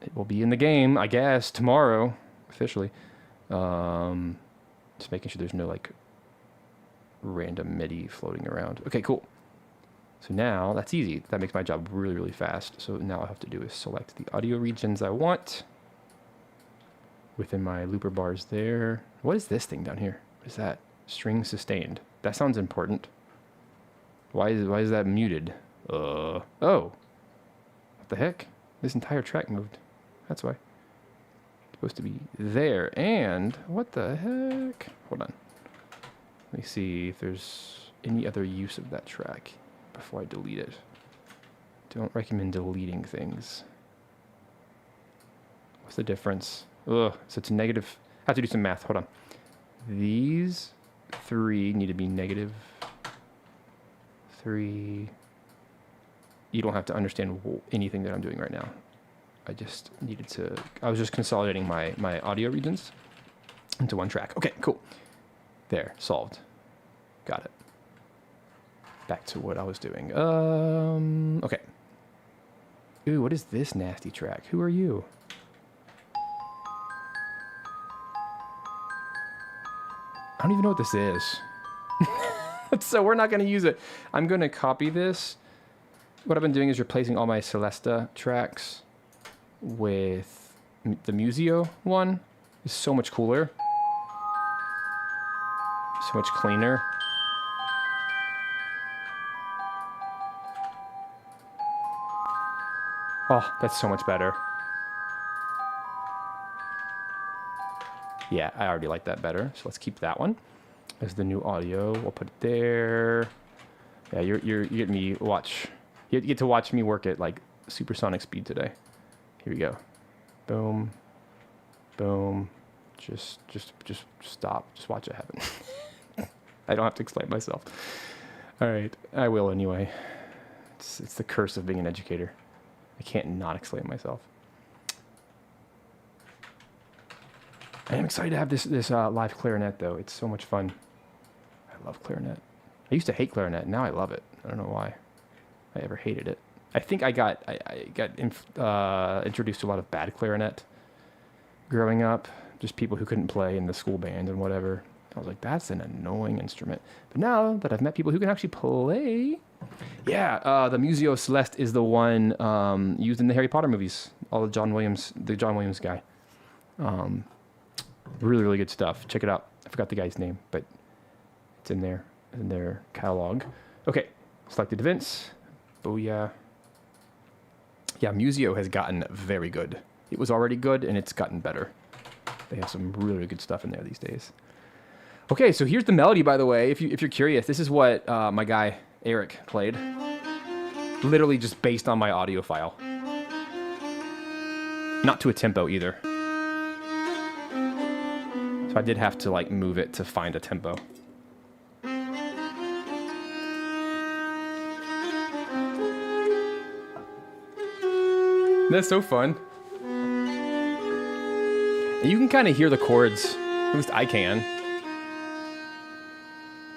It will be in the game, I guess, tomorrow, officially. Just making sure there's no like random MIDI floating around. Okay, cool. So now that's easy. That makes my job really, really fast. So now all I have to do is select the audio regions I want within my looper bars there. What is this thing down here? What is that? String sustained. That sounds important. Why is that muted? Oh. What the heck? This entire track moved. That's why. It's supposed to be there. And what the heck? Hold on. Let me see if there's any other use of that track before I delete it. Don't recommend deleting things. What's the difference? Ugh, so it's negative. I have to do some math. Hold on. These 3 need to be negative 3. You don't have to understand anything that I'm doing right now. I just needed to, I was just consolidating my audio regions into one track. Okay, cool. There, solved. Got it. Back to what I was doing. Okay. Ooh, what is this nasty track? Who are you? I don't even know what this is. So we're not going to use it. I'm going to copy this. What I've been doing is replacing all my Celesta tracks with the Museo one. It's so much cooler. So much cleaner. Oh, that's so much better. Yeah, I already like that better. So let's keep that one as the new audio. We'll put it there. Yeah, you're getting me watch. You get to watch me work at like supersonic speed today. Here we go. Boom. Boom. Just stop. Just watch it happen. I don't have to explain myself. All right, I will anyway. It's the curse of being an educator. I can't not explain myself. I am excited to have this live clarinet though. It's so much fun. I love clarinet. I used to hate clarinet. Now I love it. I don't know why I ever hated it. I think I got introduced to a lot of bad clarinet growing up. Just people who couldn't play in the school band and whatever. I was like, that's an annoying instrument. But now that I've met people who can actually play, yeah, the Museo Celeste is the one used in the Harry Potter movies. All the John Williams guy. Really, really good stuff. Check it out. I forgot the guy's name, but it's in their catalog. Okay, selected events. Booyah. Yeah, Museo has gotten very good. It was already good, and it's gotten better. They have some really, really good stuff in there these days. Okay, so here's the melody, by the way. If you're curious, this is what my guy Eric played. Literally just based on my audio file. Not to a tempo either. So I did have to like move it to find a tempo. That's so fun. And you can kind of hear the chords. At least I can.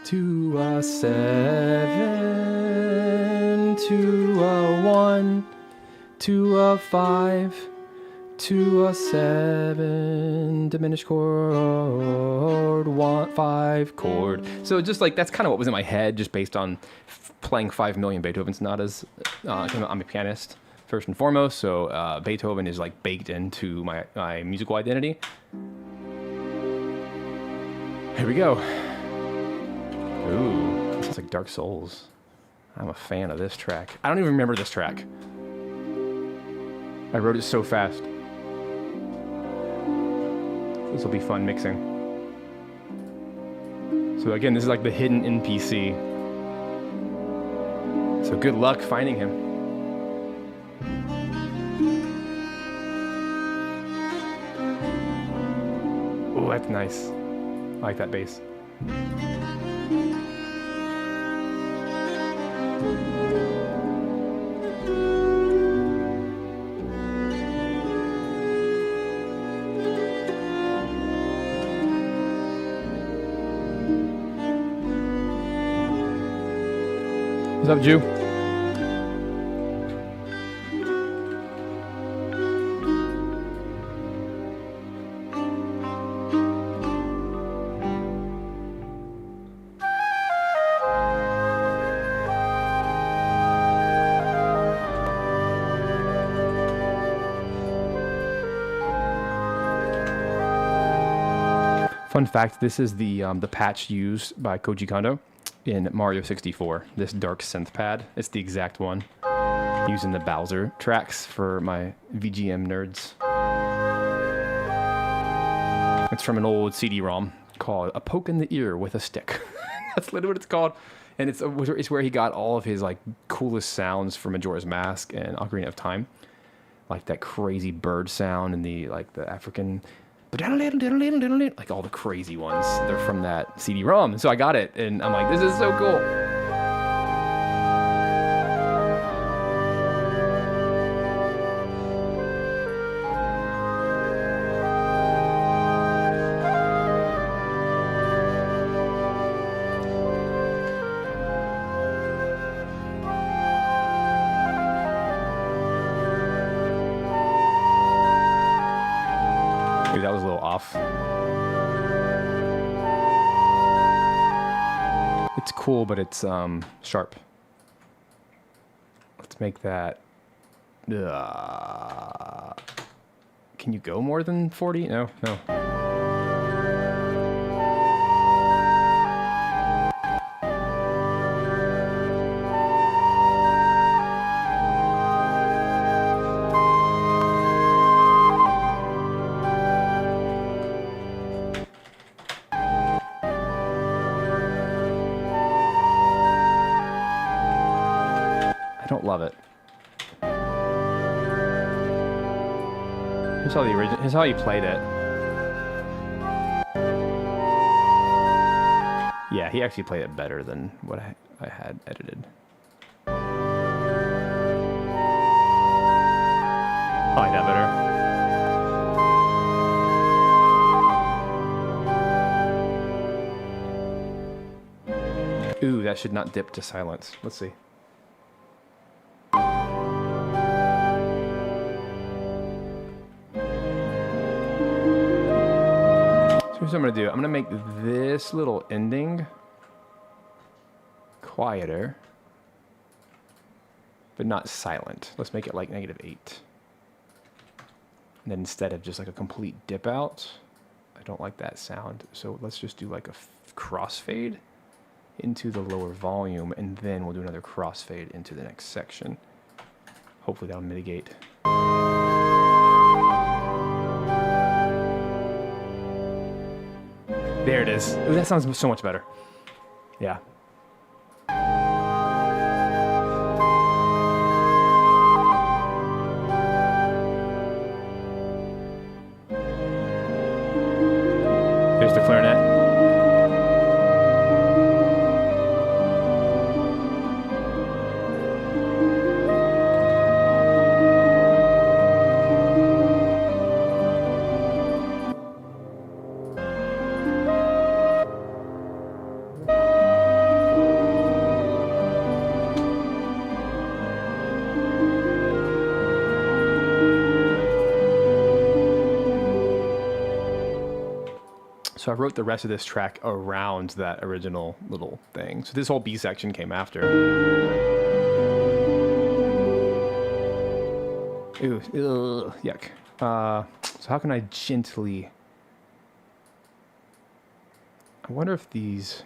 2 a 7, 2 a 1, 2 a 5, 2 a 7, diminished chord, 1 5 chord. So just like that's kind of what was in my head, just based on playing 5 million Beethoven sonatas. I'm a pianist first and foremost, so Beethoven is like baked into my musical identity. Here we go. Ooh, it's like Dark Souls. I'm a fan of this track. I don't even remember this track. I wrote it so fast. This will be fun mixing. So again, this is like the hidden NPC. So good luck finding him. Oh, that's nice. I like that bass. What's up, Jew? Fun fact, this is the patch used by Koji Kondo in Mario 64, this dark synth pad. It's the exact one. Using the Bowser tracks for my VGM nerds. It's from an old CD-ROM called A Poke in the Ear with a Stick. That's literally what it's called. And it's where he got all of his like coolest sounds from Majora's Mask and Ocarina of Time, like that crazy bird sound and the African, like all the crazy ones. They're from that CD-ROM. So I got it, and I'm like, this is so cool. That was a little off. It's cool, but it's sharp. Let's make that. Can you go more than 40? No. I don't love it. Here's how the original. Here's how you played it. Yeah, he actually played it better than what I had edited. I like that better. Ooh, that should not dip to silence. Let's see. Here's what I'm going to do. I'm going to make this little ending quieter, but not silent. Let's make it like -8. And then instead of just like a complete dip out, I don't like that sound. So let's just do like a crossfade into the lower volume, and then we'll do another crossfade into the next section. Hopefully that'll mitigate. There it is. Ooh, that sounds so much better. Yeah. There's the clarinet. So I wrote the rest of this track around that original little thing. So this whole B section came after. Ooh, ugh, yuck. So how can I gently... I wonder if these...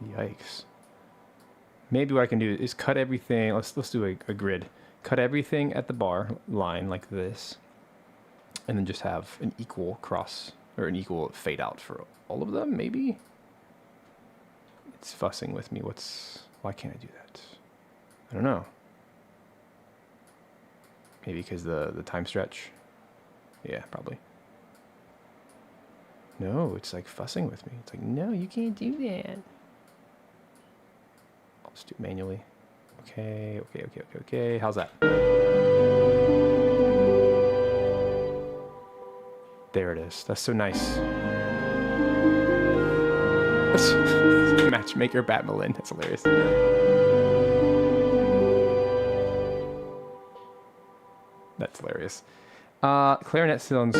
Yikes. Maybe what I can do is cut everything. Let's do a grid. Cut everything at the bar line like this, and then just have an equal cross or an equal fade out for all of them. Maybe it's fussing with me. Why can't I do that? I don't know. Maybe because the time stretch. Yeah, probably. No, it's like fussing with me. It's like, no, you can't do that. I'll just do it manually. Okay. How's that? There it is. That's so nice. Matchmaker Bat Melin. That's hilarious. That's hilarious. Clarinet sounds...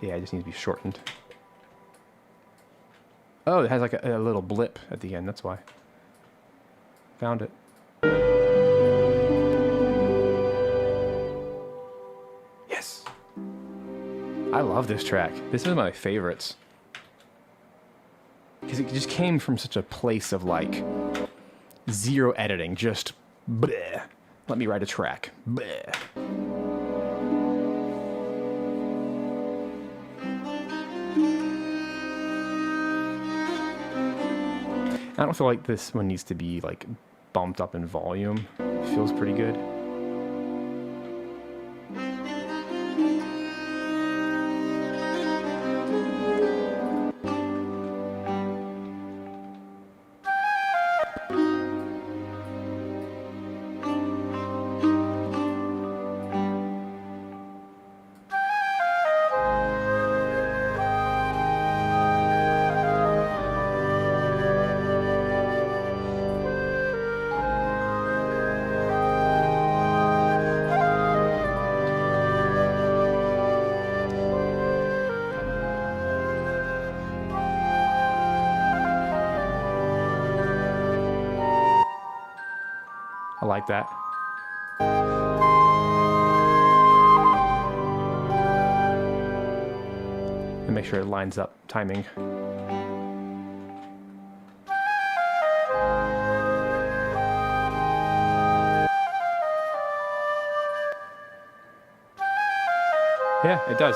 Yeah, it just needs to be shortened. Oh, it has like a little blip at the end, that's why. Found it. Yes! I love this track. This is one of my favorites. Because it just came from such a place of like zero editing, just bleh. Let me write a track. Bleh. I don't feel like this one needs to be like bumped up in volume. It feels pretty good. I like that. And make sure it lines up timing. Yeah, it does.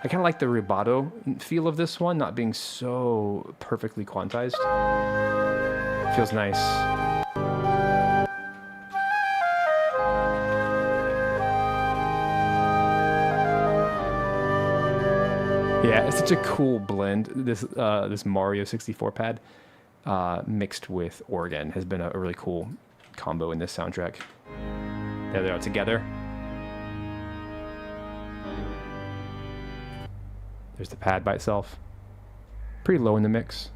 I kind of like the rubato feel of this one, not being so perfectly quantized. Feels nice. Yeah, it's such a cool blend. This Mario 64 pad mixed with organ has been a really cool combo in this soundtrack. There they are together. There's the pad by itself. Pretty low in the mix.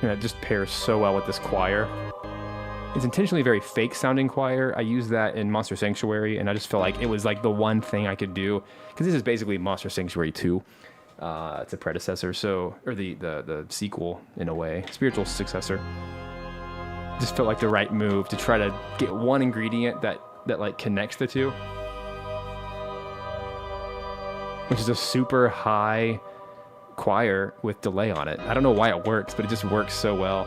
And it just pairs so well with this choir. It's intentionally very fake sounding choir. I use that in Monster Sanctuary, and I just felt like it was like the one thing I could do, because this is basically Monster Sanctuary 2. It's a predecessor, so, or the sequel in a way, spiritual successor. Just felt like the right move to try to get one ingredient that like connects the two, which is a super high choir with delay on it. I don't know why it works, but it just works so well.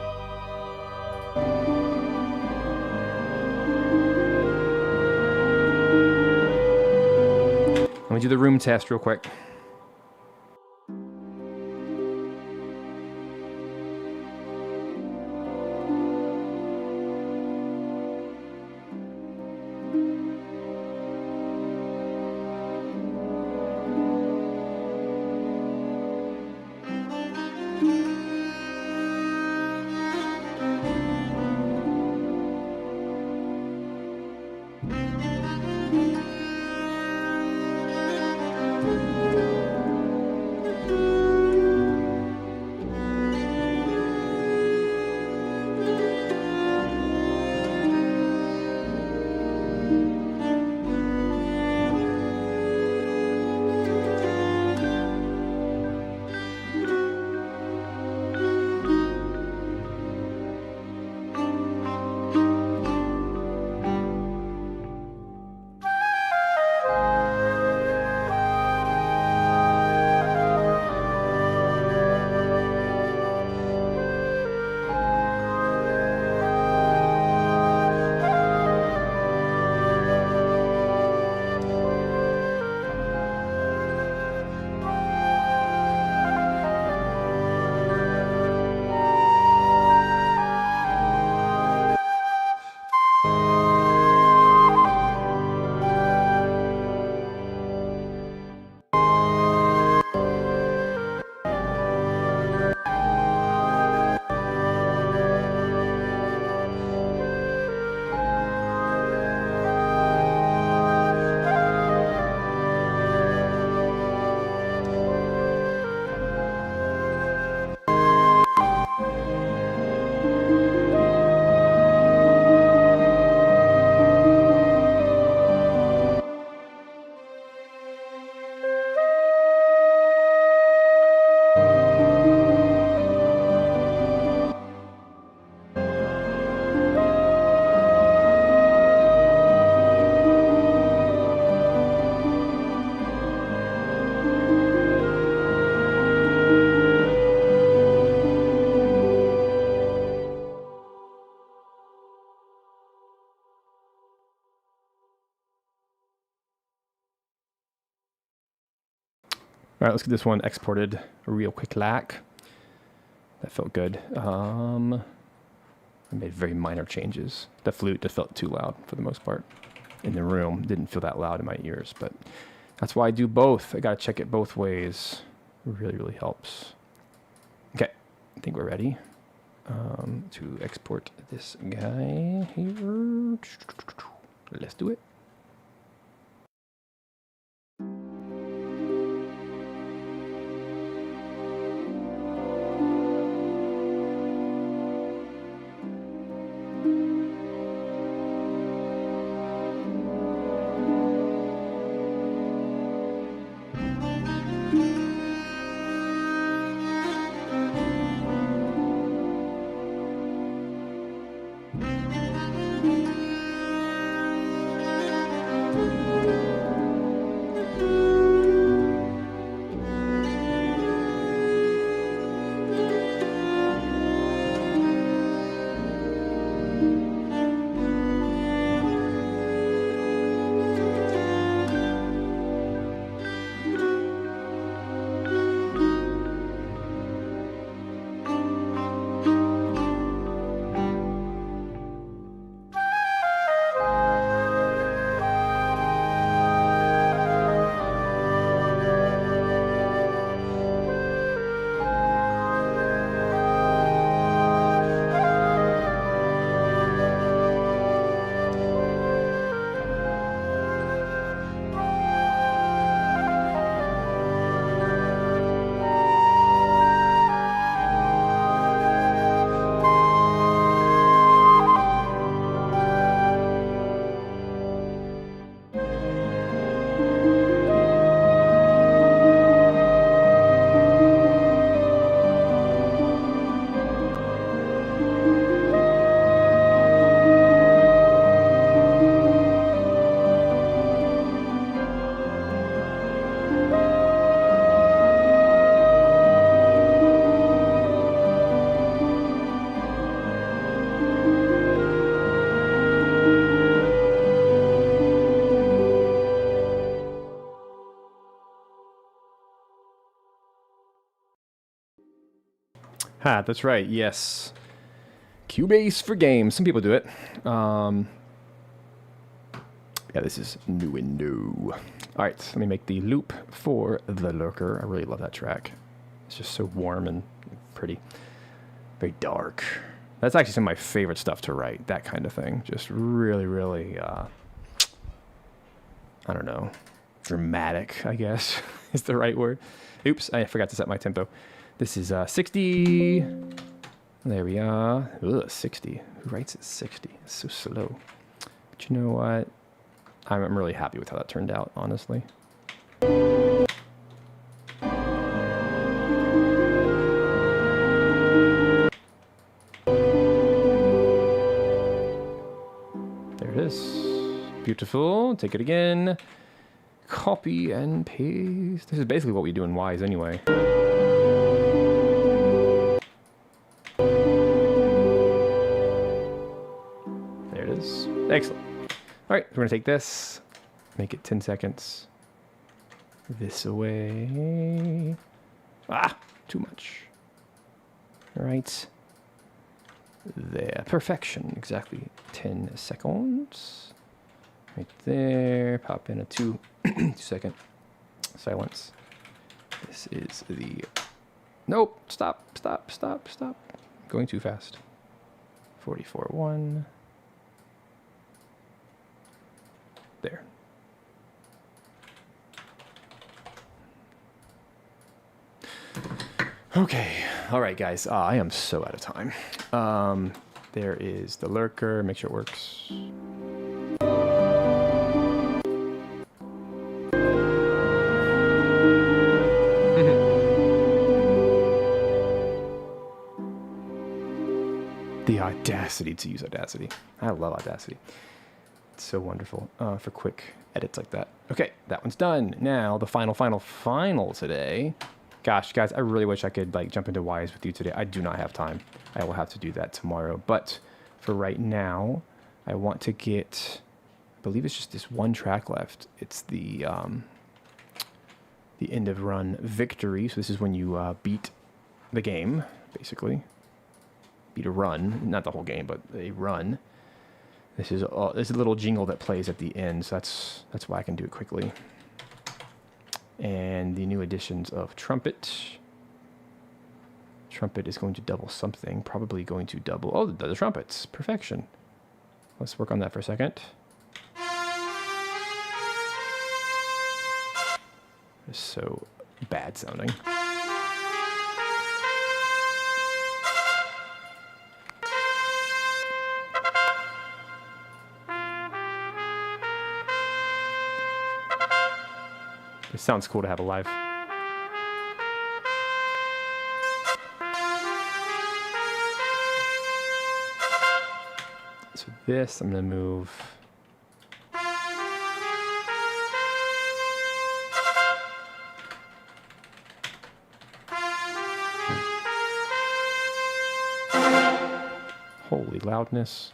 Let me do the room test real quick. All right, let's get this one exported real quick lack. That felt good. I made very minor changes. The flute just felt too loud for the most part in the room. Didn't feel that loud in my ears, but that's why I do both. I gotta check it both ways. It really, really helps. Okay, I think we're ready to export this guy here. Let's do it. Ha, that's right, yes. Cubase for games. Some people do it. Yeah, this is new and new. All right, let me make the loop for The Lurker. I really love that track. It's just so warm and pretty. Very dark. That's actually some of my favorite stuff to write, that kind of thing. Just really, really, I don't know, dramatic, I guess, is the right word. Oops, I forgot to set my tempo. This is 60. There we are. Ugh, 60. Who writes at 60? It's so slow. But you know what? I'm really happy with how that turned out, honestly. There it is. Beautiful. Take it again. Copy and paste. This is basically what we do in Wise anyway. There it is. Excellent. All right, we're going to take this, make it 10 seconds. This away. Ah, too much. All right. There. Perfection. Exactly 10 seconds. Right there. Pop in a 2-second silence. This is the... Nope. Stop. Going too fast. 44.1. There. Okay. All right, guys. I am so out of time. There is the Lurker. Make sure it works. The audacity to use Audacity. I love Audacity. It's so wonderful for quick edits like that. Okay, that one's done. Now, the final today. Gosh, guys, I really wish I could like jump into Wise with you today. I do not have time. I will have to do that tomorrow. But for right now, I want to get, I believe it's just this one track left. It's the the end of run victory. So this is when you beat the game, basically. Beat a run, not the whole game, but a run. This is a little jingle that plays at the end, so that's why I can do it quickly. And the new additions of trumpet. Trumpet is going to double something, probably going to double, oh, the trumpets, perfection. Let's work on that for a second. It's so bad sounding. It sounds cool to have a live. So this, I'm going to move. Holy loudness.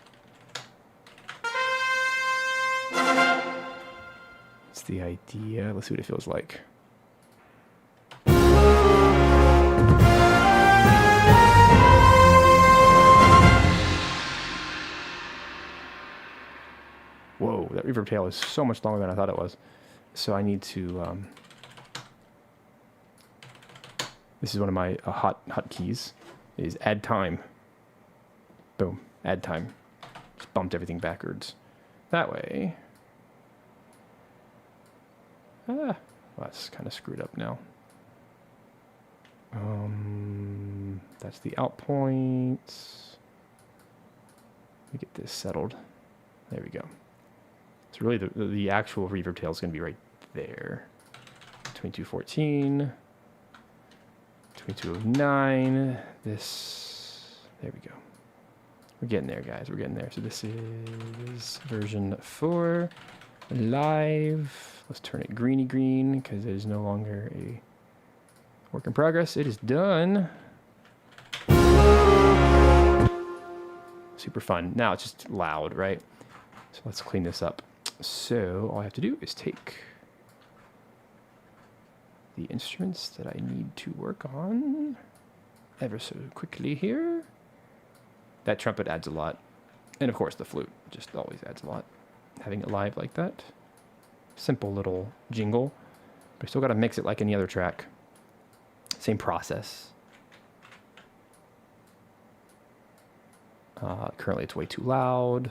That's the idea. Let's see what it feels like. Whoa, that reverb tail is so much longer than I thought it was. So I need to, this is one of my hotkeys, is add time. Boom, add time. Just bumped everything backwards. That way. Well, that's kind of screwed up now. That's the out points. Let me get this settled. There we go. So really the actual reverb tail is going to be right there. 2214. 2209. This. There we go. We're getting there, guys. We're getting there. So this is version 4. Live. Let's turn it greeny green because it is no longer a work in progress. It is done. Super fun. Now it's just loud, right? So let's clean this up. So all I have to do is take the instruments that I need to work on ever so quickly here. That trumpet adds a lot. And of course the flute just always adds a lot. Having it live like that. Simple little jingle. But I still got to mix it like any other track. Same process. Currently it's way too loud.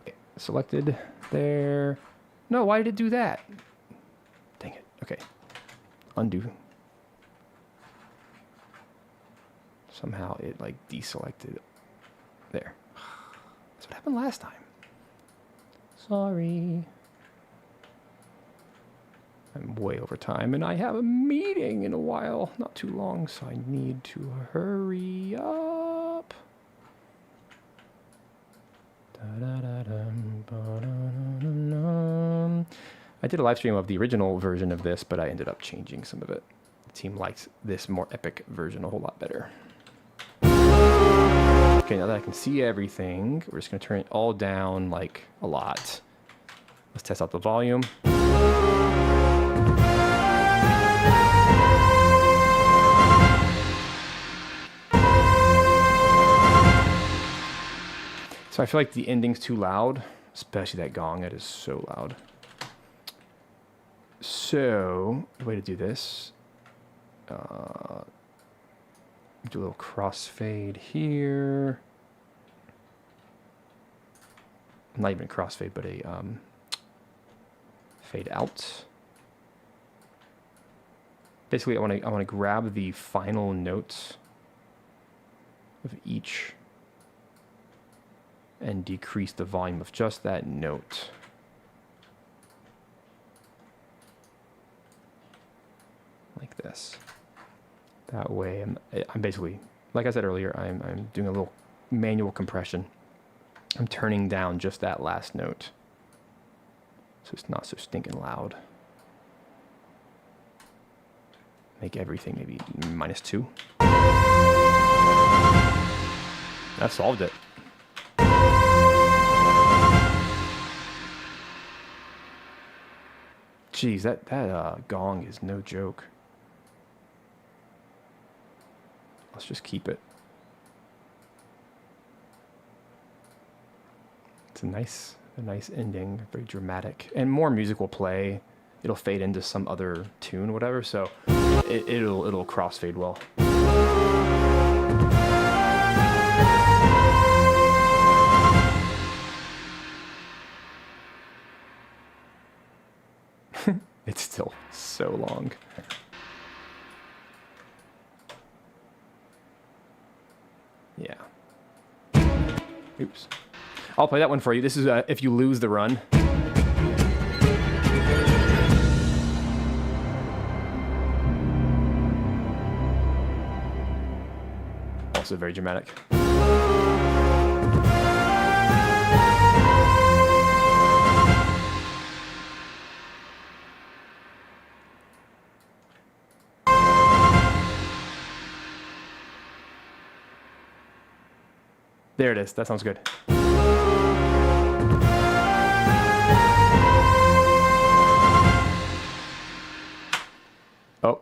Okay, selected there. No, why did it do that? Dang it. Okay. Undo. Somehow it like deselected. There. That's what happened last time. Sorry. I'm way over time and I have a meeting in a while. Not too long, so I need to hurry up. I did a live stream of the original version of this, but I ended up changing some of it. The team likes this more epic version a whole lot better. Okay, now that I can see everything, we're just going to turn it all down like a lot. Let's test out the volume. So I feel like the ending's too loud, especially that gong. It is so loud. So the way to do this, do a little crossfade here. Not even a crossfade, but a fade out. Basically, I want to grab the final notes of each and decrease the volume of just that note. Like this. That way, I'm basically, like I said earlier, I'm doing a little manual compression. I'm turning down just that last note, so it's not so stinking loud. Make everything maybe -2. That solved it. Jeez, that gong is no joke. Let's just keep it. It's a nice ending, very dramatic, and more music will play. It'll fade into some other tune, or whatever. So it'll crossfade well. It's still so long. Yeah. Oops. I'll play that one for you. This is if you lose the run. Also very dramatic. There it is. That sounds good. Oh,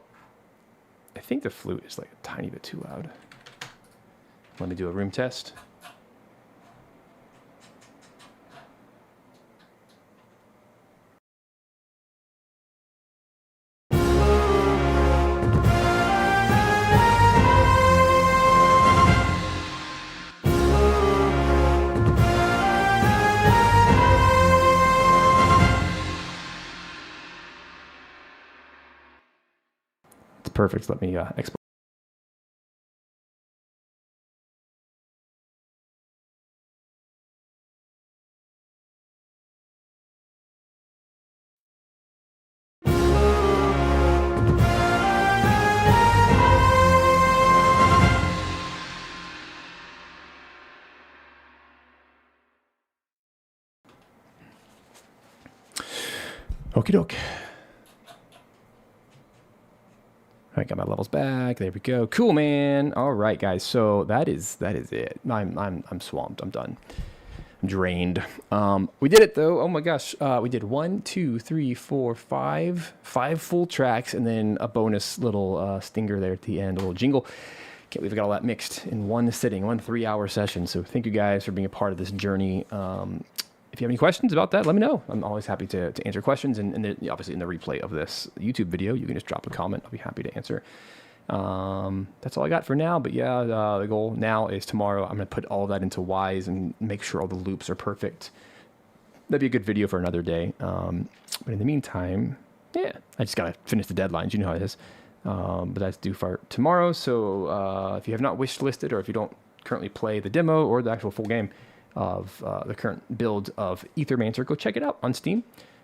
I think the flute is like a tiny bit too loud. Let me do a room test. It's perfect. Let me export. Okie doke. All right, got my levels back. There we go. Cool, man. All right, guys. So that is it. I'm swamped. I'm done. I'm drained. We did it though. Oh my gosh. We did 1, 2, 3, 4, 5 full tracks, and then a bonus little stinger there at the end, a little jingle. Can't believe I got all that mixed in one sitting, 1 3-hour session. So thank you guys for being a part of this journey. If you have any questions about that, let me know. I'm always happy to answer questions. And obviously in the replay of this YouTube video, you can just drop a comment. I'll be happy to answer. That's all I got for now. But yeah, the goal now is tomorrow I'm going to put all that into Wise and make sure all the loops are perfect. That'd be a good video for another day. But in the meantime, yeah, I just got to finish the deadlines. You know how it is. But that's due for tomorrow. So if you have not wish listed, or if you don't currently play the demo or the actual full game of the current build of Aethermancer, go check it out on Steam.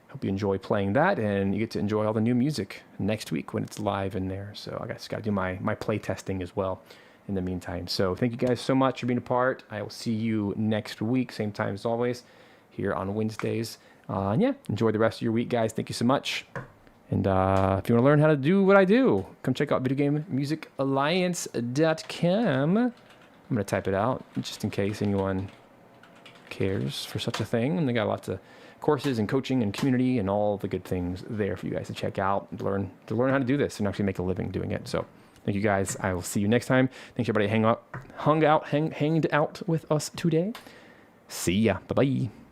Hope you enjoy playing that, and you get to enjoy all the new music next week when it's live in there. So I just got to do my play testing as well in the meantime. So thank you guys so much for being a part. I will see you next week, same time as always, here on Wednesdays. And yeah, enjoy the rest of your week, guys. Thank you so much. And if you want to learn how to do what I do, come check out videogamemusicalliance.com. I'm going to type it out just in case anyone cares for such a thing. And they got lots of courses and coaching and community and all the good things there for you guys to check out and learn how to do this and actually make a living doing it. So thank you guys. I will see you next time. Thanks everybody hanged out with us today. See ya. Bye-bye.